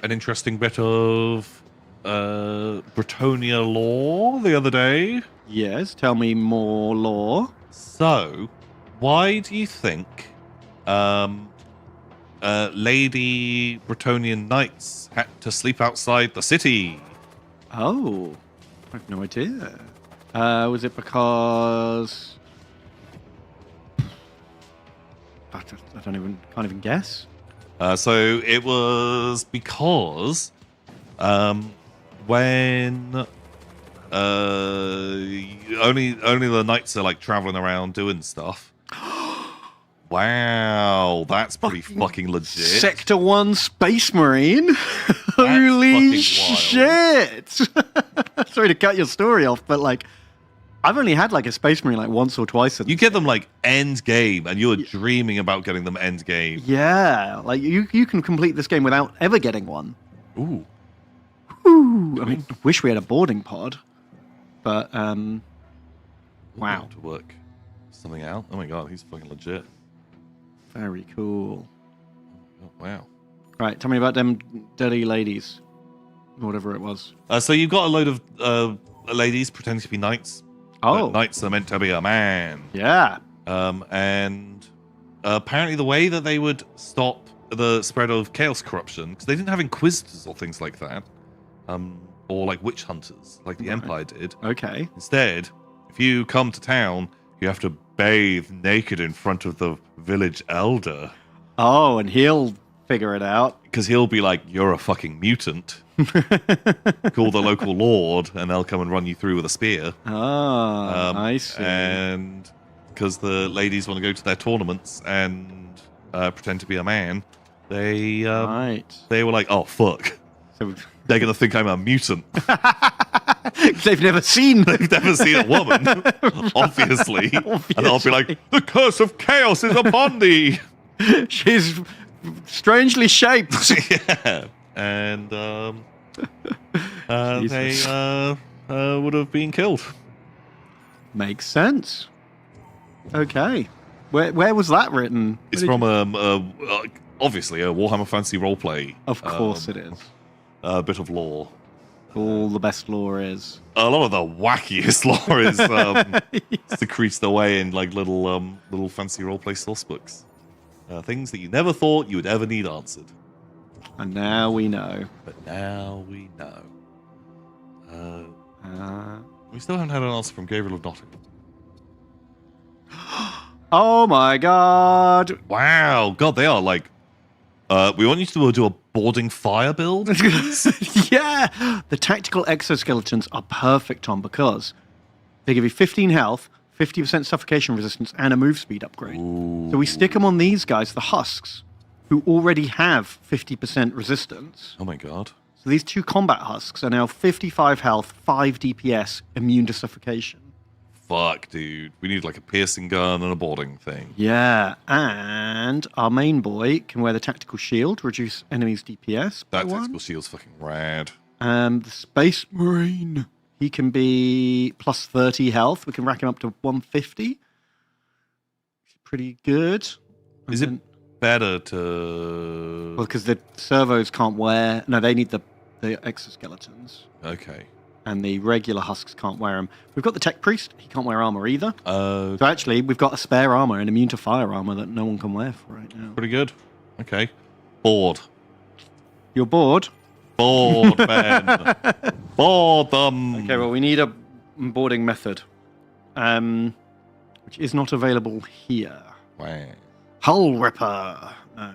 interesting bit of Bretonnia lore the other day. Yes, tell me more lore. So, why do you think Lady Bretonnian knights had to sleep outside the city? Oh, I have no idea. Was it because... I can't even guess. So it was because when only the knights are like traveling around doing stuff. Wow, that's pretty fucking legit. Sector 1 Space Marine? Holy shit! Sorry to cut your story off, but like, I've only had like a Space Marine like once or twice. You get them like end game, and you're dreaming about getting them end game. Yeah, like you can complete this game without ever getting one. Ooh. Ooh. I mean, I wish we had a boarding pod, but wow. To work something out. Oh my god, he's fucking legit. Very cool. Oh, wow. Right, tell me about them dirty ladies, whatever it was. So you've got a load of ladies pretending to be knights. Oh. Knights are meant to be a man. Yeah. And apparently the way that they would stop the spread of chaos corruption, because they didn't have inquisitors or things like that, or like witch hunters like the Empire did. Okay. Instead, if you come to town, you have to bathe naked in front of the village elder. Oh, and he'll figure it out. Because he'll be like, you're a fucking mutant. Call the local lord, and they'll come and run you through with a spear. Ah, I see. And because the ladies want to go to their tournaments and pretend to be a man, they were like, oh, fuck. So they're going to think I'm a mutant. They've never seen a woman, obviously. And I'll be like, the curse of chaos is upon thee. She's strangely shaped. Yeah. And they would have been killed. Makes sense. Okay. Where was that written? It's from obviously a Warhammer Fantasy roleplay. Of course it is. A bit of lore. All the best lore is. A lot of the wackiest lore is secreted away in like little fancy roleplay source books. Things that you never thought you would ever need answered. And now we know. But now we know. We still haven't had an answer from Gabriel of Nottingham. Oh my god. Wow. God, they are like... we want you to do a boarding fire build? Yeah! The tactical exoskeletons are perfect, Tom, because they give you 15 health, 50% suffocation resistance, and a move speed upgrade. Ooh. So we stick them on these guys, the husks, who already have 50% resistance. Oh my god. So these 2 combat husks are now 55 health, 5 DPS, immune to suffocation. Fuck, dude. We need like a piercing gun and a boarding thing. Yeah, and our main boy can wear the tactical shield, reduce enemies' DPS. That tactical shield's fucking rad. The Space Marine, he can be plus 30 health. We can rack him up to 150. Pretty good. Is it better to... Well, because the servos can't wear... No, they need the exoskeletons. Okay. And the regular husks can't wear them. We've got the Tech Priest. He can't wear armor either. So actually, we've got a spare armor and immune to fire armor that no one can wear for right now. Pretty good. Okay. Board. You're bored? Board, Ben. Board them. Okay, well, we need a boarding method. Which is not available here. Wow. Hull Ripper. No.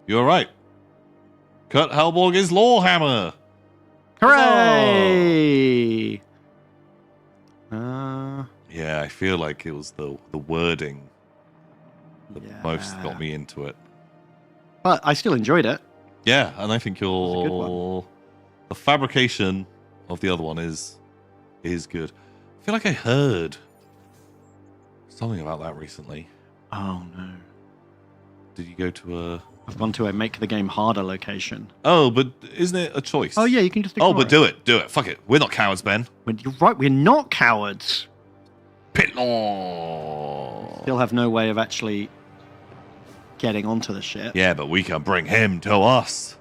You're right. Kurt Hellborg's Lawhammer. Hooray! Yeah, I feel like it was the wording that most got me into it. But I still enjoyed it. Yeah, and I think the fabrication of the other one is good. I feel like I heard something about that recently. Oh no. Did you go to I've gone to a make the game harder location. Oh, but isn't it a choice? Oh yeah, you can just ignore but do it. Fuck it. We're not cowards, Ben. You're right, we're not cowards. Pit law. Still have no way of actually getting onto the ship. Yeah, but we can bring him to us.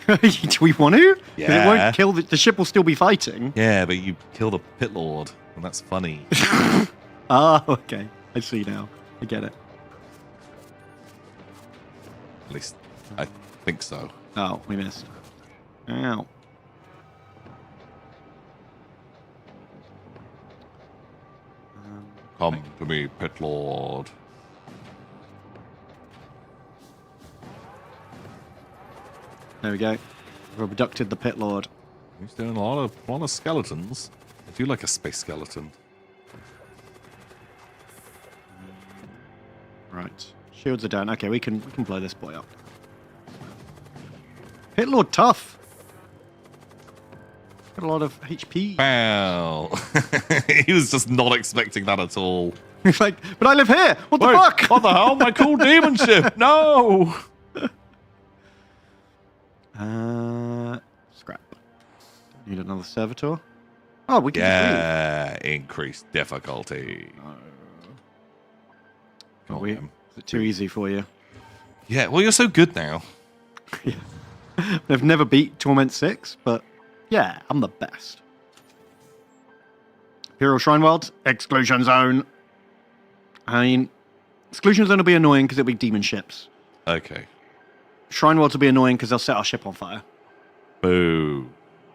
Do we want to? Yeah. It won't kill the ship will still be fighting. Yeah, but you kill the pit lord, and that's funny. Okay. I see now. I get it. At least I think so. Oh, we missed. Ow. Come to me, pit lord. There we go. We've abducted the pit lord. He's doing a lot of skeletons. I do like a space skeleton. Right. Shields are down. Okay, we can blow this boy up. Pit lord tough. Got a lot of HP. Wow. He was just not expecting that at all. He's like, but I live here. What the fuck? What the hell? My cool demon ship. No. Scrap. Need another servitor. Oh, we can just increased difficulty. Is it too easy for you? Yeah, well, you're so good now. Yeah. They've never beat Torment 6, but yeah, I'm the best. Imperial Shrine World, Exclusion Zone. I mean, Exclusion Zone will be annoying because it'll be demon ships. Okay. Shrine Worlds will be annoying because they'll set our ship on fire. Boo.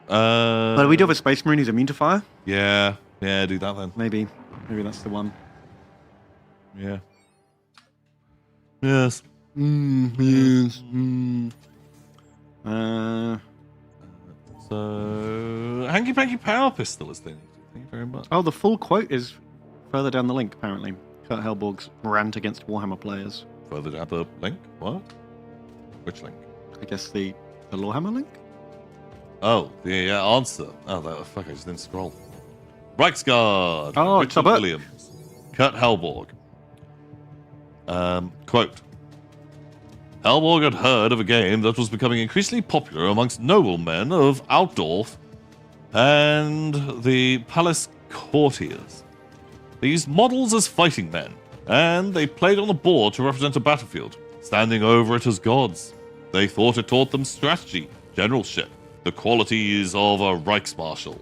But we do have a Space Marine who's immune to fire. Yeah, do that then. Maybe that's the one. Yeah. Yes. Yes. So, Hanky Panky Power Pistol is thing. Thank you very much. Oh, the full quote is further down the link, apparently. Kurt Hellborg's rant against Warhammer players. Further down the link? What? Which link? I guess the Lawhammer link? Oh, the answer. Oh, fuck, I just didn't scroll. Reichsguard. Oh, it's Richard up. Williams. Kurt Helborg. Quote. Helborg had heard of a game that was becoming increasingly popular amongst noblemen of Altdorf and the palace courtiers. They used models as fighting men, and they played on the board to represent a battlefield, standing over it as gods. They thought it taught them strategy, generalship, the qualities of a Reichsmarshal.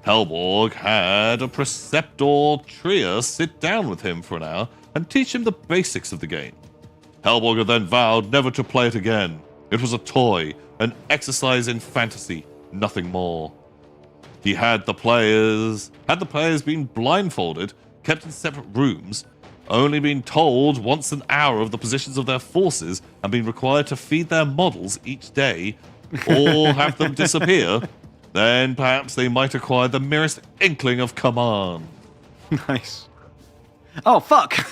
Helborg had a preceptor Trier sit down with him for an hour and teach him the basics of the game. Helborg had then vowed never to play it again. It was a toy, an exercise in fantasy, nothing more. He had the players been blindfolded, kept in separate rooms, only been told once an hour of the positions of their forces, and been required to feed their models each day, or have them disappear, then perhaps they might acquire the merest inkling of command. Nice. Oh, fuck!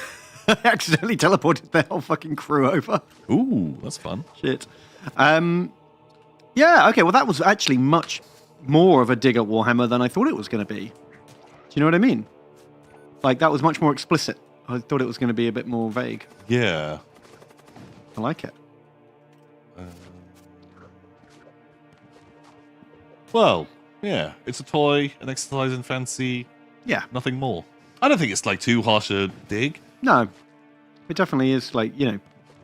I accidentally teleported their whole fucking crew over. Ooh, that's fun. Shit. Yeah, okay, well that was actually much more of a dig at Warhammer than I thought it was going to be. Do you know what I mean? Like, that was much more explicit. I thought it was going to be a bit more vague. Yeah. I like it. Well, yeah, it's a toy, an exercise in fancy. Yeah. Nothing more. I don't think it's like too harsh a dig. No. It definitely is like, you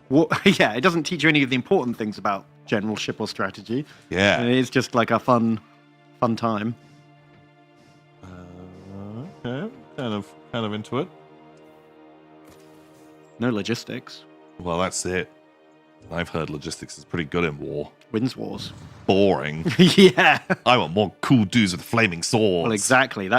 know, yeah, it doesn't teach you any of the important things about generalship or strategy. Yeah. It is just like a fun time. Okay, kind of into it. No logistics. Well, that's it. I've heard logistics is pretty good in war. Wins wars. Boring. Yeah. I want more cool dudes with flaming swords. Well, exactly.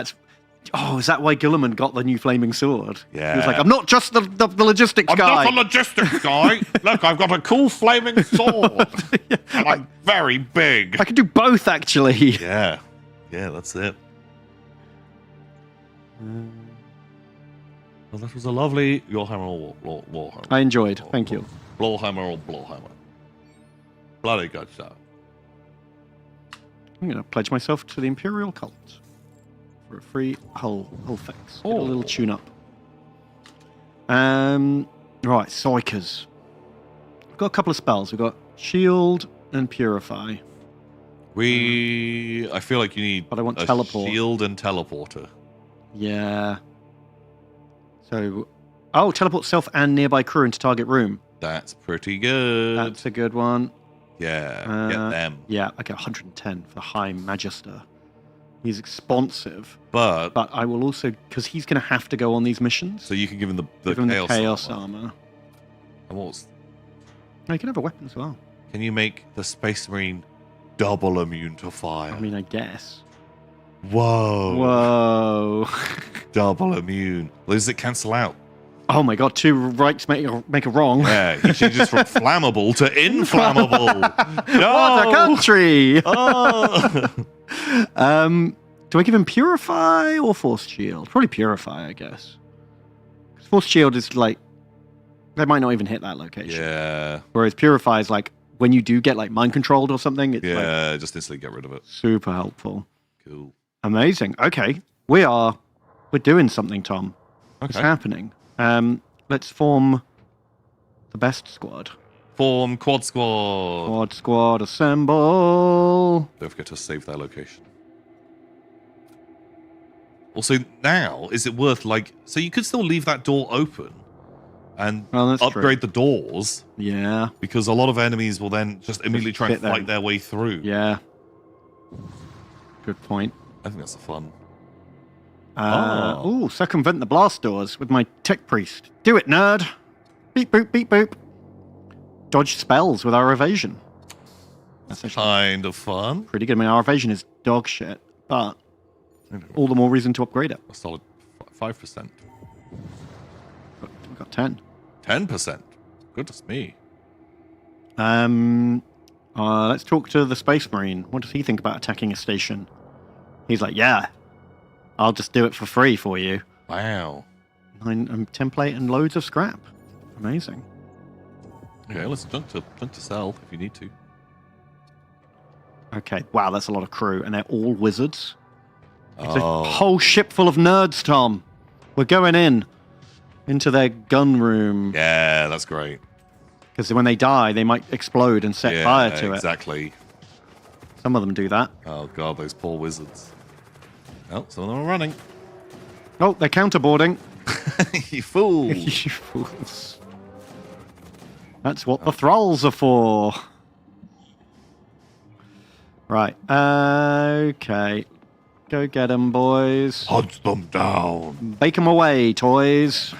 Oh, is that why Gilliman got the new flaming sword? Yeah. He was like, I'm not just the logistics guy. I'm not the logistics guy. Look, I've got a cool flaming sword. And I'm very big. I can do both, actually. Yeah. Yeah, that's it. Well, that was a lovely Warhammer or Warhammer. I enjoyed. Thank you. Blowhammer or Blowhammer. Bloody good show. I'm going to pledge myself to the Imperial Cult for a free hull fix. Get a little tune up. Right, Psychers. We've got a couple of spells. We've got Shield and Purify. I feel like you need but I want a teleport. Shield and Teleporter. Yeah. So, teleport self and nearby crew into target room. That's pretty good. That's a good one. Yeah, get them. Yeah, I get 110 for the High Magister. He's expansive. But I will also, because he's going to have to go on these missions. So you can give him the Chaos Armor. And what's... No, you can have a weapon as well. Can you make the Space Marine double immune to fire? I mean, I guess. Whoa. Double immune. Well, does it cancel out? Oh my god, 2 rights make a wrong. Yeah, he changes from flammable to inflammable. No! What a country! Oh. Do I give him Purify or Force Shield? Probably Purify, I guess. Force Shield is like, they might not even hit that location. Yeah. Whereas Purify is like, when you do get like mind controlled or something, it's like just instantly get rid of it. Super helpful. Cool. Amazing. Okay. We're doing something, Tom. It's happening. Let's form the best squad. Form Quad Squad. Quad Squad, assemble. Don't forget to save their location. Also, now, is it worth, so you could still leave that door open and upgrade the doors. Yeah. Because a lot of enemies will then just immediately try and fight their way through. Yeah. Good point. I think that's fun. Circumvent the blast doors with my Tech Priest. Do it, nerd. Beep, boop, beep, boop. Dodge spells with our evasion. That's kind of fun. Pretty good. I mean, our evasion is dog shit, but all the more reason to upgrade it. A solid 5%. We got 10. 10%. Goodness me. Let's talk to the Space Marine. What does he think about attacking a station? He's like, yeah, I'll just do it for free for you. Wow. 9 template and loads of scrap. Amazing. Okay, let's jump to sell if you need to. Okay, wow, that's a lot of crew, and they're all wizards. It's a Oh. whole ship full of nerds, Tom. We're going into their gun room. Yeah, that's great. Because when they die, they might explode and set fire to it. Exactly. Some of them do that. Oh god, those poor wizards. Oh, some of them are running. Oh, they're counterboarding. You fool. You fools. That's what the thralls are for. Right. Okay. Go get them, boys. Hunt them down. Bake them away, toys.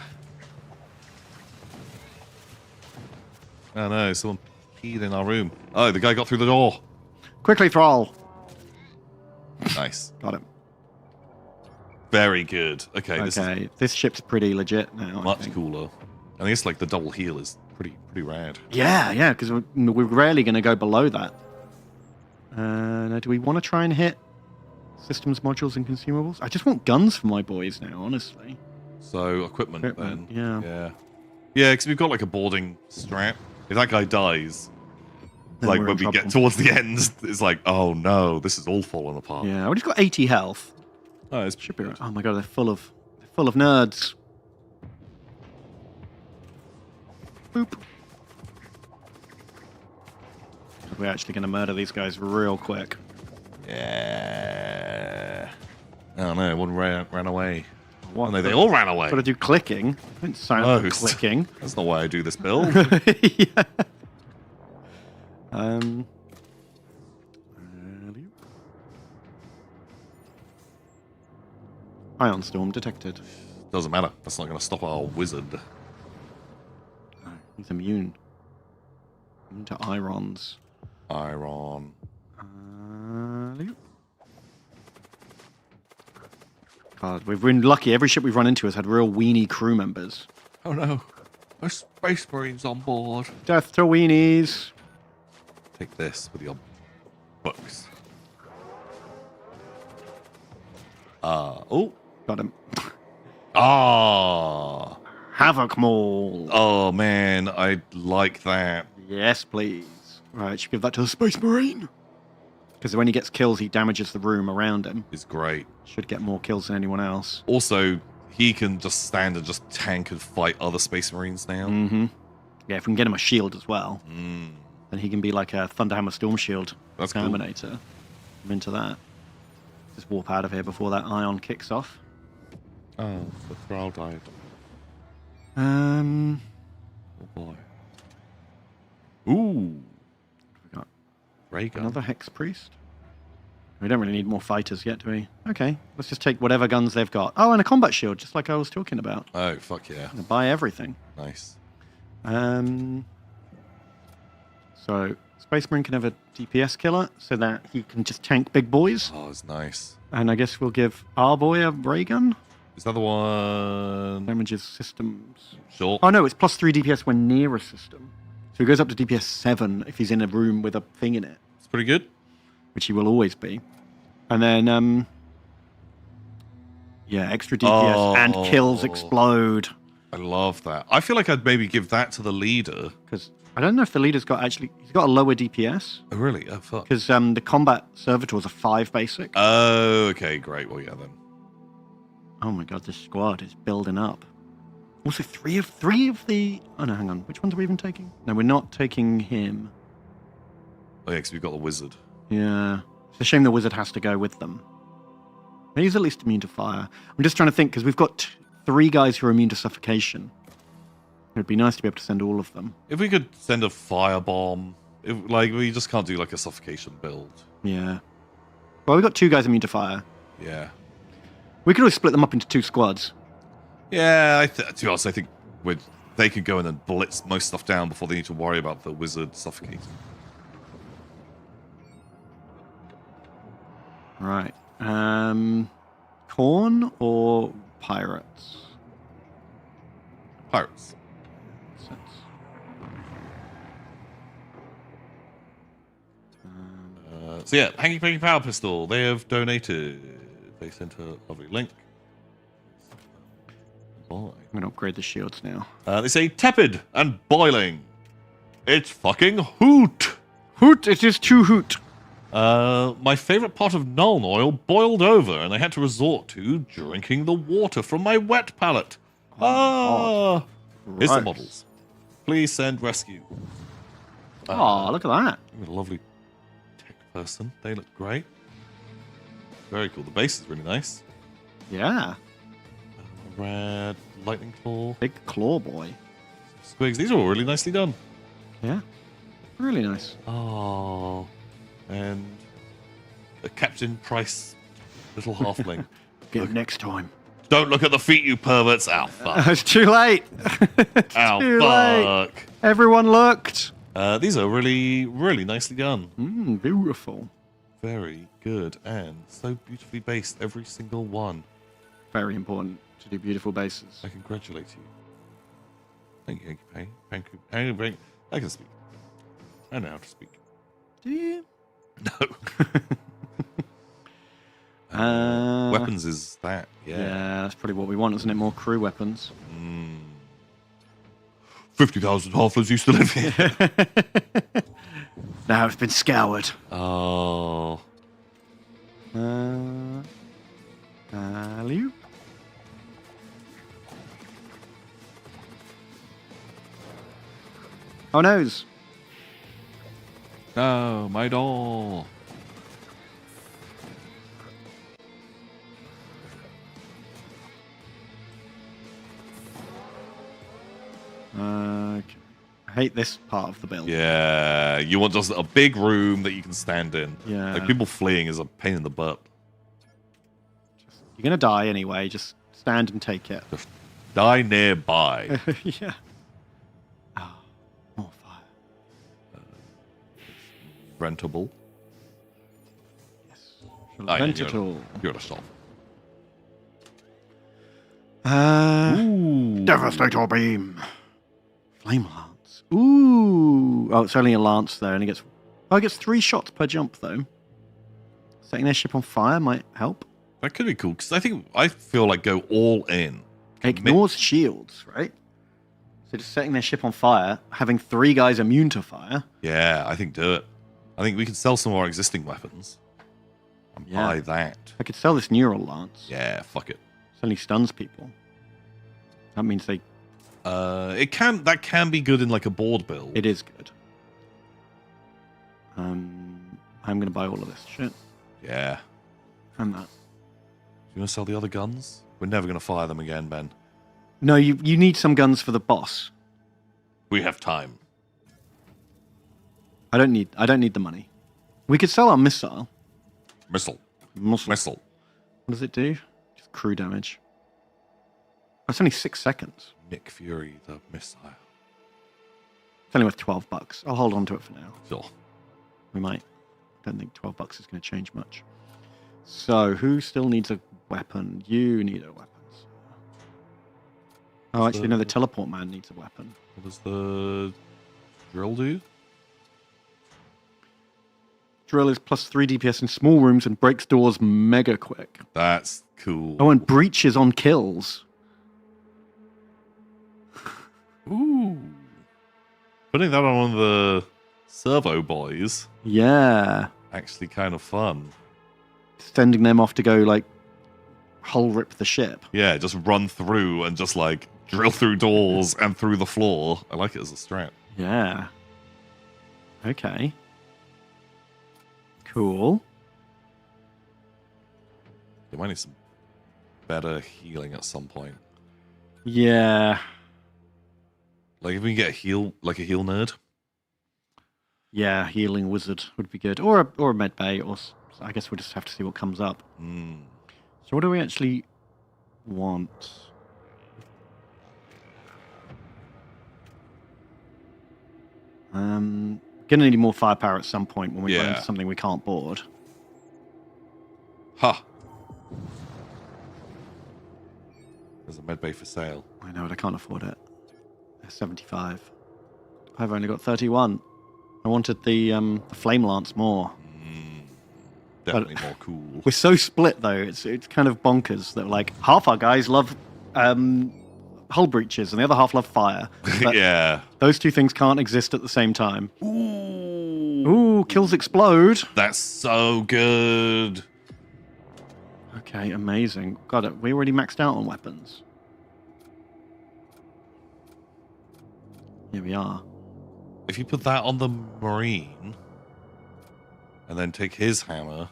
Oh no, someone peed in our room. Oh, the guy got through the door. Quickly, thrall. Nice. Got him. Very good. Okay, this is this ship's pretty legit now. much cooler. I think it's like the double heel is pretty rad. Yeah, because we're rarely going to go below that. Now, do we want to try and hit systems, modules, and consumables? I just want guns for my boys now, honestly. So, equipment then. Yeah. Yeah, because we've got like a boarding strap. If that guy dies, Then like we're when in we get trouble. towards the end, it's like, oh no, this is all falling apart. Yeah, we've got 80 health. Oh, it's Should be right. Oh my god, they're full of nerds. Boop. We're actually going to murder these guys real quick. Yeah. Oh no, one ran away. What? Oh, no, they all ran away. Got to do clicking. Don't sound Oh, like clicking. That's not why I do this build. Yeah. Ion storm detected. Doesn't matter. That's not going to stop our wizard. He's immune. Immune to irons. Iron. God, we've been lucky. Every ship we've run into has had real weenie crew members. Oh no. A space marine's on board. Death to weenies. Take this with your books. Oh. Got him. Ah. Havoc Maul. Oh man, I like that. Yes, please. Right, should give that to the Space Marine. Because when he gets kills, he damages the room around him. It's great. Should get more kills than anyone else. Also, he can just stand and just tank and fight other Space Marines now. Mm-hmm. Yeah, if we can get him a shield as well, then he can be like a Thunderhammer Storm Shield That's cool. Terminator. I'm into that. Just warp out of here before that ion kicks off. Oh, the Thrall died. Oh boy. Ooh. We got Ray gun. another Hex Priest. We don't really need more fighters yet, do we? Okay, let's just take whatever guns they've got. Oh, and a combat shield, just like I was talking about. Oh, fuck yeah. Buy everything. Nice. So, Space Marine can have a DPS killer, so that he can just tank big boys. Oh, it's nice. And I guess we'll give our boy a ray gun. Is that the one? Damages systems. Sure. Oh no, it's plus 3 DPS when near a system. So he goes up to DPS 7 if he's in a room with a thing in it. It's pretty good. Which he will always be. And then, yeah, extra DPS and kills explode. I love that. I feel like I'd maybe give that to the leader. Because I don't know if the leader's got he's got a lower DPS. Oh, really? Oh, fuck. Because the combat servitors are 5 basic. Oh, okay, great. Well, yeah, then. Oh my god, this squad is building up. Also, three of the... Oh no, hang on. Which ones are we even taking? No, we're not taking him. Oh, yeah, because we've got the wizard. Yeah. It's a shame the wizard has to go with them. He's at least immune to fire. I'm just trying to think, because we've got 3 guys who are immune to suffocation. It'd be nice to be able to send all of them. If we could send a firebomb, we just can't do like a suffocation build. Yeah. Well, we've got 2 guys immune to fire. Yeah. We could always split them up into 2 squads. Yeah, to be honest, I think they could go in and blitz most stuff down before they need to worry about the wizard suffocating. Right. Khorne or pirates? Pirates. So yeah, Hanky Panky Power Pistol. They have donated. They sent a lovely link. Boy. I'm going to upgrade the shields now. They say tepid and boiling. It's fucking hoot. Hoot, it is too hoot. My favorite pot of Nuln oil boiled over, and I had to resort to drinking the water from my wet pallet. Here's the Gross. models. Please send rescue. Oh, look at that. What a lovely tech person. They look great. Very cool. The base is really nice. Yeah. Red lightning claw. Big claw boy. Squigs. These are all really nicely done. Yeah. Really nice. Oh. And a Captain Price little halfling. Get him next time. Don't look at the feet, you perverts. Ow, fuck. It's too late. Ow, too fuck. late. Everyone looked. These are really, really nicely done. Beautiful. Very good. And so beautifully based, every single one. Very important to do beautiful bases. I congratulate you. Thank you. Thank you. I can speak. I know how to speak. Do you? No. Weapons is that, yeah. Yeah, that's probably what we want, isn't it? More crew weapons. 50,000 halflings used to live here. Now it's been scoured. Oh. Alley-oop. Oh, noes. Oh, my doll. Okay. I hate this part of the build. Yeah, you want just a big room that you can stand in. Yeah. Like, people fleeing is a pain in the butt. You're going to die anyway. Just stand and take it. Just die nearby. Yeah. Oh, more fire. Rentable. Yes. Rent it all. You're a stop. Devastator beam. Flame lance. Ooh. Oh, it's only a lance though, and it gets 3 shots per jump though. Setting their ship on fire might help. That could be cool, because I feel like go all in. It ignores shields, right? So just setting their ship on fire, having 3 guys immune to fire. Yeah, I think do it. I think we can sell some of our existing weapons. And buy that. I could sell this neural lance. Yeah, fuck it. It only stuns people. That means they... That can be good in like a board build. It is good. I'm going to buy all of this shit. Yeah. And that. You want to sell the other guns? We're never going to fire them again, Ben. No, you need some guns for the boss. We have time. I don't need the money. We could sell our missile. Missile. What does it do? Just crew damage. It's only 6 seconds. Nick Fury, the missile. It's only worth $12. I'll hold on to it for now. Sure. We might. I don't think $12 is going to change much. So, who still needs a weapon? You need a weapon. Oh, actually, no, the teleport man needs a weapon. What does the drill do? Drill is plus 3 DPS in small rooms and breaks doors mega quick. That's cool. Oh, and breaches on kills. Ooh. Putting that on one of the servo boys. Yeah. Actually kind of fun. Sending them off to go, like, hull rip the ship. Yeah, just run through and just, like, drill through doors and through the floor. I like it as a strat. Yeah. Okay. Cool. You might need some better healing at some point. Yeah. Like if we can get a heal nerd. Yeah, healing wizard would be good, or a med bay, or I guess we'll just have to see what comes up. So what do we actually want? Gonna need more firepower at some point when we run into something we can't board. Ha! There's a med bay for sale. I know, but I can't afford it. They're 75. I've only got 31. I wanted the flame lance more. Definitely more cool. We're so split though. It's kind of bonkers that like half our guys love hull breaches and the other half love fire. Yeah. Those two things can't exist at the same time. Ooh, Ooh, kills explode. That's so good. Okay, amazing. Got it. We already maxed out on weapons. Here we are. If you put that on the Marine, and then take his hammer,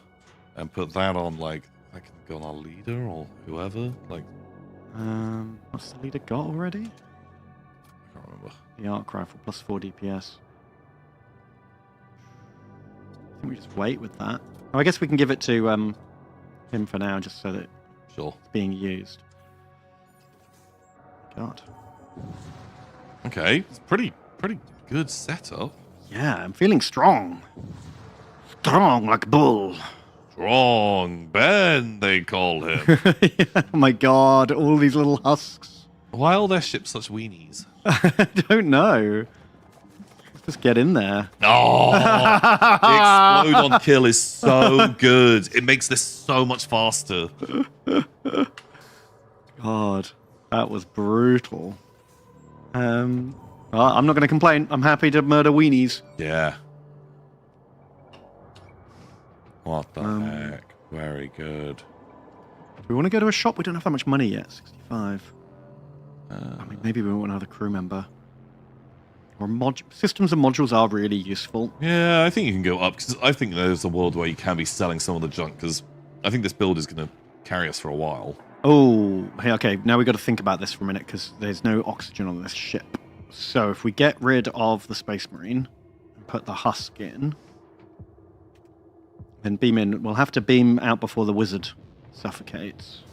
and put that on, like, I can go on our leader or whoever, like... What's the leader got already? I can't remember. The arc rifle, plus 4 DPS. I think we just wait with that. Oh, I guess we can give it to him for now, just so that sure. It's being used. God. Okay, it's pretty good setup. Yeah, I'm feeling strong. Strong like bull. Strong Ben, they call him. Yeah, oh my god, all these little husks. Why are their ships such weenies? I don't know. Let's just get in there. Oh, the explode on kill is so good. It makes this so much faster. God, that was brutal. Well, I'm not going to complain. I'm happy to murder weenies. Yeah. What the heck? Very good. Do we want to go to a shop? We don't have that much money yet. 65. I mean, maybe we want another crew member. Or systems and modules are really useful. Yeah, I think you can go up, because I think there's a world where you can be selling some of the junk, because I think this build is going to carry us for a while. Oh, hey, okay. Now we've got to think about this for a minute, because there's no oxygen on this ship. So if we get rid of the Space Marine and put the husk in, then beam in. We'll have to beam out before the wizard suffocates.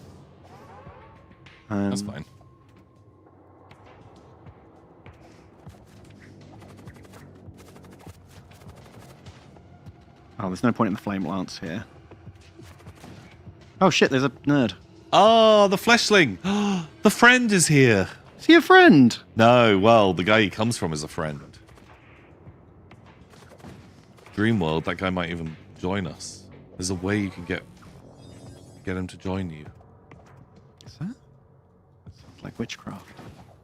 That's fine. Oh, there's no point in the flame lance here. Oh shit, there's a nerd. Oh, the fleshling. The friend is here. Is he a friend? No, well, the guy he comes from is a friend. Dreamworld, that guy might even join us. There's a way you can get him to join you. Is that? That sounds like witchcraft.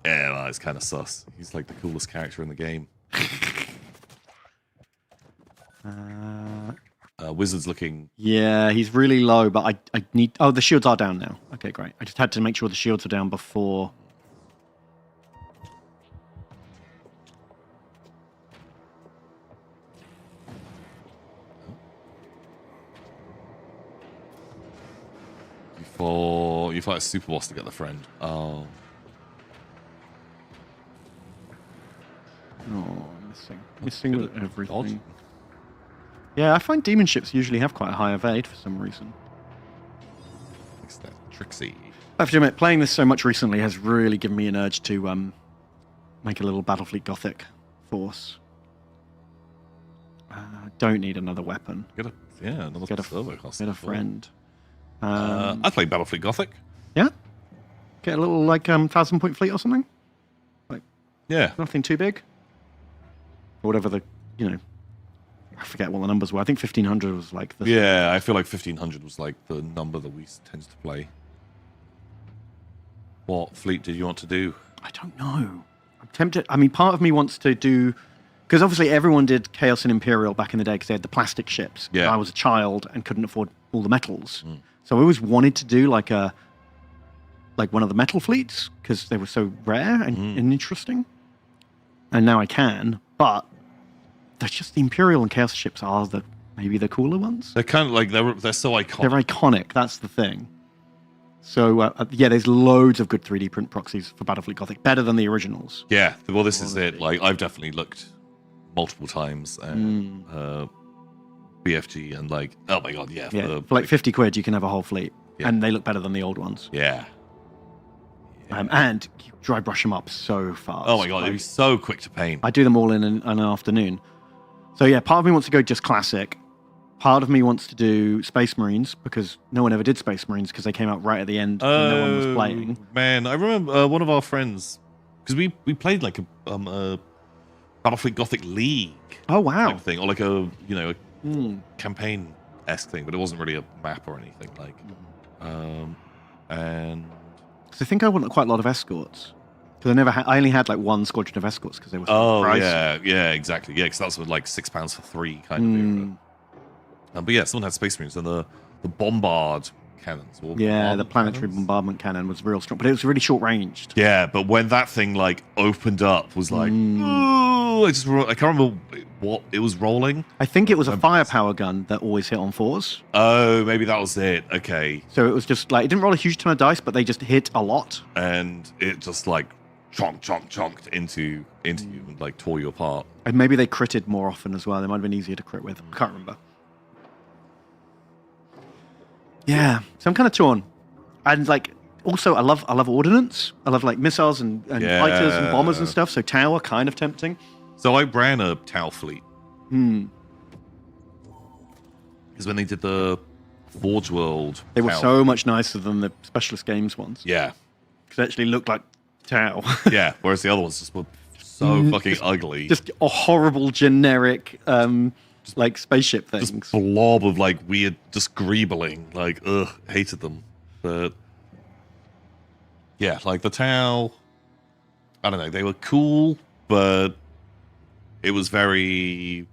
Yeah, well, it's kind of sus. He's like the coolest character in the game. Wizard's looking... Yeah, he's really low, but I need... Oh, the shields are down now. Okay, great. I just had to make sure the shields were down before... You fight a super boss to get the friend. Oh. Oh, missing with everything. Yeah, I find demon ships usually have quite a high evade for some reason. It's that tricksy. I have to admit, playing this so much recently has really given me an urge to make a little Fleet Gothic force. Don't need another weapon. Another servo cost. Get a friend. I play Fleet Gothic. Yeah? Get a little, like, 1,000-point fleet or something? Like, yeah. Nothing too big? Or whatever the, I forget what the numbers were. I think 1,500 was like the... Yeah, I feel like 1,500 was like the number that we tend to play. What fleet did you want to do? I don't know. I'm tempted. I mean, part of me wants to do... Because obviously everyone did Chaos and Imperial back in the day because they had the plastic ships. Yeah. I was a child and couldn't afford all the metals. So I always wanted to do like one of the metal fleets because they were so rare and interesting. And now I can, but they're just the Imperial and Chaos ships are maybe the cooler ones. They're kind of like they're so iconic. They're iconic. That's the thing. So yeah, there's loads of good 3D print proxies for Fleet Gothic, better than the originals. Yeah, well, this is it. Like I've definitely looked multiple times and BFG and like, oh my god, yeah. For like 50 quid, you can have a whole fleet, and they look better than the old ones. Yeah. And you dry brush them up so fast. Oh my god, they'd be so quick to paint. I do them all in an afternoon. So yeah, part of me wants to go just classic. Part of me wants to do Space Marines because no one ever did Space Marines because they came out right at the end when no one was playing. Man, I remember one of our friends because we played like a Fleet Gothic League. Oh wow, type thing, or like a campaign-esque thing, but it wasn't really a map or anything like. And because I think I want quite a lot of escorts. Because I only had like one squadron of escorts because they were so pricey. yeah, exactly. Yeah, because that was with like £6 for 3 kind of. But yeah, someone had Space Marines and the bombard cannons. Yeah, the planetary bombardment cannon was real strong, but it was really short ranged. Yeah, but when that thing like opened up, was like, ooh, I can't remember what it was rolling. I think it was a firepower gun that always hit on 4s. Oh, maybe that was it. Okay. So it was just like, it didn't roll a huge ton of dice, but they just hit a lot. And it just like chonked into you and like tore you apart. And maybe they critted more often as well. They might have been easier to crit with. Can't remember. Yeah, so I'm kind of torn. And like, also I love ordnance. I love like missiles and fighters and bombers and stuff. So Tau are kind of tempting. So I ran a Tau fleet. Hmm. Because when they did the Forge World, They were Tau- so much nicer than the Specialist Games ones. Yeah. Because they actually looked like Tau. Yeah, whereas the other ones just were so fucking ugly. Just a horrible generic like spaceship things. Just blob of like weird, just greebling. Like, ugh, hated them. But yeah, like the Tau, I don't know, they were cool, but it was very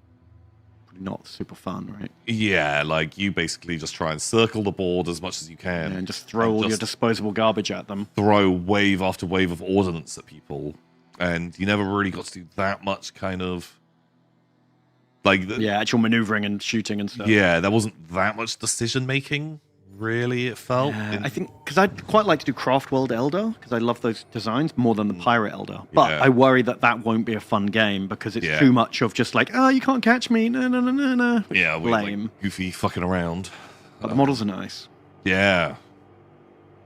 not super fun, right? Yeah, like you basically just try and circle the board as much as you can. Yeah, and just throw all your disposable garbage at them. Throw wave after wave of ordnance at people. And you never really got to do that much kind of like actual maneuvering and shooting and stuff. Yeah, there wasn't that much decision making, really, it felt. I think because I'd quite like to do Craft World Eldar because I love those designs more than the Pirate Eldar. But I worry that won't be a fun game because it's too much of just like, oh, you can't catch me, no. Yeah, we're lame. like goofy fucking around. But the models are nice. Yeah.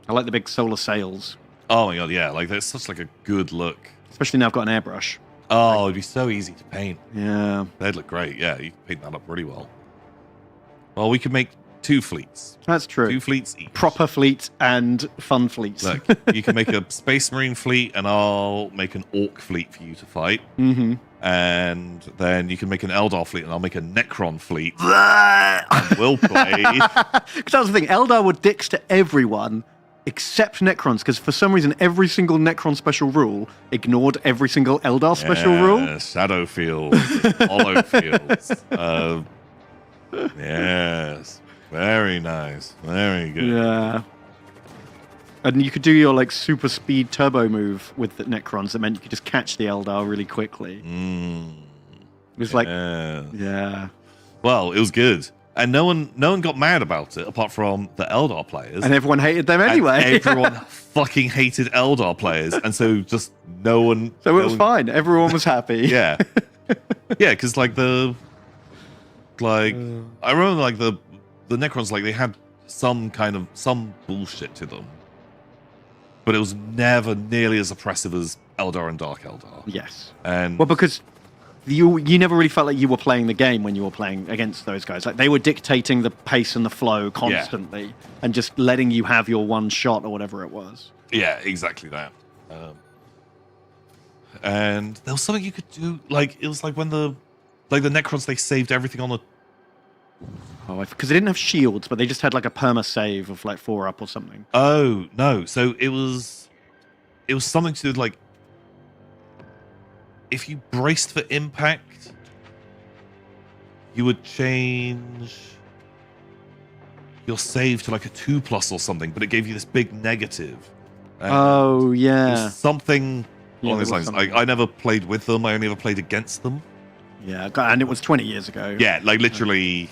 I like the big solar sails. Oh my god, yeah, like that's such like a good look. Especially now I've got an airbrush. Oh, it'd be so easy to paint. Yeah. They'd look great. Yeah, you can paint that up really well. Well, we could make 2 fleets. That's true. 2 fleets each. Proper fleet and fun fleets. Look, you can make a Space Marine fleet, and I'll make an Orc fleet for you to fight. Mm-hmm. And then you can make an Eldar fleet, and I'll make a Necron fleet. And we'll play. Because that was the thing. Eldar were dicks to everyone except Necrons, because for some reason every single Necron special rule ignored every single Eldar special rule. Shadow fields, hollow fields. Yes. Very nice. Very good. Yeah. And you could do your like super speed turbo move with the Necrons that meant you could just catch the Eldar really quickly. It was like, yeah. Well, it was good. And no one got mad about it apart from the Eldar players. And everyone hated them anyway. And everyone fucking hated Eldar players. And so just no one... So it was fine. Everyone was happy. Yeah. Yeah, because like I remember like the Necrons, like they had some bullshit to them. But it was never nearly as oppressive as Eldar and Dark Eldar. Yes. And well, because you never really felt like you were playing the game when you were playing against those guys. Like they were dictating the pace and the flow constantly, and just letting you have your one shot or whatever it was. Yeah, exactly that. And there was something you could do. Like it was like when the Necrons, they saved everything on the. Oh, because they didn't have shields, but they just had like a perma save of like 4-up or something. Oh no! So it was something to do with like. If you braced for impact, you would change your save to like a 2+ or something, but it gave you this big negative. Oh, yeah. Something along those lines. I never played with them. I only ever played against them. Yeah, and it was 20 years ago. Yeah, like literally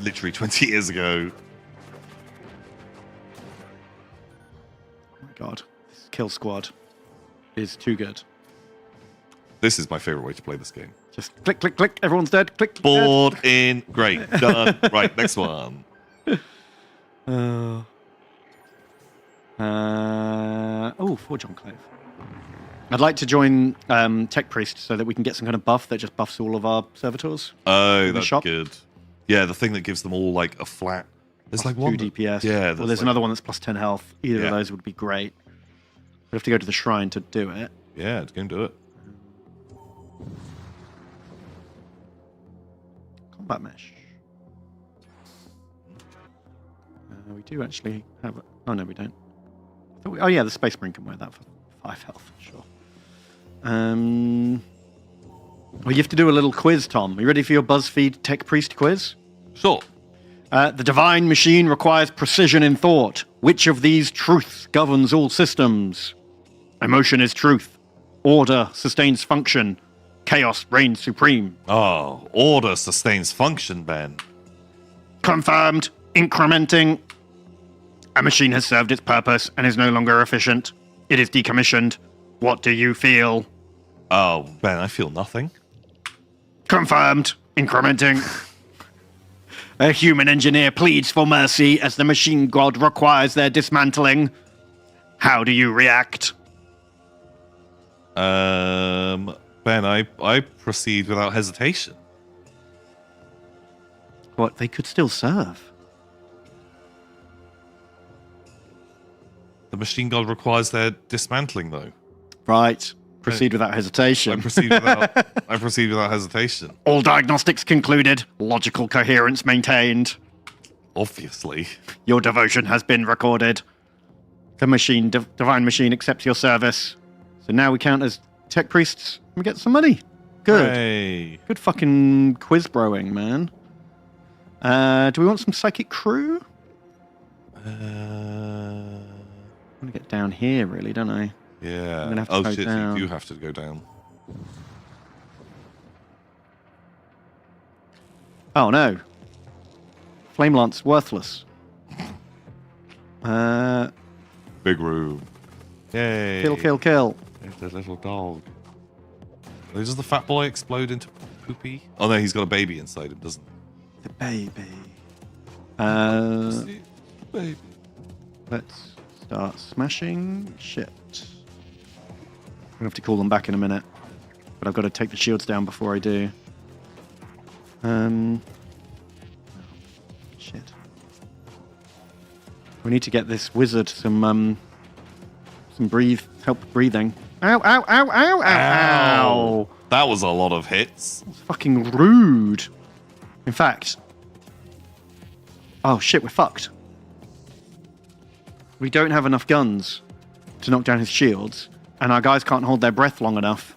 20 years ago. Oh my god. This Kill Squad is too good. This is my favorite way to play this game. Just click, click, click. Everyone's dead. Click. Board in. Great. Done. Right. Next one. Forge Enclave. I'd like to join Tech Priest so that we can get some kind of buff that just buffs all of our servitors. Oh, that's good. Yeah, the thing that gives them all like a flat. There's like 2 DPS. Yeah. Well, there's another one that's plus 10 health. Either of those would be great. We'd have to go to the shrine to do it. Yeah, it's going to do it. Combat mesh. We do actually have it. Oh no, we don't. Oh yeah, the Space Marine can wear that for 5 health, sure. Well, you have to do a little quiz, Tom. Are you ready for your BuzzFeed Tech Priest quiz? Sure. The divine machine requires precision in thought. Which of these truths governs all systems? Emotion is truth. Order sustains function. Chaos reigns supreme. Oh, order sustains function, Ben. Confirmed. Incrementing. A machine has served its purpose and is no longer efficient. It is decommissioned. What do you feel? Oh, Ben, I feel nothing. Confirmed. Incrementing. A human engineer pleads for mercy as the machine god requires their dismantling. How do you react? Ben, I proceed without hesitation. What? They could still serve. The machine god requires their dismantling, though. Right. Proceed without hesitation. I proceed without hesitation. All diagnostics concluded. Logical coherence maintained. Obviously. Your devotion has been recorded. The machine, divine machine, accepts your service. So now we count as tech priests and we get some money. Good. Hey. Good fucking quiz broing, man. Do we want some psychic crew? I want to get down here, really, don't I? Yeah. I'm gonna have to Oh go shit! down. You do have to go down. Oh no. Flame lance worthless. Big room. Yay! Kill. It's the little dog. Does the fat boy explode into poopy? Oh no, he's got a baby inside him, doesn't he? The baby. Baby. Let's start smashing shit. I'm gonna have to call them back in a minute, but I've got to take the shields down before I do. Shit. We need to get this wizard some help breathing. Ow! Ow! Ow! Ow! Ow! Ow! That was a lot of hits. That's fucking rude. In fact, oh shit, we're fucked. We don't have enough guns to knock down his shields, and our guys can't hold their breath long enough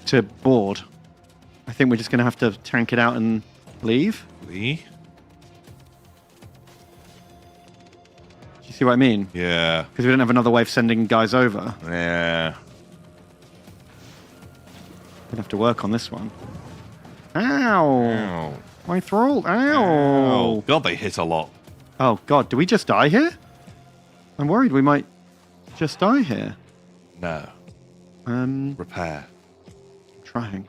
to board. I think we're just going to have to tank it out and leave. Lee? Do you see what I mean? Yeah. Because we don't have another way of sending guys over. Yeah. We'll have to work on this one. Ow! Ow. My throat! Ow! Oh, God, they hit a lot. Oh, God, do we just die here? I'm worried we might just die here. No. Repair. Trying.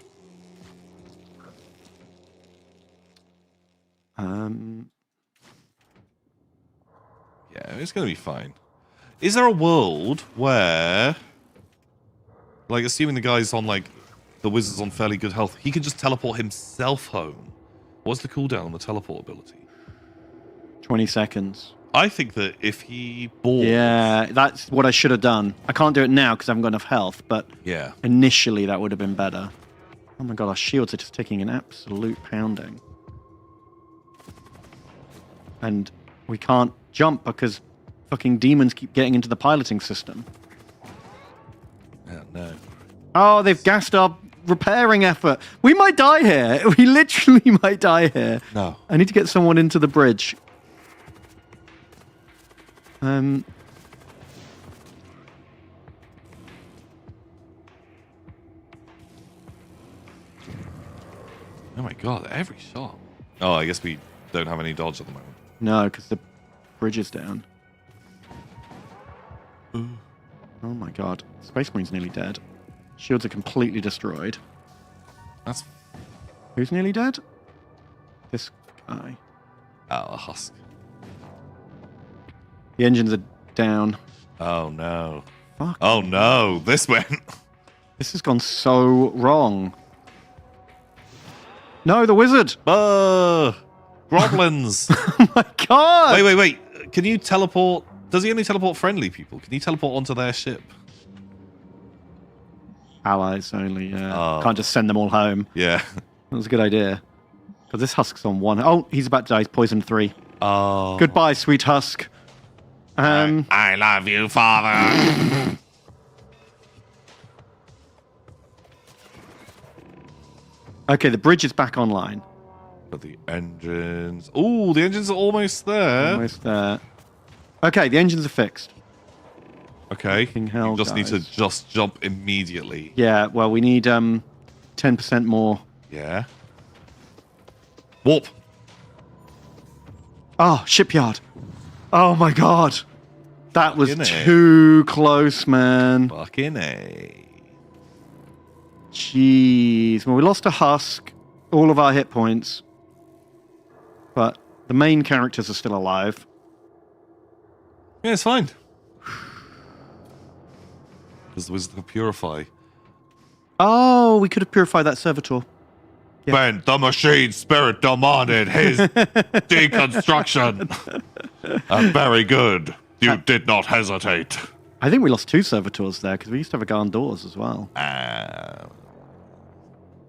Yeah, it's going to be fine. Is there a world where, like, assuming the guy's on, like, the wizard's on fairly good health, he can just teleport himself home? What's the cooldown on the teleport ability? 20 seconds. I think that if he boards... Yeah, that's what I should have done. I can't do it now because I haven't got enough health, but yeah, initially that would have been better. Oh my god, our shields are just taking an absolute pounding. And we can't jump because fucking demons keep getting into the piloting system. Oh, no. Oh, they've gassed our repairing effort. We might die here. We literally might die here. No. I need to get someone into the bridge. Oh my god, every shot. Oh, I guess we don't have any dodge at the moment. No, because the bridge is down. Ooh. Oh my god. Space Marine's nearly dead. Shields are completely destroyed. That's... Who's nearly dead? This guy. Oh, a husk. The engines are down. Oh no. Fuck. Oh no, this went... This has gone so wrong. No, the wizard! Groblins! Oh my god! Wait. Can you teleport... Does he only teleport friendly people? Can you teleport onto their ship? Allies only, yeah. Oh. Can't just send them all home. Yeah. That was a good idea. Because this husk's on one. Oh, he's about to die. He's poisoned 3. Oh. Goodbye, sweet husk. I love you, father. Okay, the bridge is back online. But the engines... Ooh, the engines are almost there. Almost there. Okay, the engines are fixed. Okay, hell, you just need to guys. just jump immediately. Yeah, well, we need 10% more. Yeah. Warp. Oh, shipyard. Oh my god. That was Fucking A. too close, man. Fucking A. Jeez. Well, we lost a husk, all of our hit points. But the main characters are still alive. Yeah, it's fine. Because the wizard can purify. Oh, we could have purified that servitor. Ben, the machine spirit demanded his deconstruction. Very good. You did not hesitate. I think we lost 2 servitors there because we used to have a guy on doors as well.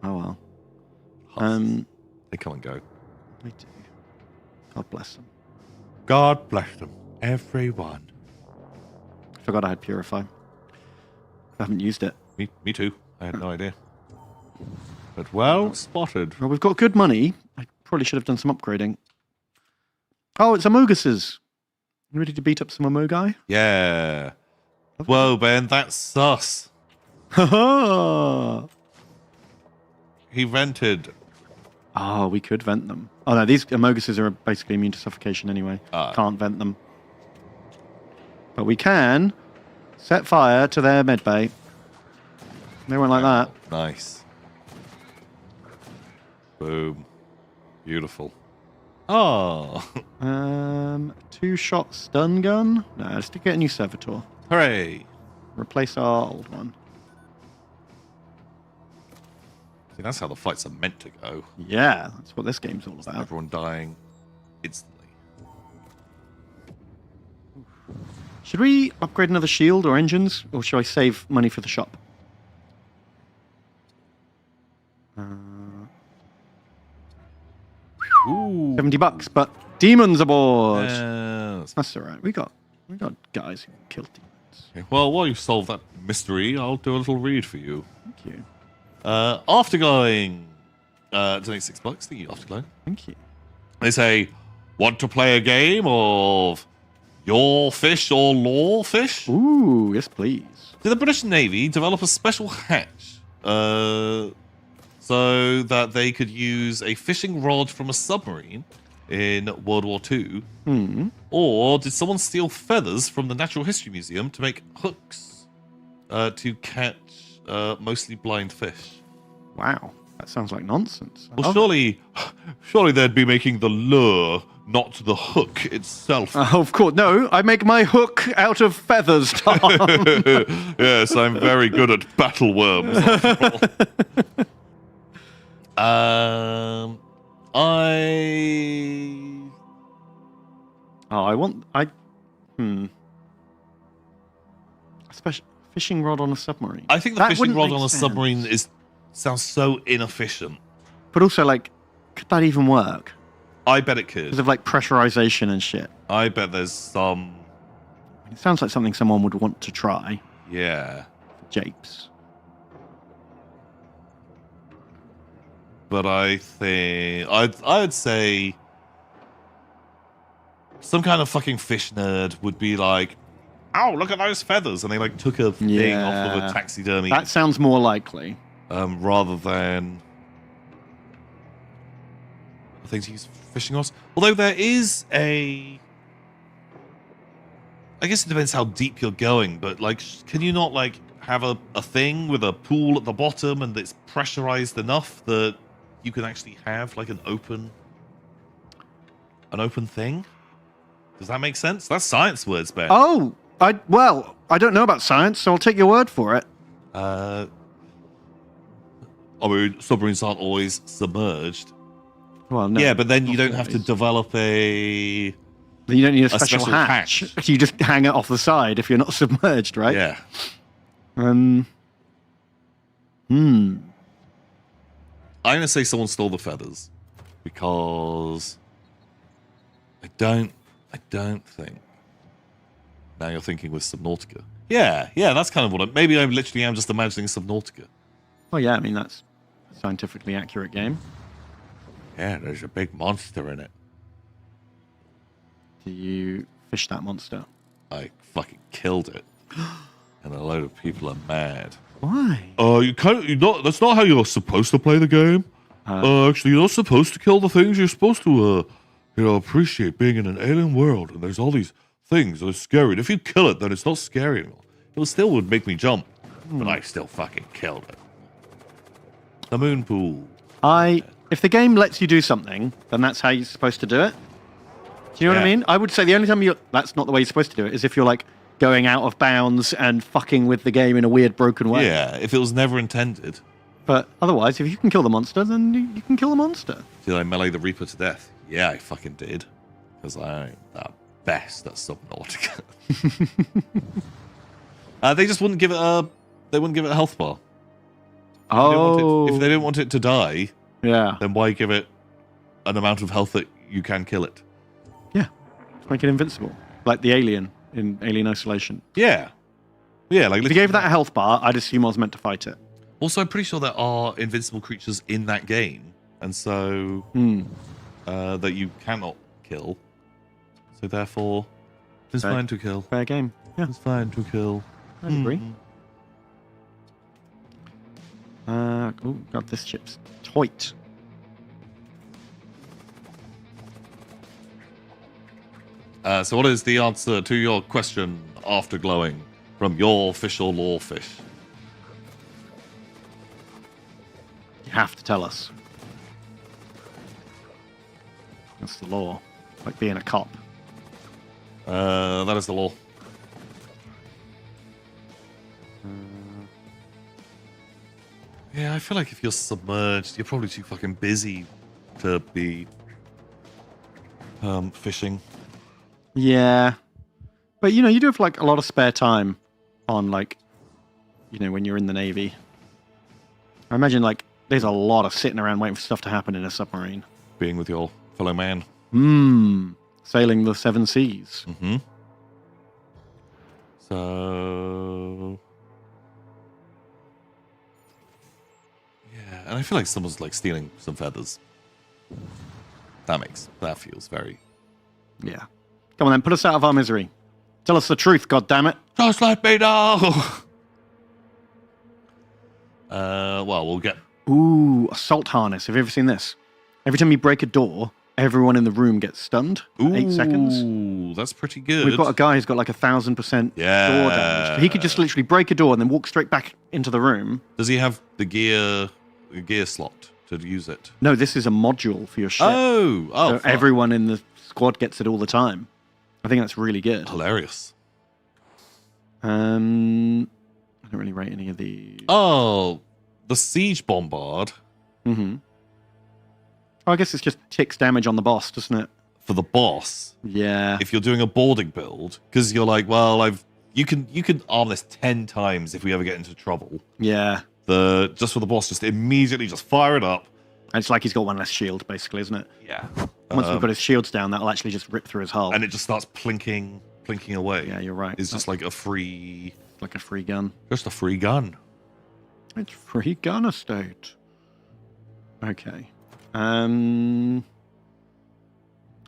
Oh well. They come and go. They do. God bless them. God bless them. Everyone. Forgot I had purify. I haven't used it. Me too. I had no idea. But well spotted. Well, we've got good money. I probably should have done some upgrading. Oh, it's Amoguses. You ready to beat up some Amogai? Yeah. Whoa, Ben, that's sus. Ha He vented. Oh, we could vent them. Oh no, these Amoguses are basically immune to suffocation anyway. Ah. Can't vent them. But we can set fire to their medbay. They went like that. Nice. Boom. Beautiful. Oh. 2-shot stun gun. No, let's get a new servitor. Hooray. Replace our old one. See, that's how the fights are meant to go. Yeah, that's what this game's all about. Everyone dying instantly. Should we upgrade another shield or engines, or should I save money for the shop? Ooh. $70, but demons aboard. Yes. That's all right. We got guys who kill demons. Okay, well, while you solve that mystery, I'll do a little read for you. Thank you. Aftergoing donate $6. Thank you, Afterglow. Thank you. They say, want to play a game of your fish or law fish? Ooh, yes, please. Did the British Navy develop a special hatch so that they could use a fishing rod from a submarine in World War II? Hmm. Or did someone steal feathers from the Natural History Museum to make hooks to catch mostly blind fish? Wow, that sounds like nonsense. Well, surely they'd be making the lure, not the hook itself. Of course. No, I make my hook out of feathers, Tom. Yes, I'm very good at battle worms. Special fishing rod on a submarine. I think the That fishing wouldn't rod make on a sense. submarine sounds so inefficient. But also, like, could that even work? I bet it could. Because of like pressurization and shit. I bet there's some. It sounds like something someone would want to try. Yeah. Japes. But I think I'd say some kind of fucking fish nerd would be like, "Oh, look at those feathers," and they like took a thing off of a taxidermy. That sounds more likely. Rather than I think to use fishing rods. Although there is I guess it depends how deep you're going, but like, can you not like have a thing with a pool at the bottom and it's pressurized enough that you can actually have like an open thing? Does that make sense? That's science words, Ben. Oh, I don't know about science, so I'll take your word for it. I mean, submarines aren't always submerged. Well, no. Yeah, but then you don't have to develop a. Then you don't need a special hatch. You just hang it off the side if you're not submerged, right? Yeah. I'm gonna say someone stole the feathers because I don't think. Now you're thinking with Subnautica. Yeah, that's kind of what maybe I literally am just imagining Subnautica. Well, yeah, I mean that's scientifically accurate game. Yeah, there's a big monster in it. Do you fish that monster? I fucking killed it. And a load of people are mad. Why? That's not how you're supposed to play the game. Actually, you're not supposed to kill the things. You're supposed to, appreciate being in an alien world. And there's all these things that are scary. And if you kill it, then it's not scary anymore. It still would make me jump. But I still fucking killed it. The moon pool. If the game lets you do something, then that's how you're supposed to do it. Do you know what I mean? I would say the only time that's not the way you're supposed to do it is if you're like going out of bounds and fucking with the game in a weird, broken way. Yeah, if it was never intended. But otherwise, if you can kill the monster, then you can kill the monster. Did I melee the Reaper to death? Yeah, I fucking did. Because I'm the best at Subnautica. They just wouldn't give it a health bar. If they didn't want it to die, then why give it an amount of health that you can kill it? Yeah, make it invincible, like the alien in Alien Isolation. Yeah, like if you gave that a health bar, I'd assume I was meant to fight it. Also, I'm pretty sure there are invincible creatures in that game, and so that you cannot kill. So therefore, it's fine to kill. Fair game. Yeah, it's fine to kill. I agree. Oh, God, this ship's tight. So what is the answer to your question after glowing from your official lore fish? You have to tell us. That's the law. Like being a cop. That is the law. Yeah, I feel like if you're submerged, you're probably too fucking busy to be fishing. Yeah. But, you do have, like, a lot of spare time on, like, when you're in the Navy. I imagine, like, there's a lot of sitting around waiting for stuff to happen in a submarine. Being with your fellow man. Sailing the seven seas. Mm-hmm. So... And I feel like someone's like stealing some feathers. That feels very... Yeah. Come on then, put us out of our misery. Tell us the truth, goddammit. Just let me know! Well, we'll get... Ooh, assault harness. Have you ever seen this? Every time you break a door, everyone in the room gets stunned for 8 seconds. Ooh, that's pretty good. We've got a guy who's got like 1,000% door damage. He could just literally break a door and then walk straight back into the room. Does he have the gear slot to use it? No, this is a module for your ship. So everyone in the squad gets it all the time. I think that's really good. Hilarious. I don't really rate any of these. Oh, the siege bombard. Mm-hmm. Oh, I guess it's just ticks damage on the boss, doesn't it? For the boss. Yeah. If you're doing a boarding build, because you're like, well, you can arm this 10 times if we ever get into trouble. Yeah. Just for the boss, just immediately just fire it up. And it's like he's got one less shield, basically, isn't it? Yeah. Once we've got his shields down, that'll actually just rip through his hull. And it just starts plinking away. Yeah, you're right. It's just like a free... Like a free gun. Just a free gun. It's free gun estate. Okay. Oh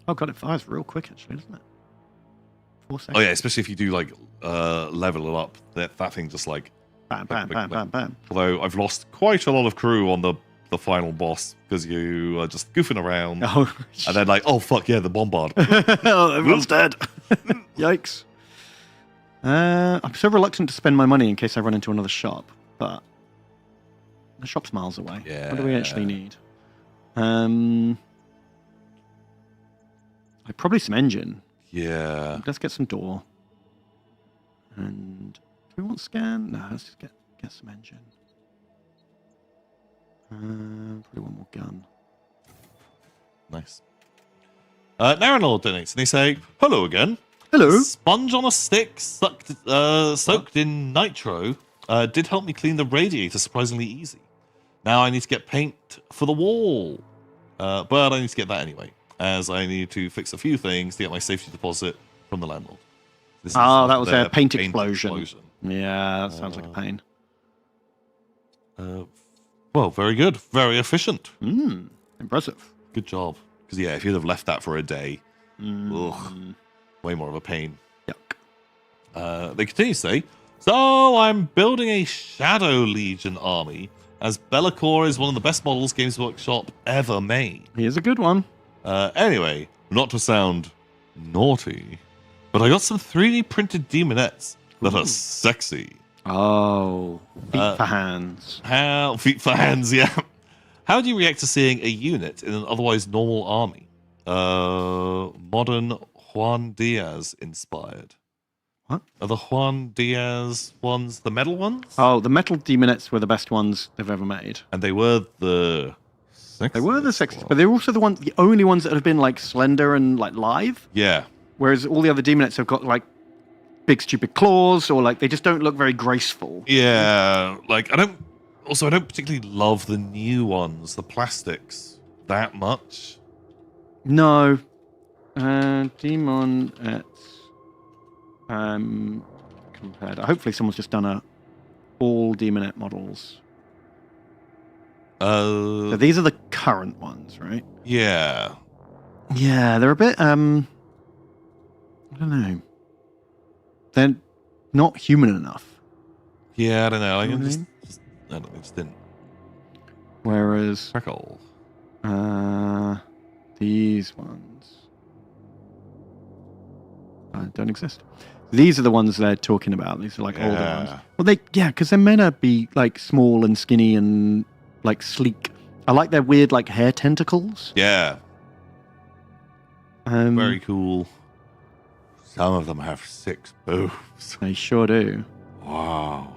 god, it fires real quick actually, doesn't it? 4 seconds. Oh yeah, especially if you do like level it up. That thing just like bam, bam, bam, bam, bam. Although I've lost quite a lot of crew on the final boss because you are just goofing around. Oh, and then like, oh fuck yeah, the bombard. Oh, everyone's dead. Yikes. I'm so reluctant to spend my money in case I run into another shop, but the shop's miles away. Yeah. What do we actually need? Probably some engine. Yeah. Let's get some door. And do we want scan? No, let's just get some engine. Probably one more gun. Nice. Naranor donates and they say, hello again. Hello. Sponge on a stick soaked in nitro did help me clean the radiator surprisingly easy. Now I need to get paint for the wall. But I need to get that anyway, as I need to fix a few things to get my safety deposit from the landlord. That was a paint explosion. Yeah, that sounds like a pain. Well, very good. Very efficient. Impressive. Good job. Because, yeah, if you'd have left that for a day, way more of a pain. Yuck. They continue to say, so I'm building a Shadow Legion army, as Be'lakor is one of the best models Games Workshop ever made. He is a good one. Anyway, not to sound naughty, but I got some 3D printed demonettes that are sexy. Oh, feet for hands. Feet for hands, yeah. How do you react to seeing a unit in an otherwise normal army? Modern Juan Diaz inspired. What? Are the Juan Diaz ones the metal ones? Oh, the metal demonettes were the best ones they've ever made. And they were the sexiest. They were the sexiest, but they're also the only ones that have been like slender and like live. Yeah. Whereas all the other demonettes have got like big stupid claws, or like they just don't look very graceful. Yeah, like I don't particularly love the new ones, the plastics, that much. No. Demonettes. Compared. Hopefully someone's just done all demonette models. So these are the current ones, right? Yeah. Yeah, they're a bit I don't know. They're not human enough. Yeah, I don't know. I You know just didn't. Whereas Freckle. These ones don't exist. These are the ones they're talking about. These are like older ones. Well, because they're meant to be like small and skinny and like sleek. I like their weird like hair tentacles. Yeah. Very cool. Some of them have 6 boobs. They sure do. Wow.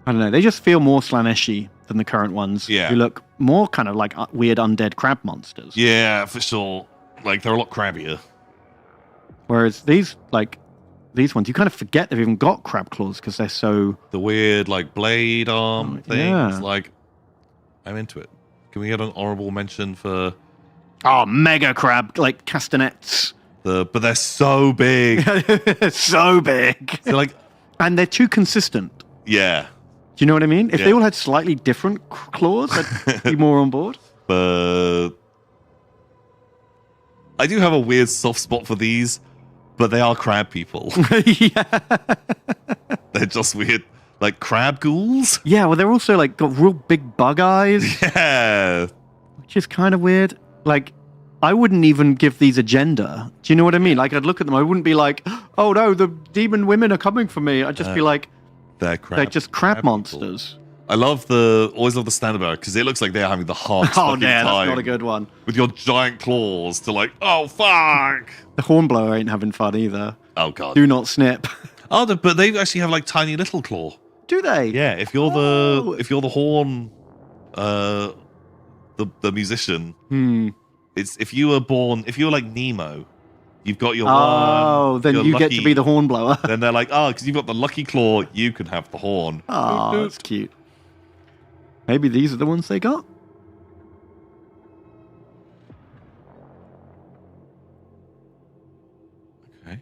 I don't know. They just feel more Slaneshi than the current ones. Yeah. Who look more kind of like weird undead crab monsters. Yeah, for sure. Like they're a lot crabbier. Whereas these ones, you kind of forget they've even got crab claws because they're so... The weird like blade arm things. yeah. Like, I'm into it. Can we get an honorable mention for... Oh, mega crab, like castanets. But they're so big. So big. They're like... And they're too consistent. Yeah. Do you know what I mean? If they all had slightly different claws, I'd be more on board. But I do have a weird soft spot for these, but they are crab people. Yeah. They're just weird, like crab ghouls. Yeah, well, they're also like got real big bug eyes. Yeah. Which is kind of weird. Like, I wouldn't even give these a gender. Do you know what I mean? Like, I'd look at them, I wouldn't be like, oh no, the demon women are coming for me. I'd just be like, they're just crab monsters. I always love the standard because it looks like they're having the hardest Oh, fucking yeah, time. that's not a good one. With your giant claws to like, oh fuck. The hornblower ain't having fun either. Oh god. Do not snip. Oh, but they actually have like tiny little claw. Do they? Yeah, if you're the horn, the musician. It's if you were like Nemo, you've got your then you get to be the hornblower. Then they're like, because you've got the lucky claw, you can have the horn. Oh, that's cute. Maybe these are the ones they got. Okay.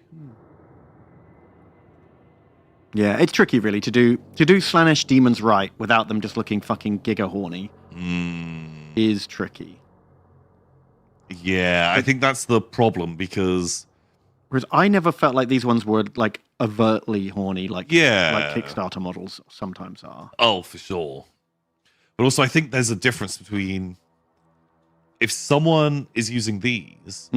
Yeah, it's tricky really to do Slanesh demons right without them just looking fucking giga horny. Is tricky. Yeah, I think that's the problem because... Whereas I never felt like these ones were like overtly horny like Kickstarter models sometimes are. Oh, for sure. But also I think there's a difference between... If someone is using these,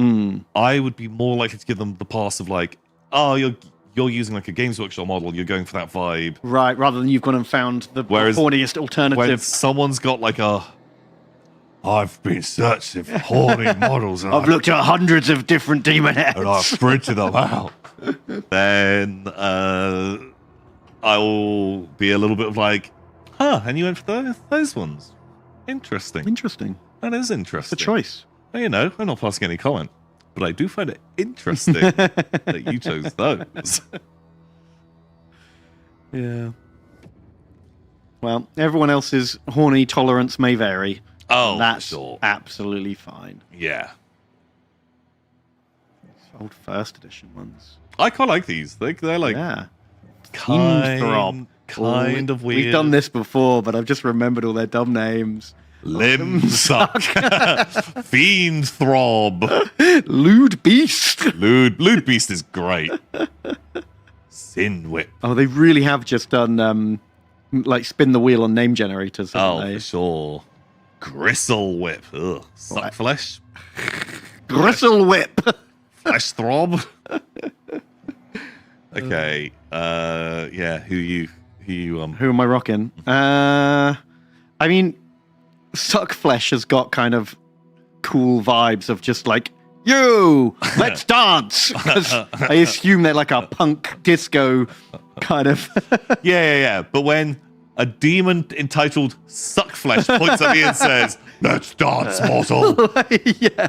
I would be more likely to give them the pass of like, oh, you're using like a Games Workshop model, you're going for that vibe. Right, rather than you've gone and found the horniest alternative. When someone's got like I've been searching for horny models. And I've looked at hundreds of different demonettes. And I've printed them out. Then I will be a little bit of like, and you went for those ones. Interesting. Interesting. That is interesting. It's a choice. Well, I'm not passing any comment, but I do find it interesting that you chose those. Yeah. Well, everyone else's horny tolerance may vary. Oh, that's sure. Absolutely fine. Yeah. Old first edition ones. I quite like these. They're like kind kind of weird. We've done this before, but I've just remembered all their dumb names. Limb suck. Fiend throb. Lewd beast. Lewd beast is great. Sin whip. Oh, they really have just done like spin the wheel on name generators. Oh, they? for sure. Gristle whip. Ugh. Suck flesh. Gristle whip. Flesh throb. Okay. Yeah. Who am I rocking? I mean, Suck Flesh has got kind of cool vibes of just like, you, let's dance. 'Cause I assume they're like a punk disco kind of. Yeah. But when a demon entitled Suck Flesh points at me and says, "Let's dance, mortal." Yeah.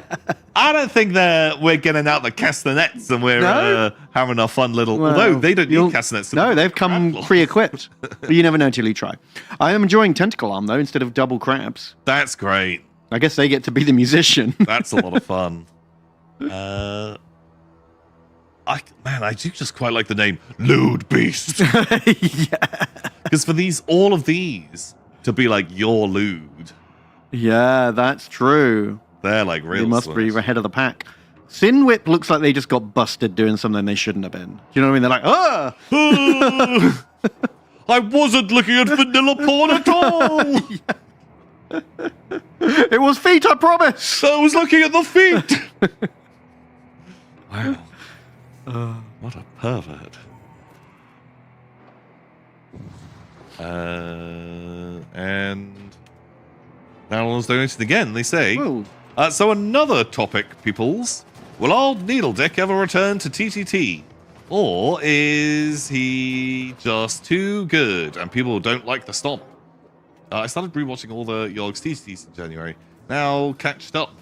I don't think we're getting out the castanets and we're having a fun little. Well, although they don't need castanets. No, they've come pre-equipped. But you never know until you try. I am enjoying Tentacle Arm though instead of double crabs. That's great. I guess they get to be the musician. That's a lot of fun. I do just quite like the name Lewd Beast. Yeah. Because for all of these to be like you're lewd. Yeah, that's true. They're like real. They must be ahead of the pack. Sin Whip looks like they just got busted doing something they shouldn't have been. Do you know what I mean? They're like, I wasn't looking at vanilla porn at all. It was feet, I promise. I was looking at the feet. Wow. What a pervert. And Narrow's donated again. They say, so another topic, peoples. Will old Needledick ever return to TTT? Or is he just too good and people don't like the stomp? I started rewatching all the Yogs TTTs in January. Now catched up.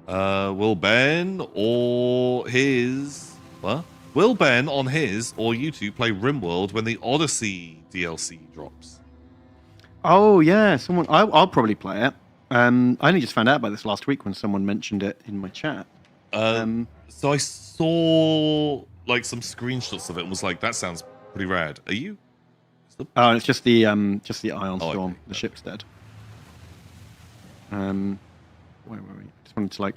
Will Ben on his or you two play RimWorld when the Odyssey DLC drops? Oh yeah, I'll probably play it. I only just found out about this last week when someone mentioned it in my chat. So I saw like some screenshots of it and was like, that sounds pretty rad. Are you? Oh, it's just the Ion Storm. Okay. The ship's dead. Where were we? Just wanted to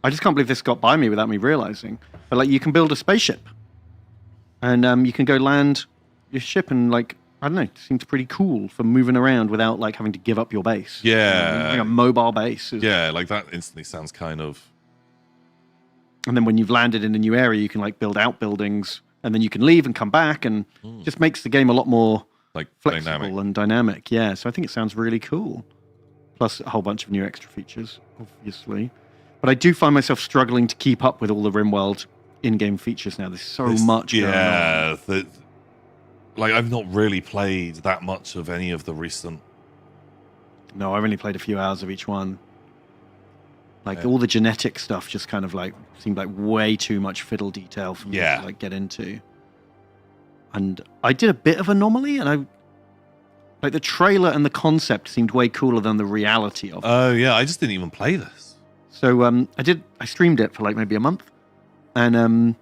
I just can't believe this got by me without me realizing. But you can build a spaceship, and you can go land your ship, and I don't know, it seems pretty cool for moving around without having to give up your base. Yeah, like a mobile base. Yeah, that instantly sounds kind of. And then when you've landed in a new area, you can build outbuildings, and then you can leave and come back, and just makes the game a lot more flexible and dynamic. Yeah, so I think it sounds really cool. Plus a whole bunch of new extra features, obviously. But I do find myself struggling to keep up with all the RimWorld in-game features now. There's so much going on. Yeah, I've not really played that much of any of the recent. No, I've only played a few hours of each one. All the genetic stuff just kind of seemed like way too much fiddle detail for me to get into. And I did a bit of Anomaly, and the trailer and the concept seemed way cooler than the reality of it. Oh yeah, I just didn't even play this. So I streamed it for maybe a month, and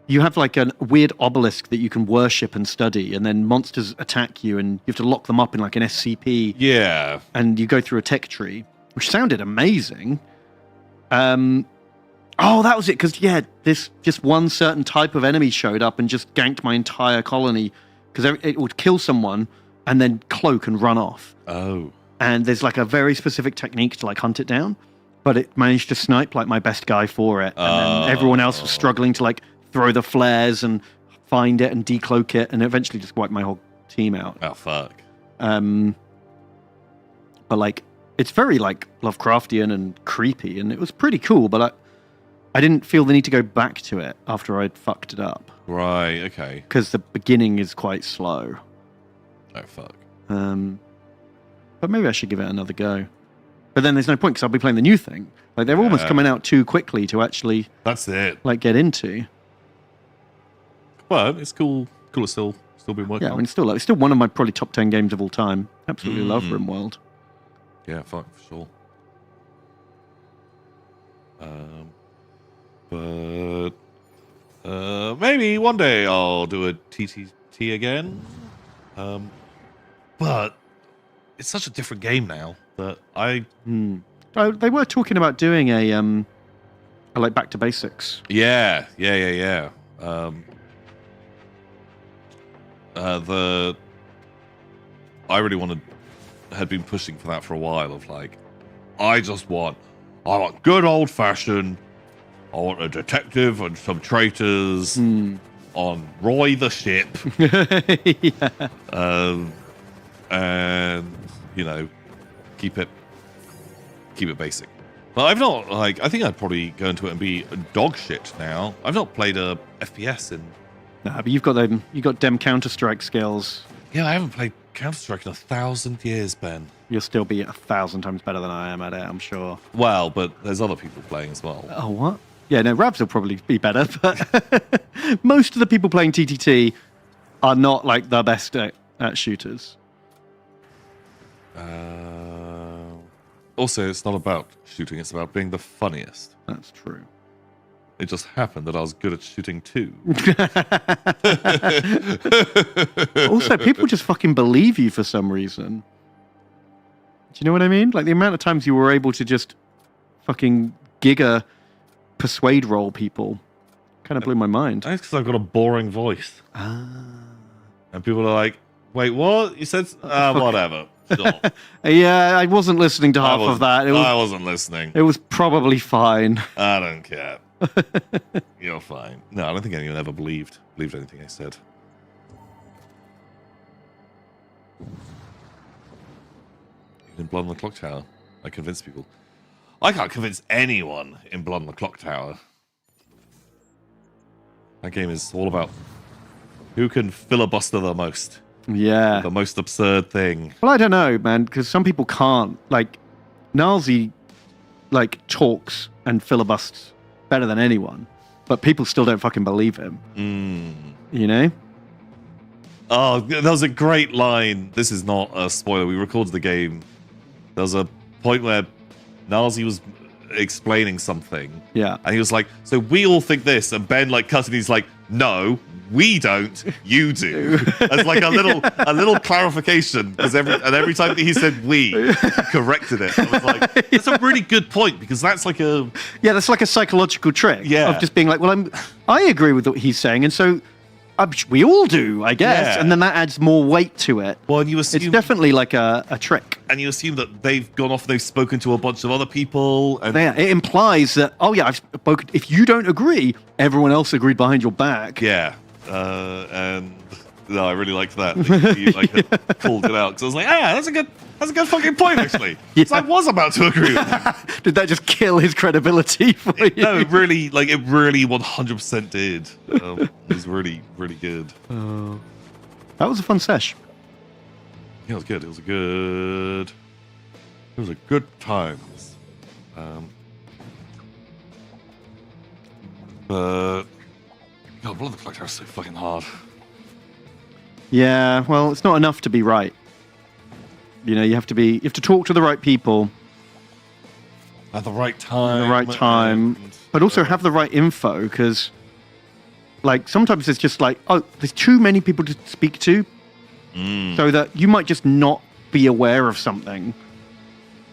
you have a weird obelisk that you can worship and study, and then monsters attack you, and you have to lock them up in an SCP. Yeah. And you go through a tech tree, which sounded amazing. Oh, that was it. Because this just one certain type of enemy showed up and just ganked my entire colony because it would kill someone and then cloak and run off. Oh. And there's a very specific technique to hunt it down, but it managed to snipe my best guy for it, and then everyone else was struggling to throw the flares and find it and decloak it, and eventually just wiped my whole team out. Oh fuck. But it's very Lovecraftian and creepy, and it was pretty cool, but I didn't feel the need to go back to it after I'd fucked it up. Right, okay. Because the beginning is quite slow. Oh fuck. But maybe I should give it another go. But then there's no point because I'll be playing the new thing. They're almost coming out too quickly to actually. That's it. Get into. Well, it's cool. Cool to still be working. Yeah, I mean, it's still one of my probably top 10 games of all time. Absolutely love RimWorld. Yeah, fuck for sure. But maybe one day I'll do a TTT again. But it's such a different game now that I. Oh, they were talking about doing a like back to basics. Yeah. I really had been pushing for that for a while. Of like, I want good old fashioned. I want a detective and some traitors on Roy the ship. And keep it basic. But I've not I think I'd probably go into it and be dog shit now. I've not played a FPS in. Nah, but you've got dem Counter-Strike skills. Yeah, I haven't played Counter-Strike in 1,000 years, Ben. You'll still be 1,000 times better than I am at it, I'm sure. Well, but there's other people playing as well. Oh, what? Yeah, no, Ravs will probably be better, but most of the people playing TTT are not like the best at shooters. Also, it's not about shooting, it's about being the funniest. That's true. It just happened that I was good at shooting too. Also, people just fucking believe you for some reason. Do you know what I mean? Like the amount of times you were able to just fucking giga persuade roll people kind of blew my mind. That's because I've got a boring voice. And people are like, wait, what? You said, whatever. Sure. Yeah, I wasn't listening to half of that. I wasn't listening. It was probably fine. I don't care. You're fine. No, I don't think anyone ever believed anything I said. In Blood on the Clock Tower, I convinced people. I can't convince anyone in Blood on the Clock Tower. That game is all about who can filibuster the most. Yeah. The most absurd thing. Well, I don't know, man, because some people can't. Like, Nalzi, talks and filibusts better than anyone, but people still don't fucking believe him. You know? Oh, that was a great line. This is not a spoiler. We recorded the game. There was a point where Nalzi was explaining something. Yeah. And he was like, so we all think this. And Ben, cut, and he's like, no, we don't. You do. As like a little clarification. Because every time that he said we, he corrected it. I was like, that's a really good point, because that's like a... Yeah, that's like a psychological trick. Yeah. Of just being like, well, I agree with what he's saying, and so we all do, I guess. Yeah. And then that adds more weight to it. Well, and you assume... It's definitely like a trick. And you assume that they've gone off and they've spoken to a bunch of other people. And yeah, it implies that, oh yeah, I've spoken... If you don't agree, everyone else agreed behind your back. Yeah. And no, I really liked that. You had called it out. Because I was like, that's a good fucking point, actually. Yeah. So I was about to agree with him. Did that just kill his credibility for you? No, it really 100% did. It was really, really good. That was a fun sesh. Yeah, it was good. It was a good times. But God, Blood of the Clock Tower is so fucking hard. Yeah, well, it's not enough to be right. You know, you have to talk to the right people at the right time. At the right time, but also have the right info, because sometimes it's just there's too many people to speak to, so that you might just not be aware of something.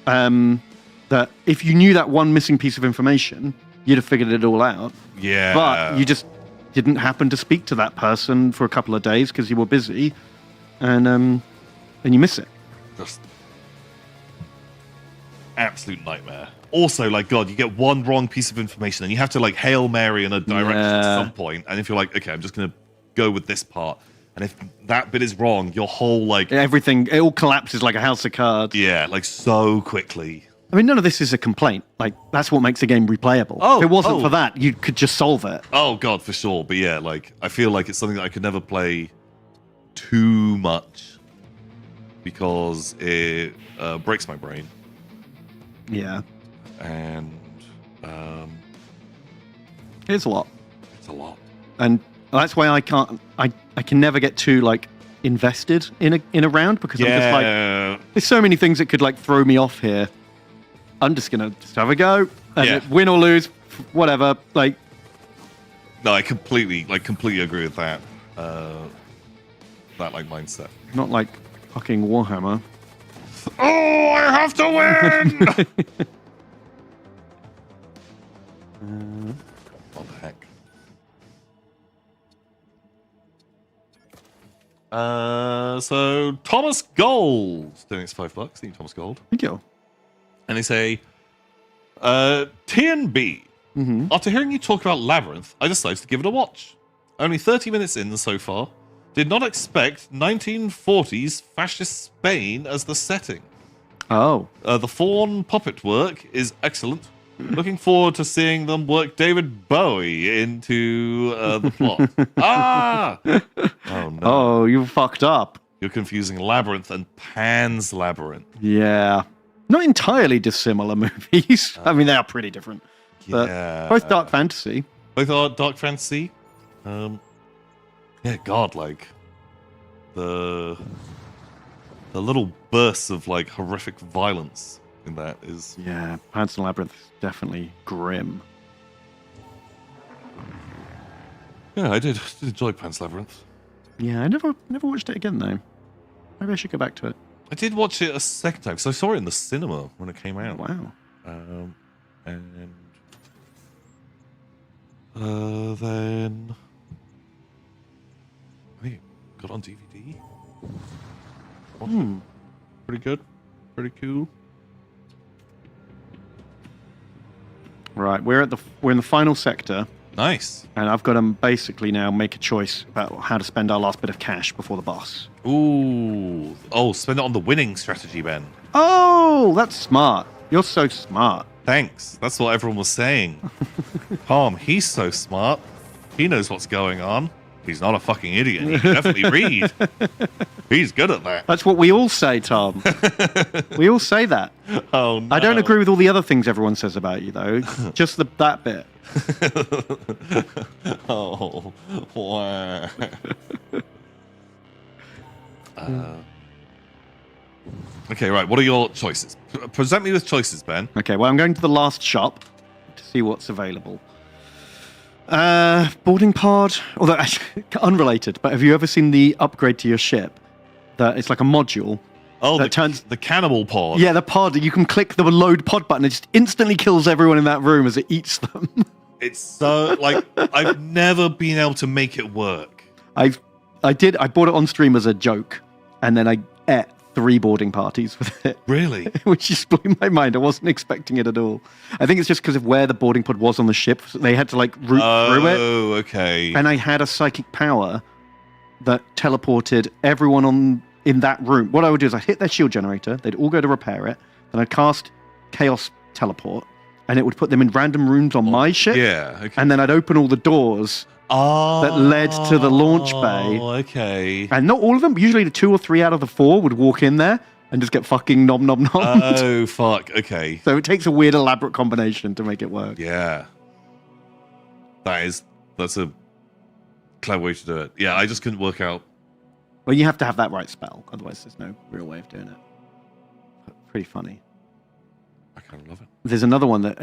That if you knew that one missing piece of information, you'd have figured it all out. Yeah. But you just didn't happen to speak to that person for a couple of days because you were busy, and you miss it. Just absolute nightmare. Also, God, you get one wrong piece of information and you have to Hail Mary in a direction at some point. And if you're okay, I'm just going to go with this part. And if that bit is wrong, your whole everything, it all collapses like a house of cards. Yeah, so quickly. I mean, none of this is a complaint. That's what makes a game replayable. If it wasn't for that, you could just solve it. Oh, God, for sure. But yeah, I feel like it's something that I could never play too much because it breaks my brain. Yeah. And it's a lot. It's a lot. And that's why I can never get too invested in a round, because I'm just there's so many things that could throw me off here. I'm just gonna have a go, and win or lose, whatever. No, I completely agree with that. that like mindset. Not like fucking Warhammer. Oh, I have to win! What the heck? So Thomas Gold doing its $5. Thank you, Thomas Gold. Thank you. And they say, TNB. After hearing you talk about Labyrinth, I decided to give it a watch. Only 30 minutes in so far. Did not expect 1940s fascist Spain as the setting. Oh. The Fawn puppet work is excellent. Looking forward to seeing them work David Bowie into the plot. Ah! Oh, no. Oh, you fucked up. You're confusing Labyrinth and Pan's Labyrinth. Yeah. Not entirely dissimilar movies. I mean, they are pretty different. But Yeah. both dark fantasy. Both are dark fantasy. Yeah, God, like the little bursts of like horrific violence in that is. Yeah, Pan's Labyrinth is definitely grim. Yeah, I did enjoy Pan's Labyrinth. Yeah, I never watched it again though. Maybe I should go back to it. I did watch it a second time, so I saw it in the cinema when it came out. Wow. And then I think it got on DVD. Pretty good. Pretty cool. Right, we're in the final sector. Nice. And I've got to basically now make a choice about how to spend our last bit of cash before the boss. Ooh. Oh, spend it on the winning strategy, Ben. Oh, that's smart. You're so smart. Thanks. That's what everyone was saying. Tom, he's so smart. He knows what's going on. He's not a fucking idiot. He can definitely read. He's good at that. That's what we all say, Tom. We all say that. Oh, no. I don't agree with all the other things everyone says about you, though. Just that bit. Oh, wow. Okay, right. What are your choices? Present me with choices, Ben. Okay, well, I'm going to the last shop to see what's available. Boarding pod, although unrelated, but have you ever seen the upgrade to your ship? That it's like a module. Oh, that turns the cannibal pod. Yeah, the pod. You can click the load pod button. It just instantly kills everyone in that room as it eats them. It's so like I've never been able to make it work. I bought it on stream as a joke, and then I ate 3 boarding parties with it. Really? Which just blew my mind. I wasn't expecting it at all. I think it's just because of where the boarding pod was on the ship. So they had to like route through it. Oh, okay. And I had a psychic power that teleported everyone in that room. What I would do is I'd hit their shield generator. They'd all go to repair it. Then I'd cast Chaos Teleport, and it would put them in random rooms on my ship. Yeah. Okay. And then I'd open all the doors that led to the launch bay. Oh, okay. And not all of them, but usually the 2 or 3 out of the 4 would walk in there and just get fucking nom. Oh, fuck. Okay. So it takes a weird, elaborate combination to make it work. Yeah. That's a clever way to do it. Yeah, I just couldn't work out. Well, you have to have that right spell. Otherwise, there's no real way of doing it. But pretty funny. I kind of love it. There's another one that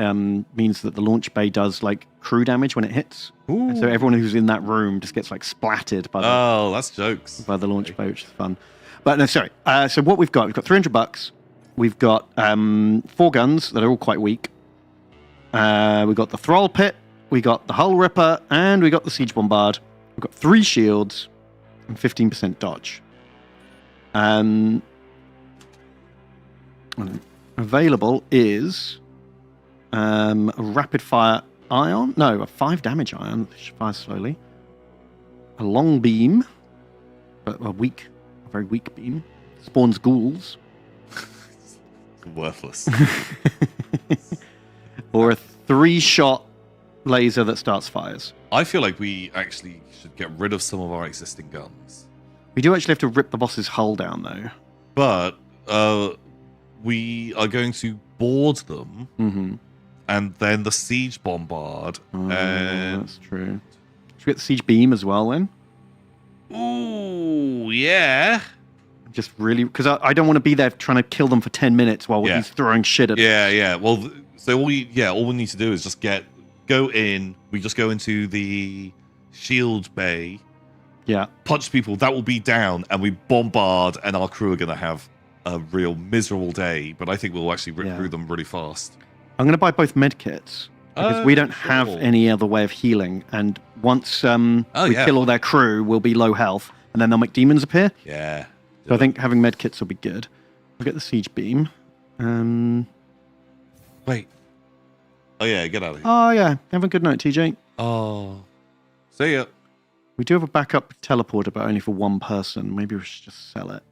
means that the launch bay does like crew damage when it hits. Ooh. So everyone who's in that room just gets like splattered by that's jokes. By the launch bay, which is fun. But no, sorry. So what we've got $300. We've got 4 guns that are all quite weak. We got the Thrall Pit, we got the Hull Ripper, and we got the Siege Bombard. We've got 3 shields and 15% dodge. Available is a rapid fire ion. No, a 5 damage ion, which fires slowly. A long beam, but a very weak beam. Spawns ghouls. Worthless. Or a 3-shot laser that starts fires. I feel like we actually should get rid of some of our existing guns. We do actually have to rip the boss's hull down, though. But we are going to board them, and then the siege bombard. And that's true. Should we get the siege beam as well, then? Ooh, yeah. Just really, because I don't want to be there trying to kill them for 10 minutes while he's throwing shit at us. Yeah. Well, so all we need to do is just go in. We just go into the shield bay, punch people, that will be down, and we bombard, and our crew are going to have a real miserable day. But I think we'll actually rip through them really fast. I'm going to buy both medkits because we don't have any other way of healing. And once we kill all their crew, we'll be low health, and then they'll make demons appear. Yeah. So I think having medkits will be good. We'll get the siege beam. Wait. Oh yeah, get out of here. Oh yeah, have a good night, TJ. Oh, see ya. We do have a backup teleporter, but only for one person. Maybe we should just sell it.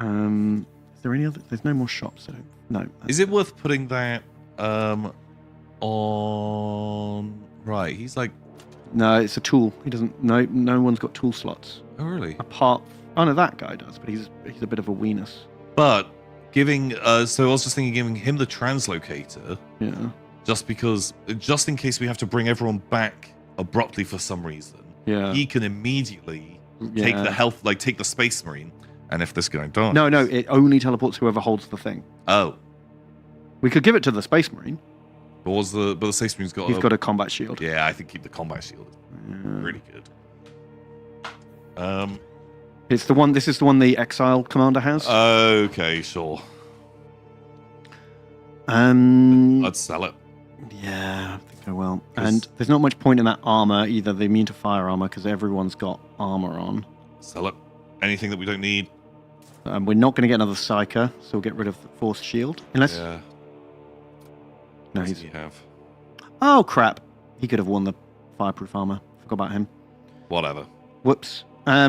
Is there any other? There's no more shops. So no. Is it worth putting that on? Right, he's like. No, it's a tool. He doesn't. No one's got tool slots. Oh really? Apart. Oh no, that guy does, but he's a bit of a weenus. But giving. So I was just thinking, giving him the translocator. Yeah. Just in case we have to bring everyone back abruptly for some reason. Yeah. He can immediately take the health, like take the space marine, and if this guy dies. No, it only teleports whoever holds the thing. Oh. We could give it to the space marine. But the space marine's got. He's got a combat shield. Yeah, I think keep the combat shield. Really good. It's the one. This is the one the exile commander has. Okay, sure. I'd sell it. Yeah, I think I will. And there's not much point in that armor either. They're immune to fire armor because everyone's got armor on. Sell it. Anything that we don't need. We're not going to get another Psyker, so we'll get rid of the Force Shield. Unless. Yeah. No, what does he have? Oh, crap. He could have worn the fireproof armor. Forgot about him. Whatever. Whoops.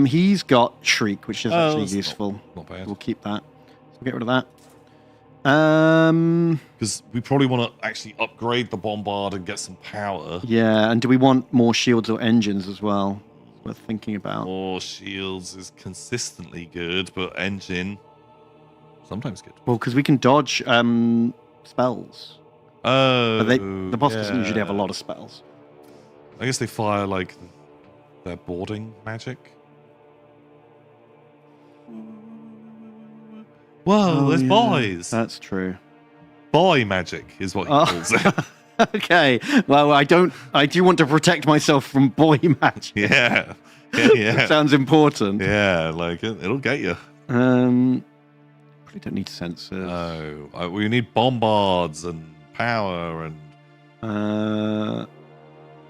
He's got Shriek, which is actually useful. Not bad. We'll keep that. So we'll get rid of that. Because we probably want to actually upgrade the bombard and get some power. Yeah, and do we want more shields or engines as well? Worth thinking about. More shields is consistently good, but engine sometimes good. Well, because we can dodge spells. Oh, but the boss doesn't usually have a lot of spells. I guess they fire like their boarding magic. Whoa, there's boys. That's true. Boy magic is what he calls it. Okay. Well, I do want to protect myself from boy magic. Yeah. Sounds important. Yeah, like it'll get you. Probably don't need sensors. No, we need bombards and power and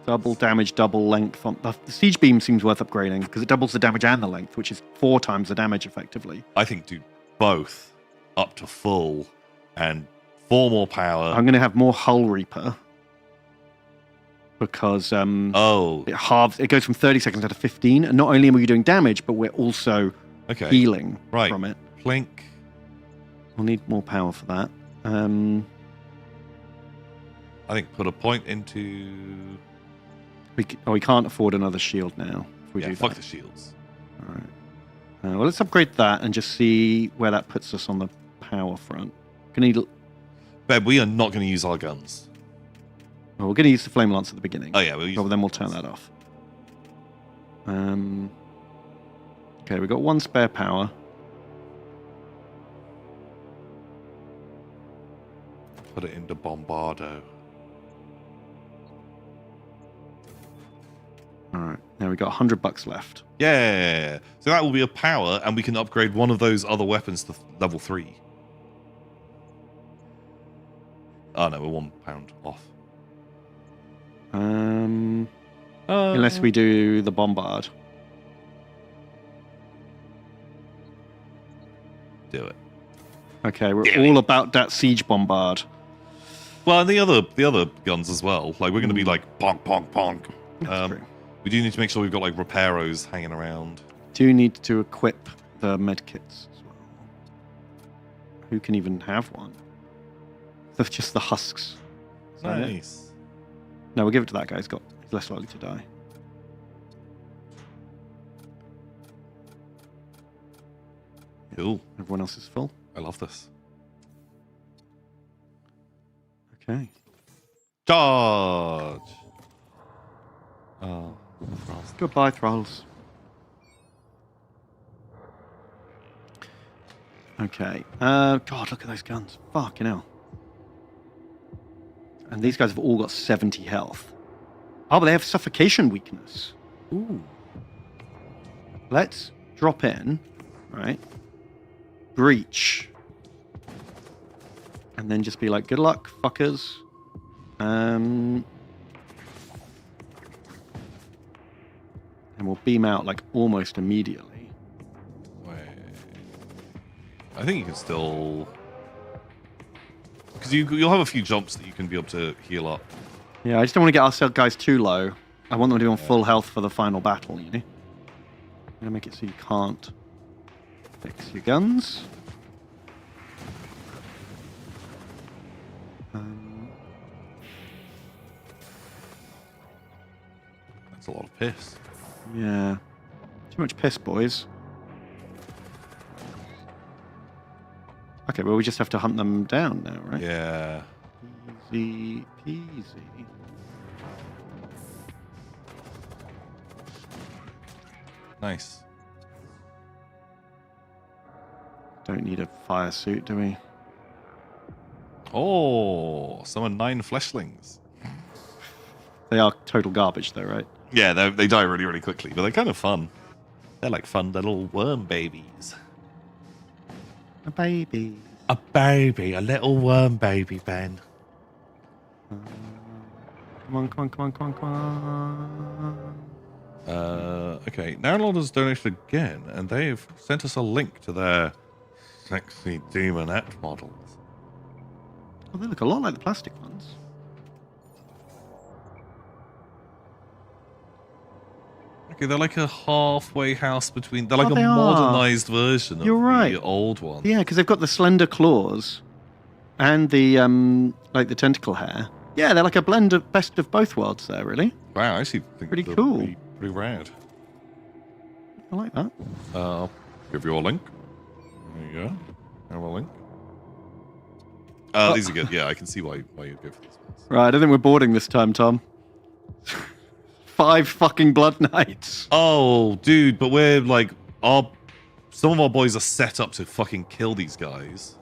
double damage, double length. The siege beam seems worth upgrading because it doubles the damage and the length, which is 4 times the damage effectively. I think do both up to full and 4 more power. I'm going to have more Hull Reaper because it halves. It goes from 30 seconds down to 15, and not only are we doing damage, but we're also healing from it. Plink. We'll need more power for that. I think put a point into. We can't afford another shield now. If we do fuck that. the shields. All right. Well, let's upgrade that and just see where that puts us on the power front. Ben, we are not going to use our guns. Well, we're going to use the Flame Lance at the beginning. Oh yeah, we'll use. Well, then we'll turn that off. Okay, we've got 1 spare power. Put it into Bombardo. All right, now we've got $100 left. Yeah, so that will be a power, and we can upgrade one of those other weapons to level 3. Oh no, we're £1 off. Unless we do the bombard. Do it. Okay, we're all about that siege bombard. Well, and the other guns as well. Like we're going to be like bonk, bonk, bonk. We do need to make sure we've got like repairos hanging around. Do need to equip the medkits as well. Who can even have one? That's just the husks. Is that it? Nice. No, we'll give it to that guy. He's less likely to die. Cool. Everyone else is full. I love this. Okay. Charge! Oh, thralls. Goodbye, thralls. Okay. God, look at those guns. Fucking hell. And these guys have all got 70 health. Oh, but they have suffocation weakness. Ooh. Let's drop in, right? Breach. And then just be like, good luck, fuckers. And we'll beam out like almost immediately. Wait. I think you can still... Because you'll have a few jumps that you can be able to heal up. Yeah, I just don't want to get our guys too low. I want them to be on full health for the final battle, you know? I'm going to make it so you can't fix your guns. That's a lot of piss. Yeah. Too much piss, boys. Okay, well, we just have to hunt them down now, right? Yeah. Easy peasy. Nice. Don't need a fire suit, do we? Oh, summon 9 fleshlings. They are total garbage, though, right? Yeah, they die really, really quickly, but they're kind of fun. They're like fun little worm babies. A baby. A baby, a little worm baby, Ben. Come on, come on, come on, come on, come on. Okay, Narlord has donated again, and they've sent us a link to their sexy demonette models. Oh, they look a lot like the plastic ones. Okay, they're like a halfway house between... They're like Oh, they a are. modernized version of the old one. Yeah, because they've got the slender claws and the like the tentacle hair. Yeah, they're like a blend of best of both worlds there, really. Wow, I actually think Pretty they're cool. Pretty rad. I like that. I'll give you a link. There you go. Have a link. These are good. Yeah, I can see why you'd go for these ones. Right, I don't think we're boarding this time, Tom. 5 fucking blood knights. Oh, dude, but we're like... Some of our boys are set up to fucking kill these guys.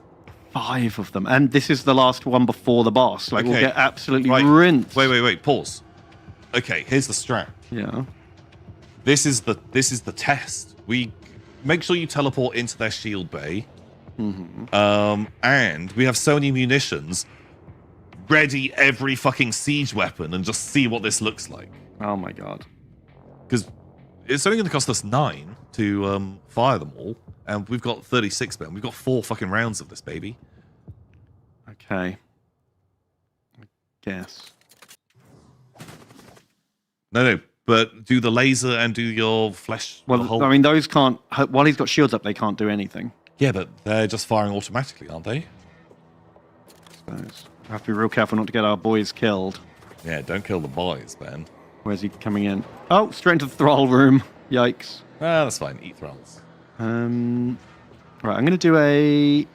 5 of them. And this is the last one before the boss. Like, we'll Okay. get absolutely Right. rinsed. Wait, pause. Okay, here's the strat. Yeah. This is the test. We make sure you teleport into their shield bay. Mm-hmm. And we have so many munitions. Ready every fucking siege weapon and just see what this looks like. Oh my god. Because it's only going to cost us 9 to fire them all, and we've got 36 men. We've got 4 fucking rounds of this, baby. Okay. I guess. No, but do the laser and do your flesh. Well, I mean, those can't... While he's got shields up, they can't do anything. Yeah, but they're just firing automatically, aren't they? I suppose. We have to be real careful not to get our boys killed. Yeah, don't kill the boys, Ben. Where's he coming in? Oh, straight into the thrall room. Yikes. Ah, that's fine. Eat thralls. Right, I'm going to do a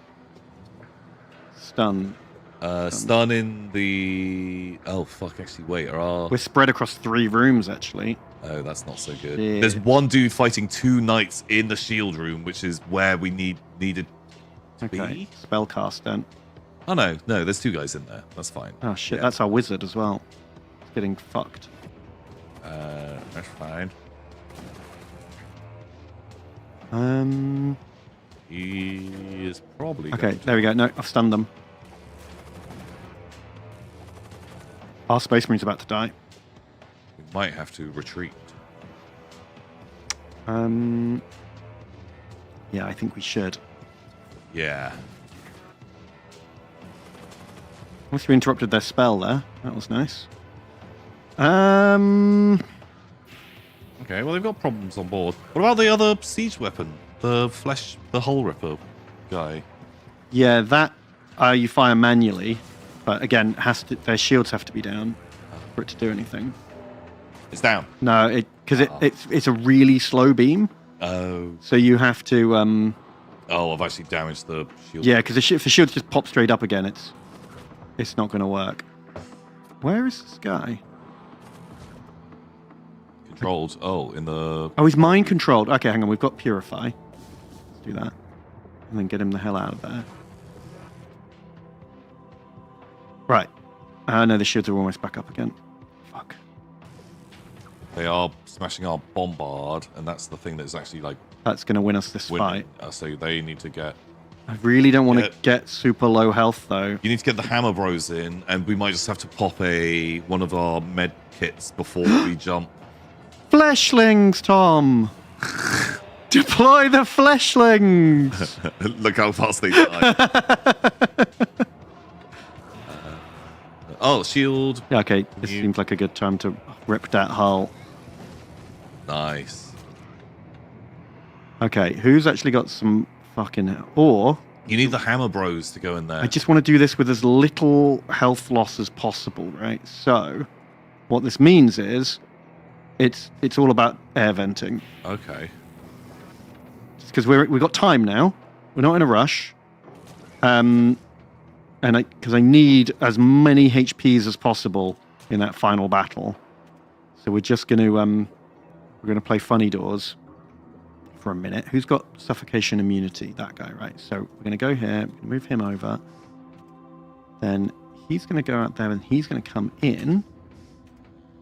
stun. Stun in the... Oh, fuck, actually, wait. We're spread across 3 rooms, actually. Oh, that's not so good. Shit. There's one dude fighting 2 knights in the shield room, which is where we needed to be. Spellcast, then. Oh, no, there's 2 guys in there. That's fine. Oh, shit, that's our wizard as well. It's getting fucked. That's fine. He is probably... Okay, there we go. No, I've stunned them. Our Space Marine's about to die. We might have to retreat. Yeah, I think we should. Yeah. Unless we interrupted their spell there. That was nice. Okay, well, they've got problems on board. What about the other siege weapon? The Hull Ripper guy? Yeah, that you fire manually. But again, their shields have to be down for it to do anything. It's down? No, because it's a really slow beam. Oh. So you have to... Oh, I've actually damaged the shield. Yeah, because if the shields just pop straight up again, it's not going to work. Where is this guy? Controlled. Oh, in the... Oh, he's mind controlled. Okay, hang on. We've got Purify. Let's do that. And then get him the hell out of there. Right. No, the shields are almost back up again. Fuck. They are smashing our bombard, and that's the thing that's actually like. That's going to win us this winning. fight. So they need to get. I really don't want to get super low health though. You need to get the hammer bros in, and we might just have to pop one of our med kits before we jump. Fleshlings, Tom. Deploy the fleshlings. Look how fast they die. Oh, shield. Yeah, okay, this seems like a good time to rip that hull. Nice. Okay, who's actually got some fucking... Or... You need the hammer bros to go in there. I just want to do this with as little health loss as possible, right? So, what this means is, it's all about air venting. Okay. Because we've got time now. We're not in a rush. Because I need as many HPs as possible in that final battle. So we're just going to play funny doors for a minute. Who's got suffocation immunity? That guy, right? So we're going to go here, move him over. Then he's going to go out there and he's going to come in.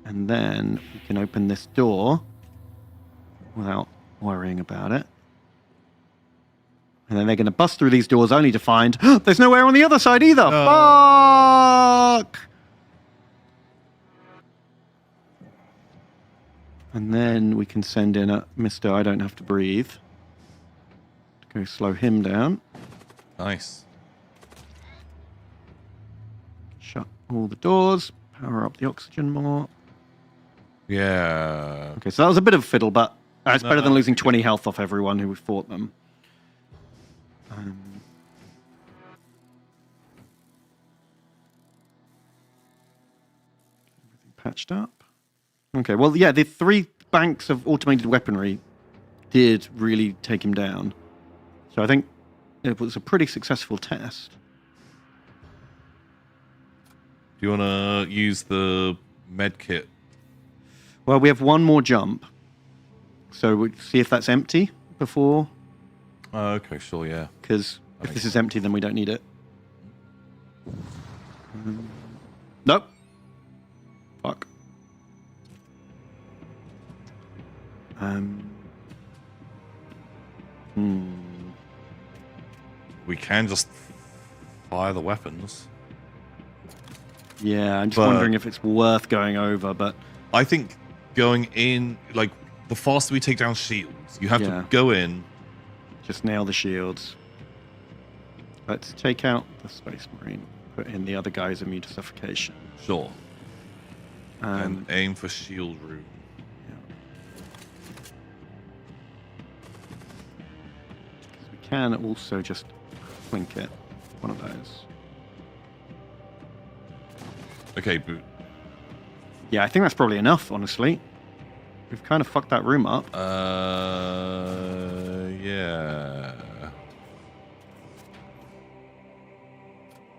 And then we can open this door without worrying about it. And then they're going to bust through these doors only to find there's nowhere on the other side either. Fuck! And then we can send in a Mr. I don't have to breathe. Go slow him down. Nice. Shut all the doors. Power up the oxygen more. Yeah. Okay, so that was a bit of a fiddle, but it's better than losing 20 health off everyone who fought them. Everything patched up. Okay, well, yeah, the 3 banks of automated weaponry did really take him down. So I think it was a pretty successful test. Do you want to use the med kit? Well, we have one more jump. So we'll see if that's empty before. Okay, sure, yeah. Because if this is empty, then we don't need it. Nope. Fuck. We can just fire the weapons. Yeah, I'm just wondering if it's worth going over, but... I think going in, like, the faster we take down shields, you have to go in... Just nail the shields. Let's take out the Space Marine. Put in the other guy's immune to suffocation. Sure. And aim for shield room. We can also just clink it. One of those. Okay, boot. Yeah, I think that's probably enough, honestly. We've kind of fucked that room up. Yeah.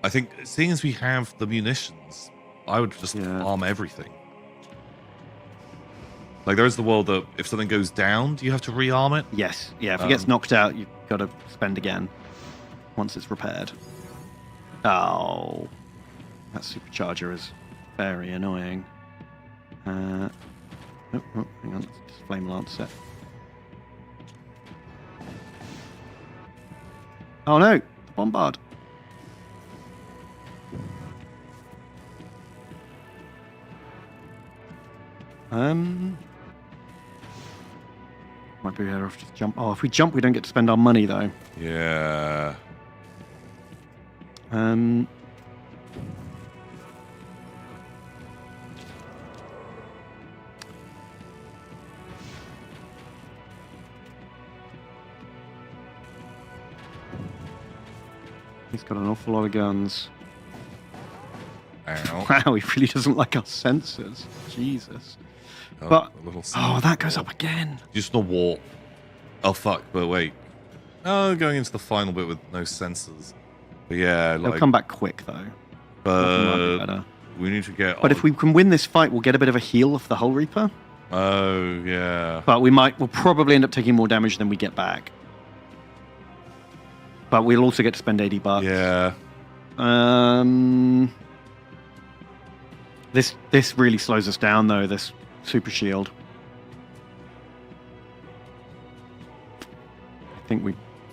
I think, seeing as we have the munitions, I would just arm everything. Like, there is the world that if something goes down, do you have to rearm it? Yes. Yeah, if it gets knocked out, you've got to spend again once it's repaired. Oh. That supercharger is very annoying. Oh, hang on. Let's just flame lance it. Oh no! The bombard. Might be better off just jump. Oh, if we jump, we don't get to spend our money though. Yeah. He's got an awful lot of guns. Ow. Wow, he really doesn't like our sensors. Jesus. Oh, But a little that goes up again. Just a warp. Oh fuck! But wait. Oh, going into the final bit with no sensors. But yeah, They'll like, come back quick though. But we need to get. But if we can win this fight, we'll get a bit of a heal off the Hull Reaper. Oh yeah. But we'll probably end up taking more damage than we get back. But we'll also get to spend $80. Yeah. This really slows us down though. This super shield.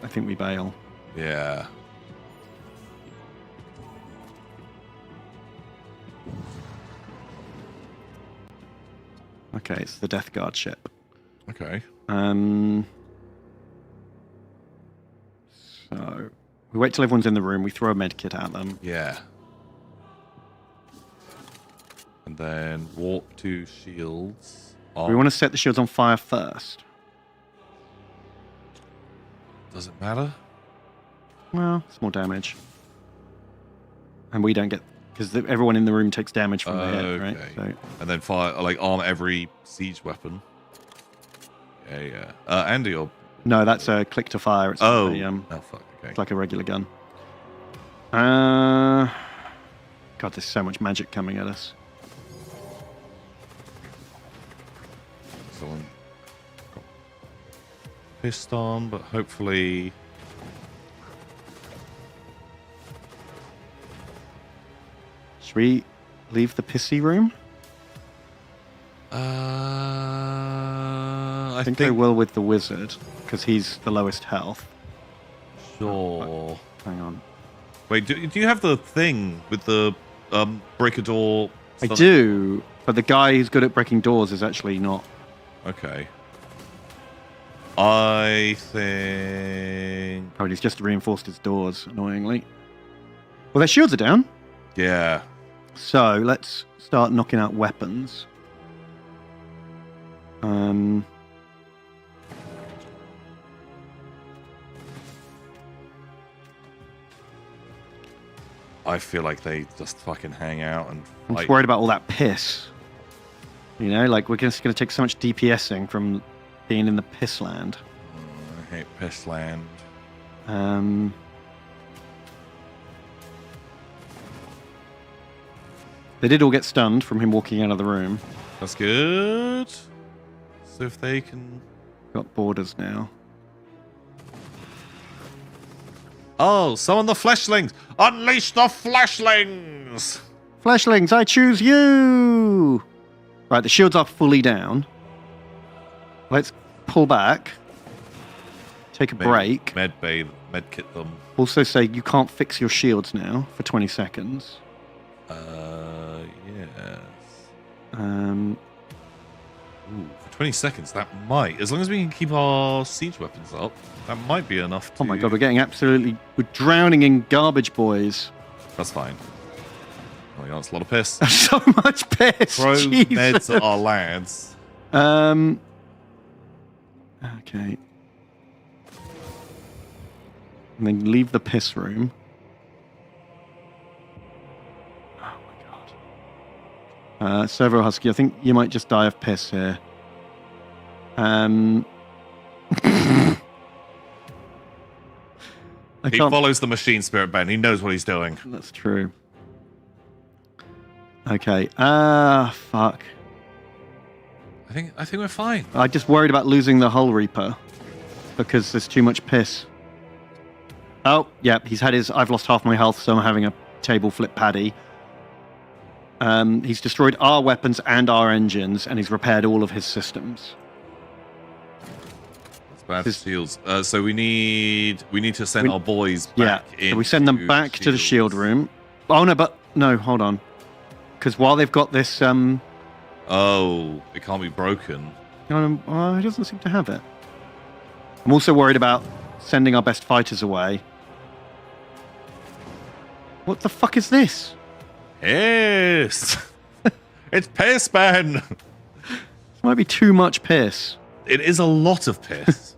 think we bail. Yeah. Okay, it's the Death Guard ship. Okay. So we wait till everyone's in the room. We throw a med kit at them. Yeah. And then warp to shields. We want to set the shields on fire first. Does it matter? Well, it's more damage. And we don't get... Because everyone in the room takes damage from the hit, right? So, and then fire, arm every siege weapon. Yeah. Andy, or... No, that's a click to fire. It's oh. Not fuck. Okay. It's like a regular gun. God, there's so much magic coming at us. Someone got pissed on, but hopefully... Should we leave the pissy room? I think I will with the wizard, because he's the lowest health. Sure. Hang on. Wait, do you have the thing with the break a door? I do, but the guy who's good at breaking doors is actually not. Okay. I think... Oh, he's just reinforced his doors, annoyingly. Well, their shields are down. Yeah. So, let's start knocking out weapons. I feel like they just fucking hang out and I'm fight. just worried about all that piss. You know, like, we're just going to take so much DPSing from being in the piss land. I hate piss land. They did all get stunned from him walking out of the room. That's good. So if they can... Got borders now. Oh, summon the fleshlings! Unleash the fleshlings! Fleshlings, I choose you! Right, the shields are fully down. Let's pull back. Take a break. Med kit them. Also say you can't fix your shields now for 20 seconds. Yes. Ooh, for 20 seconds, that might, as long as we can keep our siege weapons up, that might be enough to... Oh my god, we're drowning in garbage, boys. That's fine. Oh my god, that's a lot of piss. So much piss. Throw Jesus. meds at our lads. Okay. And then leave the piss room. Servo Husky, I think you might just die of piss here. He follows the machine spirit, Ben. He knows what he's doing. That's true. Okay. Fuck. I think we're fine. I just worried about losing the Hull Reaper because there's too much piss. Oh, yeah, he's had his... I've lost half my health, so I'm having a table flip paddy. He's destroyed our weapons and our engines, and he's repaired all of his systems. That's bad shields. So we need to send our boys back in. So we send them back to the shield room. Oh, no, hold on. Because while they've got this... Oh, it can't be broken. He doesn't seem to have it. I'm also worried about sending our best fighters away. What the fuck is this? Piss! It's piss, Ben! This might be too much piss. It is a lot of piss.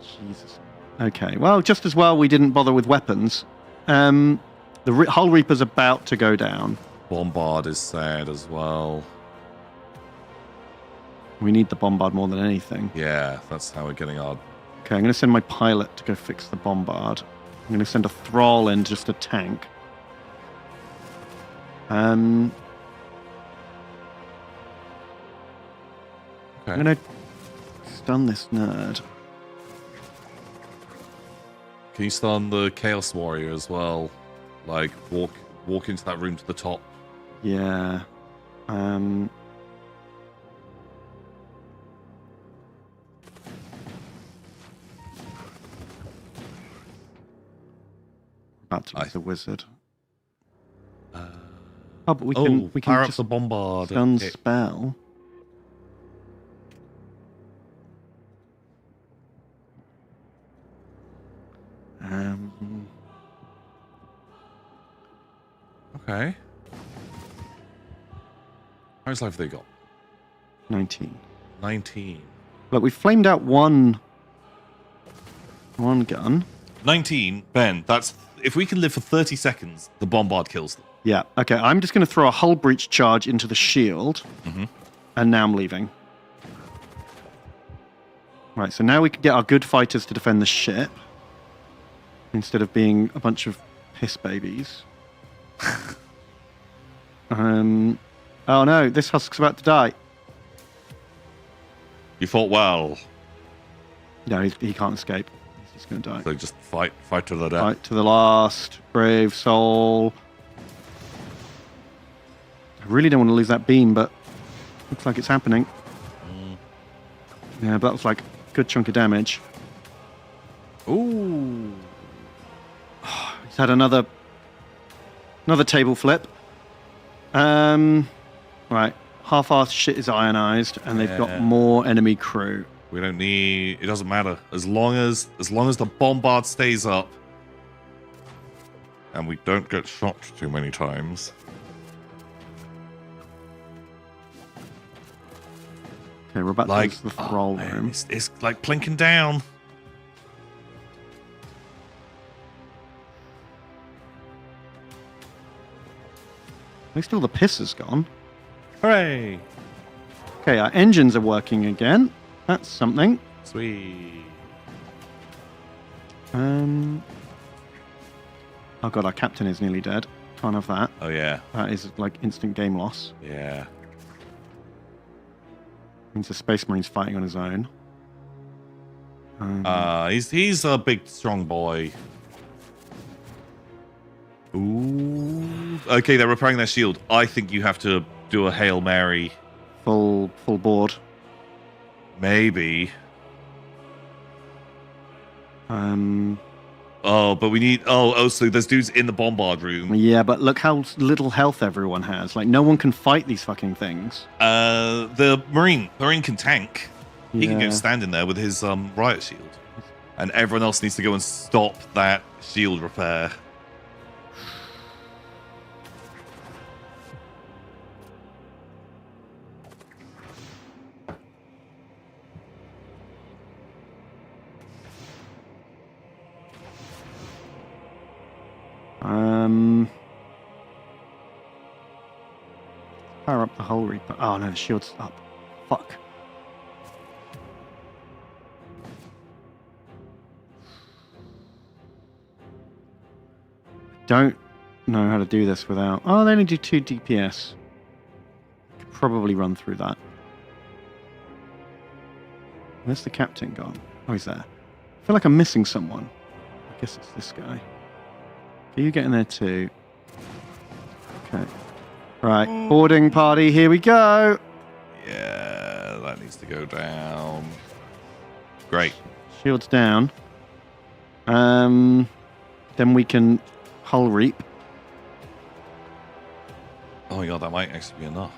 Jesus. Okay, well, just as well we didn't bother with weapons. The Hull Reaper's about to go down. Bombard is sad as well. We need the Bombard more than anything. Yeah, that's how we're getting our... Okay, I'm going to send my pilot to go fix the Bombard. I'm going to send a Thrall in, just a tank. I'm going to stun this nerd. Can you stun the Chaos Warrior as well? Like, walk into that room to the top. Yeah. About to use the wizard. Oh, but we can power up just the bombard. stun spell. Okay. How much life have they got? 19. 19. Look, we flamed out one gun. 19, Ben. That's if we can live for 30 seconds, the bombard kills them. Yeah. Okay. I'm just going to throw a hull breach charge into the shield, and now I'm leaving. Right. So now we can get our good fighters to defend the ship instead of being a bunch of piss babies. Oh no! This husk's about to die. You fought well. No, he can't escape. He's just going to die. So just fight to the death. Fight to the last, brave soul. I really don't want to lose that beam, but looks like it's happening. Yeah, but that was like a good chunk of damage. Ooh. He's had another table flip. Right. Half-assed shit is ionized, and they've got more enemy crew. We don't need. It doesn't matter as long as the bombard stays up, and we don't get shot too many times. Okay, we're about to use the thrall room. It's like plinking down. At least all the piss is gone. Hooray! Okay, our engines are working again. That's something. Sweet. Oh god, our captain is nearly dead. Can't have that. Oh yeah. That is like instant game loss. Yeah. Means the Space Marine's fighting on his own. He's a big, strong boy. Ooh. Okay, they're repairing their shield. I think you have to do a Hail Mary. Full board. Maybe. Oh, but we need. Oh, so there's dudes in the bombard room. Yeah, but look how little health everyone has. Like, no one can fight these fucking things. The Marine can tank. He can go Yeah. stand in there with his riot shield, and everyone else needs to go and stop that shield repair. Power up the hull reaper. Oh no, the shield's up. Fuck. Don't know how to do this without. Oh, they only do 2 DPS. Could probably run through that. Where's the captain gone? Oh, he's there. I feel like I'm missing someone. I guess it's this guy. Are you getting there too? Okay. Right, boarding party, here we go. Yeah, that needs to go down. Great. Shields down. Then we can hull reap. Oh my god, that might actually be enough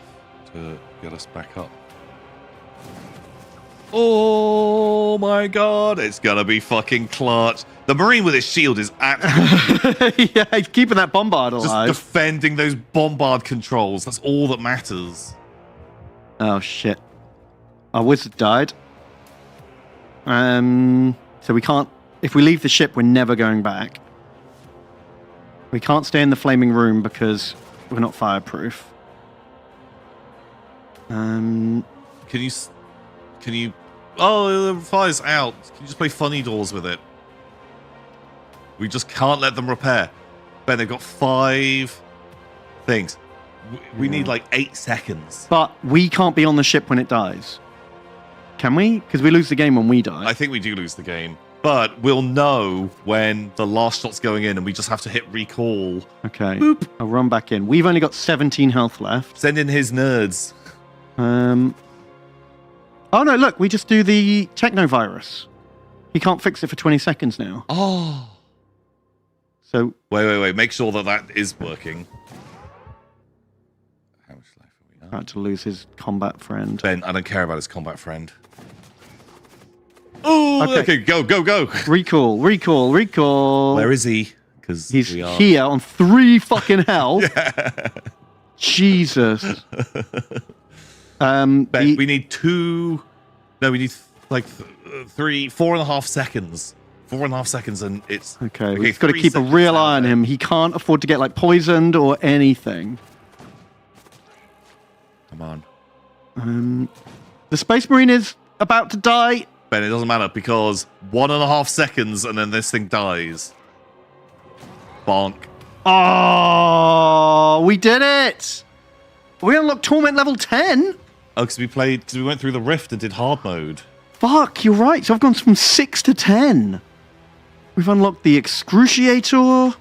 to get us back up. Oh my god, it's gonna be fucking clutch. The Marine with his shield is absolutely yeah, he's keeping that bombard alive. just defending those bombard controls. That's all that matters. Oh shit. Our wizard died. So we can't. If we leave the ship, we're never going back. We can't stay in the flaming room because we're not fireproof. Can you? Oh, the fire's out. Can you just play funny doors with it? We just can't let them repair. Ben, they've got 5 things. We need like 8 seconds. But we can't be on the ship when it dies. Can we? Because we lose the game when we die. I think we do lose the game. but we'll know when the last shot's going in, and we just have to hit recall. Okay. Boop. I'll run back in. We've only got 17 health left. Send in his nerds. Oh no! Look, we just do the technovirus. He can't fix it for 20 seconds now. Oh. So wait. Make sure that is working. How much life are we now? About to lose his combat friend. Ben, I don't care about his combat friend. Oh, okay. Go. Recall. Where is he? Because he's here on 3 fucking health. Jesus. Ben, we need 2. No, we need like 4.5 seconds. 4.5 seconds, and it's okay. We've got to keep a real eye on him. He can't afford to get like poisoned or anything. Come on. The Space Marine is about to die. Ben, it doesn't matter because 1.5 seconds, and then this thing dies. Bonk. Oh, we did it! We unlocked Torment level 10. Oh, because we went through the rift and did hard mode. Fuck, you're right. So I've gone from 6 to 10. We've unlocked the Excruciator.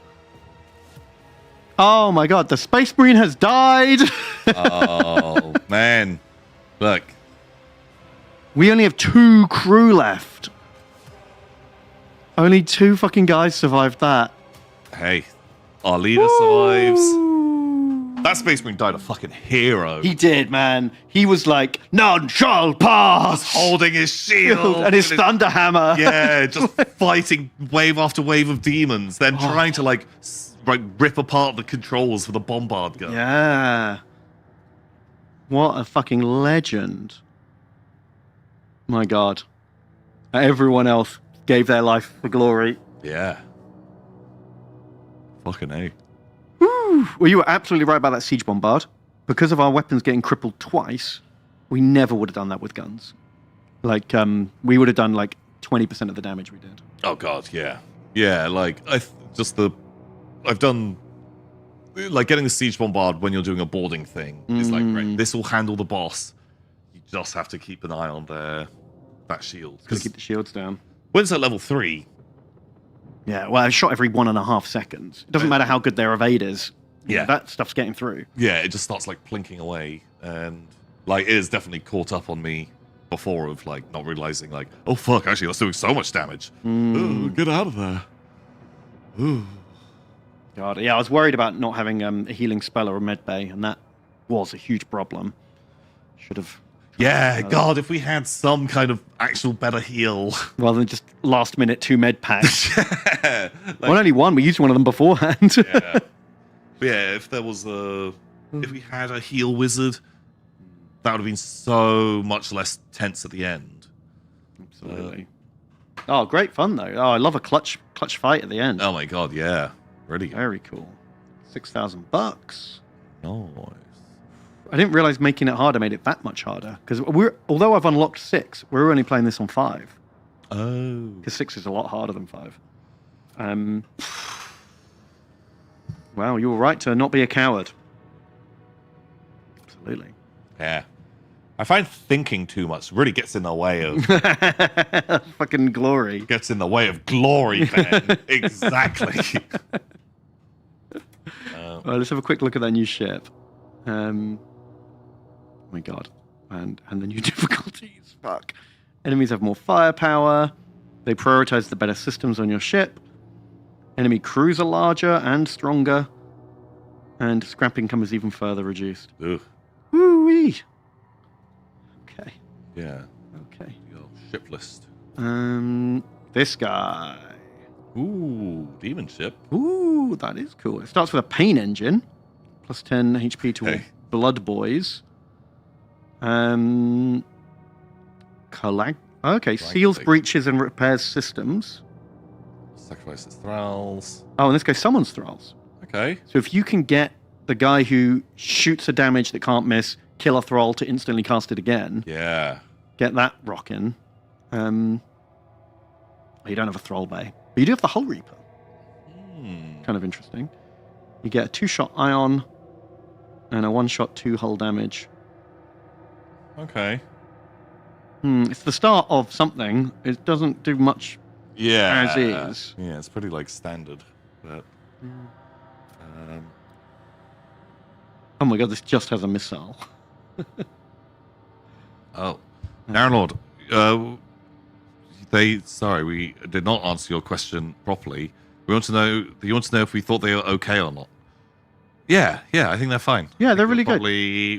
Oh my god, the Space Marine has died. Oh, man. Look. We only have 2 crew left. Only 2 fucking guys survived that. Hey, our leader survives. That Space Marine died a fucking hero. He did, man. He was like, none shall pass! Holding his shield. and his thunder hammer. Yeah, just fighting wave after wave of demons, then trying to like rip apart the controls for the bombard gun. Yeah. What a fucking legend. My god. Everyone else gave their life for glory. Yeah. Fucking A. Well, you were absolutely right about that siege bombard. Because of our weapons getting crippled twice, we never would have done that with guns. Like, we would have done like 20% of the damage we did. Oh god, yeah. Yeah, like, I've done, like, getting the siege bombard when you're doing a boarding thing is like, right, this will handle the boss. You just have to keep an eye on that shield. Gotta keep the shields down. When it's at level 3. Yeah, well, I shot every 1.5 seconds. It doesn't matter how good their evade is. Yeah. That stuff's getting through. Yeah, it just starts like plinking away, and like it has definitely caught up on me before of like not realizing like, oh fuck, actually that's doing so much damage. Oh, get out of there. Ooh. God, yeah, I was worried about not having a healing spell or a med bay, and that was a huge problem. Should have. Yeah, God, if we had some kind of actual better heal. Rather than just last minute 2 med packs. Well, only 1. We used one of them beforehand. Yeah. Yeah, if there was if we had a heal wizard, that would have been so much less tense at the end. Absolutely. Oh, great fun though. Oh, I love a clutch fight at the end. Oh my god, yeah. Really very cool. $6,000. Nice. I didn't realize making it harder made it that much harder because although I've unlocked 6, we're only playing this on 5. Oh. Because 6 is a lot harder than 5. Wow, you were right to not be a coward. Absolutely. Yeah. I find thinking too much really gets in the way of... fucking glory. Gets in the way of glory, man. Exactly. Well, let's have a quick look at that new ship. Oh my god. And the new difficulties. Fuck. Enemies have more firepower. They prioritize the better systems on your ship. Enemy crews are larger and stronger. And scrap income is even further reduced. Ugh. Woo-wee. Okay. Yeah. Okay. Your ship list. This guy. Ooh, demon ship. Ooh, that is cool. It starts with a pain engine. Plus 10 HP to all blood boys. Okay, seals, breaches, and repairs systems. Sacrifices thralls. Oh, and this guy summons thralls. Okay. So if you can get the guy who shoots a damage that can't miss, kill a thrall to instantly cast it again. Yeah. Get that rocking. You don't have a thrall bay. But you do have the Hull Reaper. Kind of interesting. You get a 2-shot ion and a 1-shot 2 hull damage. Okay. It's the start of something. It doesn't do much Yeah. as is. Yeah, it's pretty like standard. But, oh my god, this just has a missile. Oh, Narlord, we did not answer your question properly. You want to know if we thought they were okay or not? Yeah, I think they're fine. Yeah, they're really good.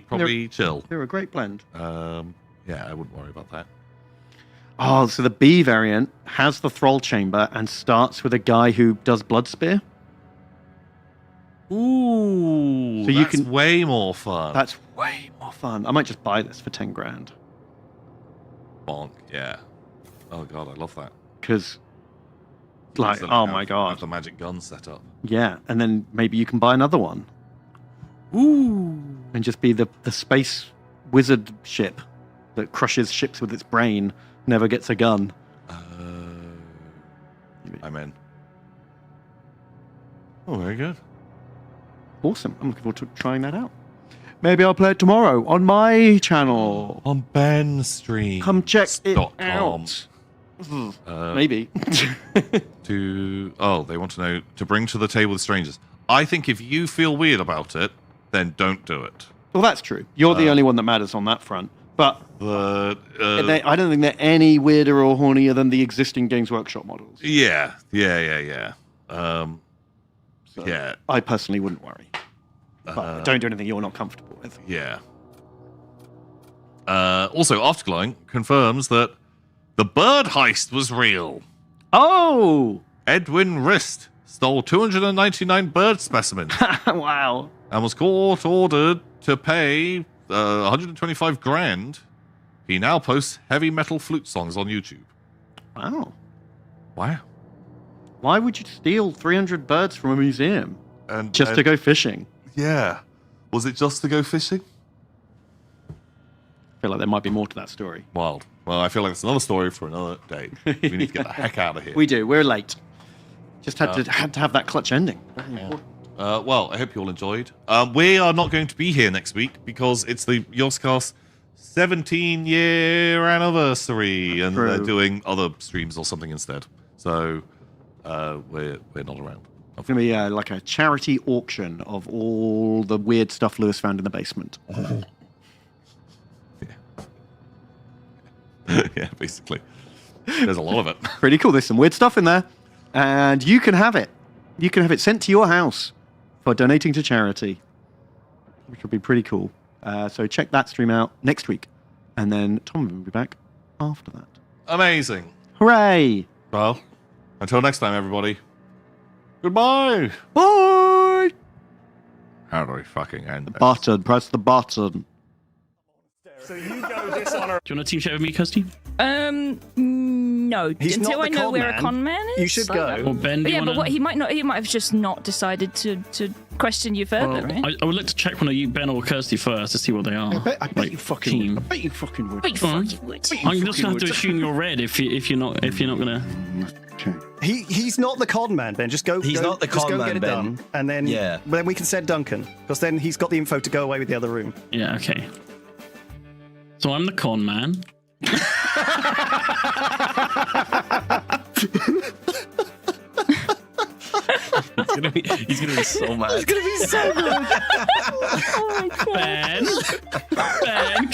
Probably chill. They're a great blend. Yeah, I wouldn't worry about that. Oh, so the B variant has the thrall chamber and starts with a guy who does blood spear. Ooh, so that's way more fun. That's way more fun. I might just buy this for 10 grand. Bonk, yeah. Oh god, I love that. Because, like, oh my god, the magic gun set up. Yeah, and then maybe you can buy another one. Ooh, and just be the space wizard ship that crushes ships with its brain, never gets a gun. I'm in. Oh, very good. Awesome. I'm looking forward to trying that out. Maybe I'll play it tomorrow on my channel. On Ben's stream. Come check it .com. out. Maybe. They want to know, to bring to the table with strangers. I think if you feel weird about it, then don't do it. Well, that's true. You're the only one that matters on that front. But I don't think they're any weirder or hornier than the existing Games Workshop models. Yeah. I personally wouldn't worry. But don't do anything you're not comfortable with. Yeah. Also, Afterglowing confirms that the bird heist was real. Oh! Edwin Rist stole 299 bird specimens. Wow. And was ordered to pay 125 grand. He now posts heavy metal flute songs on YouTube. Wow. Wow. Why would you steal 300 birds from a museum? And to go fishing? Yeah. Was it just to go fishing? I feel like there might be more to that story. Wild. Well, I feel like it's another story for another day. We need to get the heck out of here. We do. We're late. Just had to have that clutch ending. Well, I hope you all enjoyed. We are not going to be here next week because it's the Yogscast 17-year anniversary, and they're doing other streams or something instead. So we're not around. It's going to be like a charity auction of all the weird stuff Lewis found in the basement. Yeah, basically. There's a lot of it. Pretty cool. There's some weird stuff in there. And you can have it. You can have it sent to your house for donating to charity, which will be pretty cool. So check that stream out next week. And then Tom will be back after that. Amazing. Hooray. Well, until next time, everybody. Goodbye. Bye. How do we fucking end this? Button. Press the button. So you go dishonor. Do you want to team chat with me, Kirsty? No. He's Until not I the know con where man. a con man is. You should go. Well, Ben, But do you yeah, but wanna- what he might have just not decided to question you further, right? I would like to check one of you, Ben or Kirsty, first to see what they are. I bet you fucking would. I bet you fucking would. Bet you fucking would. I'm just going to have to assume you're red if you're not gonna. He's not the con man, Ben. Just go. He's not the just con go man, get it Ben. done, and then Yeah. then we can send Duncan, because then he's got the info to go away with the other room. Yeah. Okay. So I'm the con man. He's gonna be so mad. It's gonna be so good. Oh my god. Ben,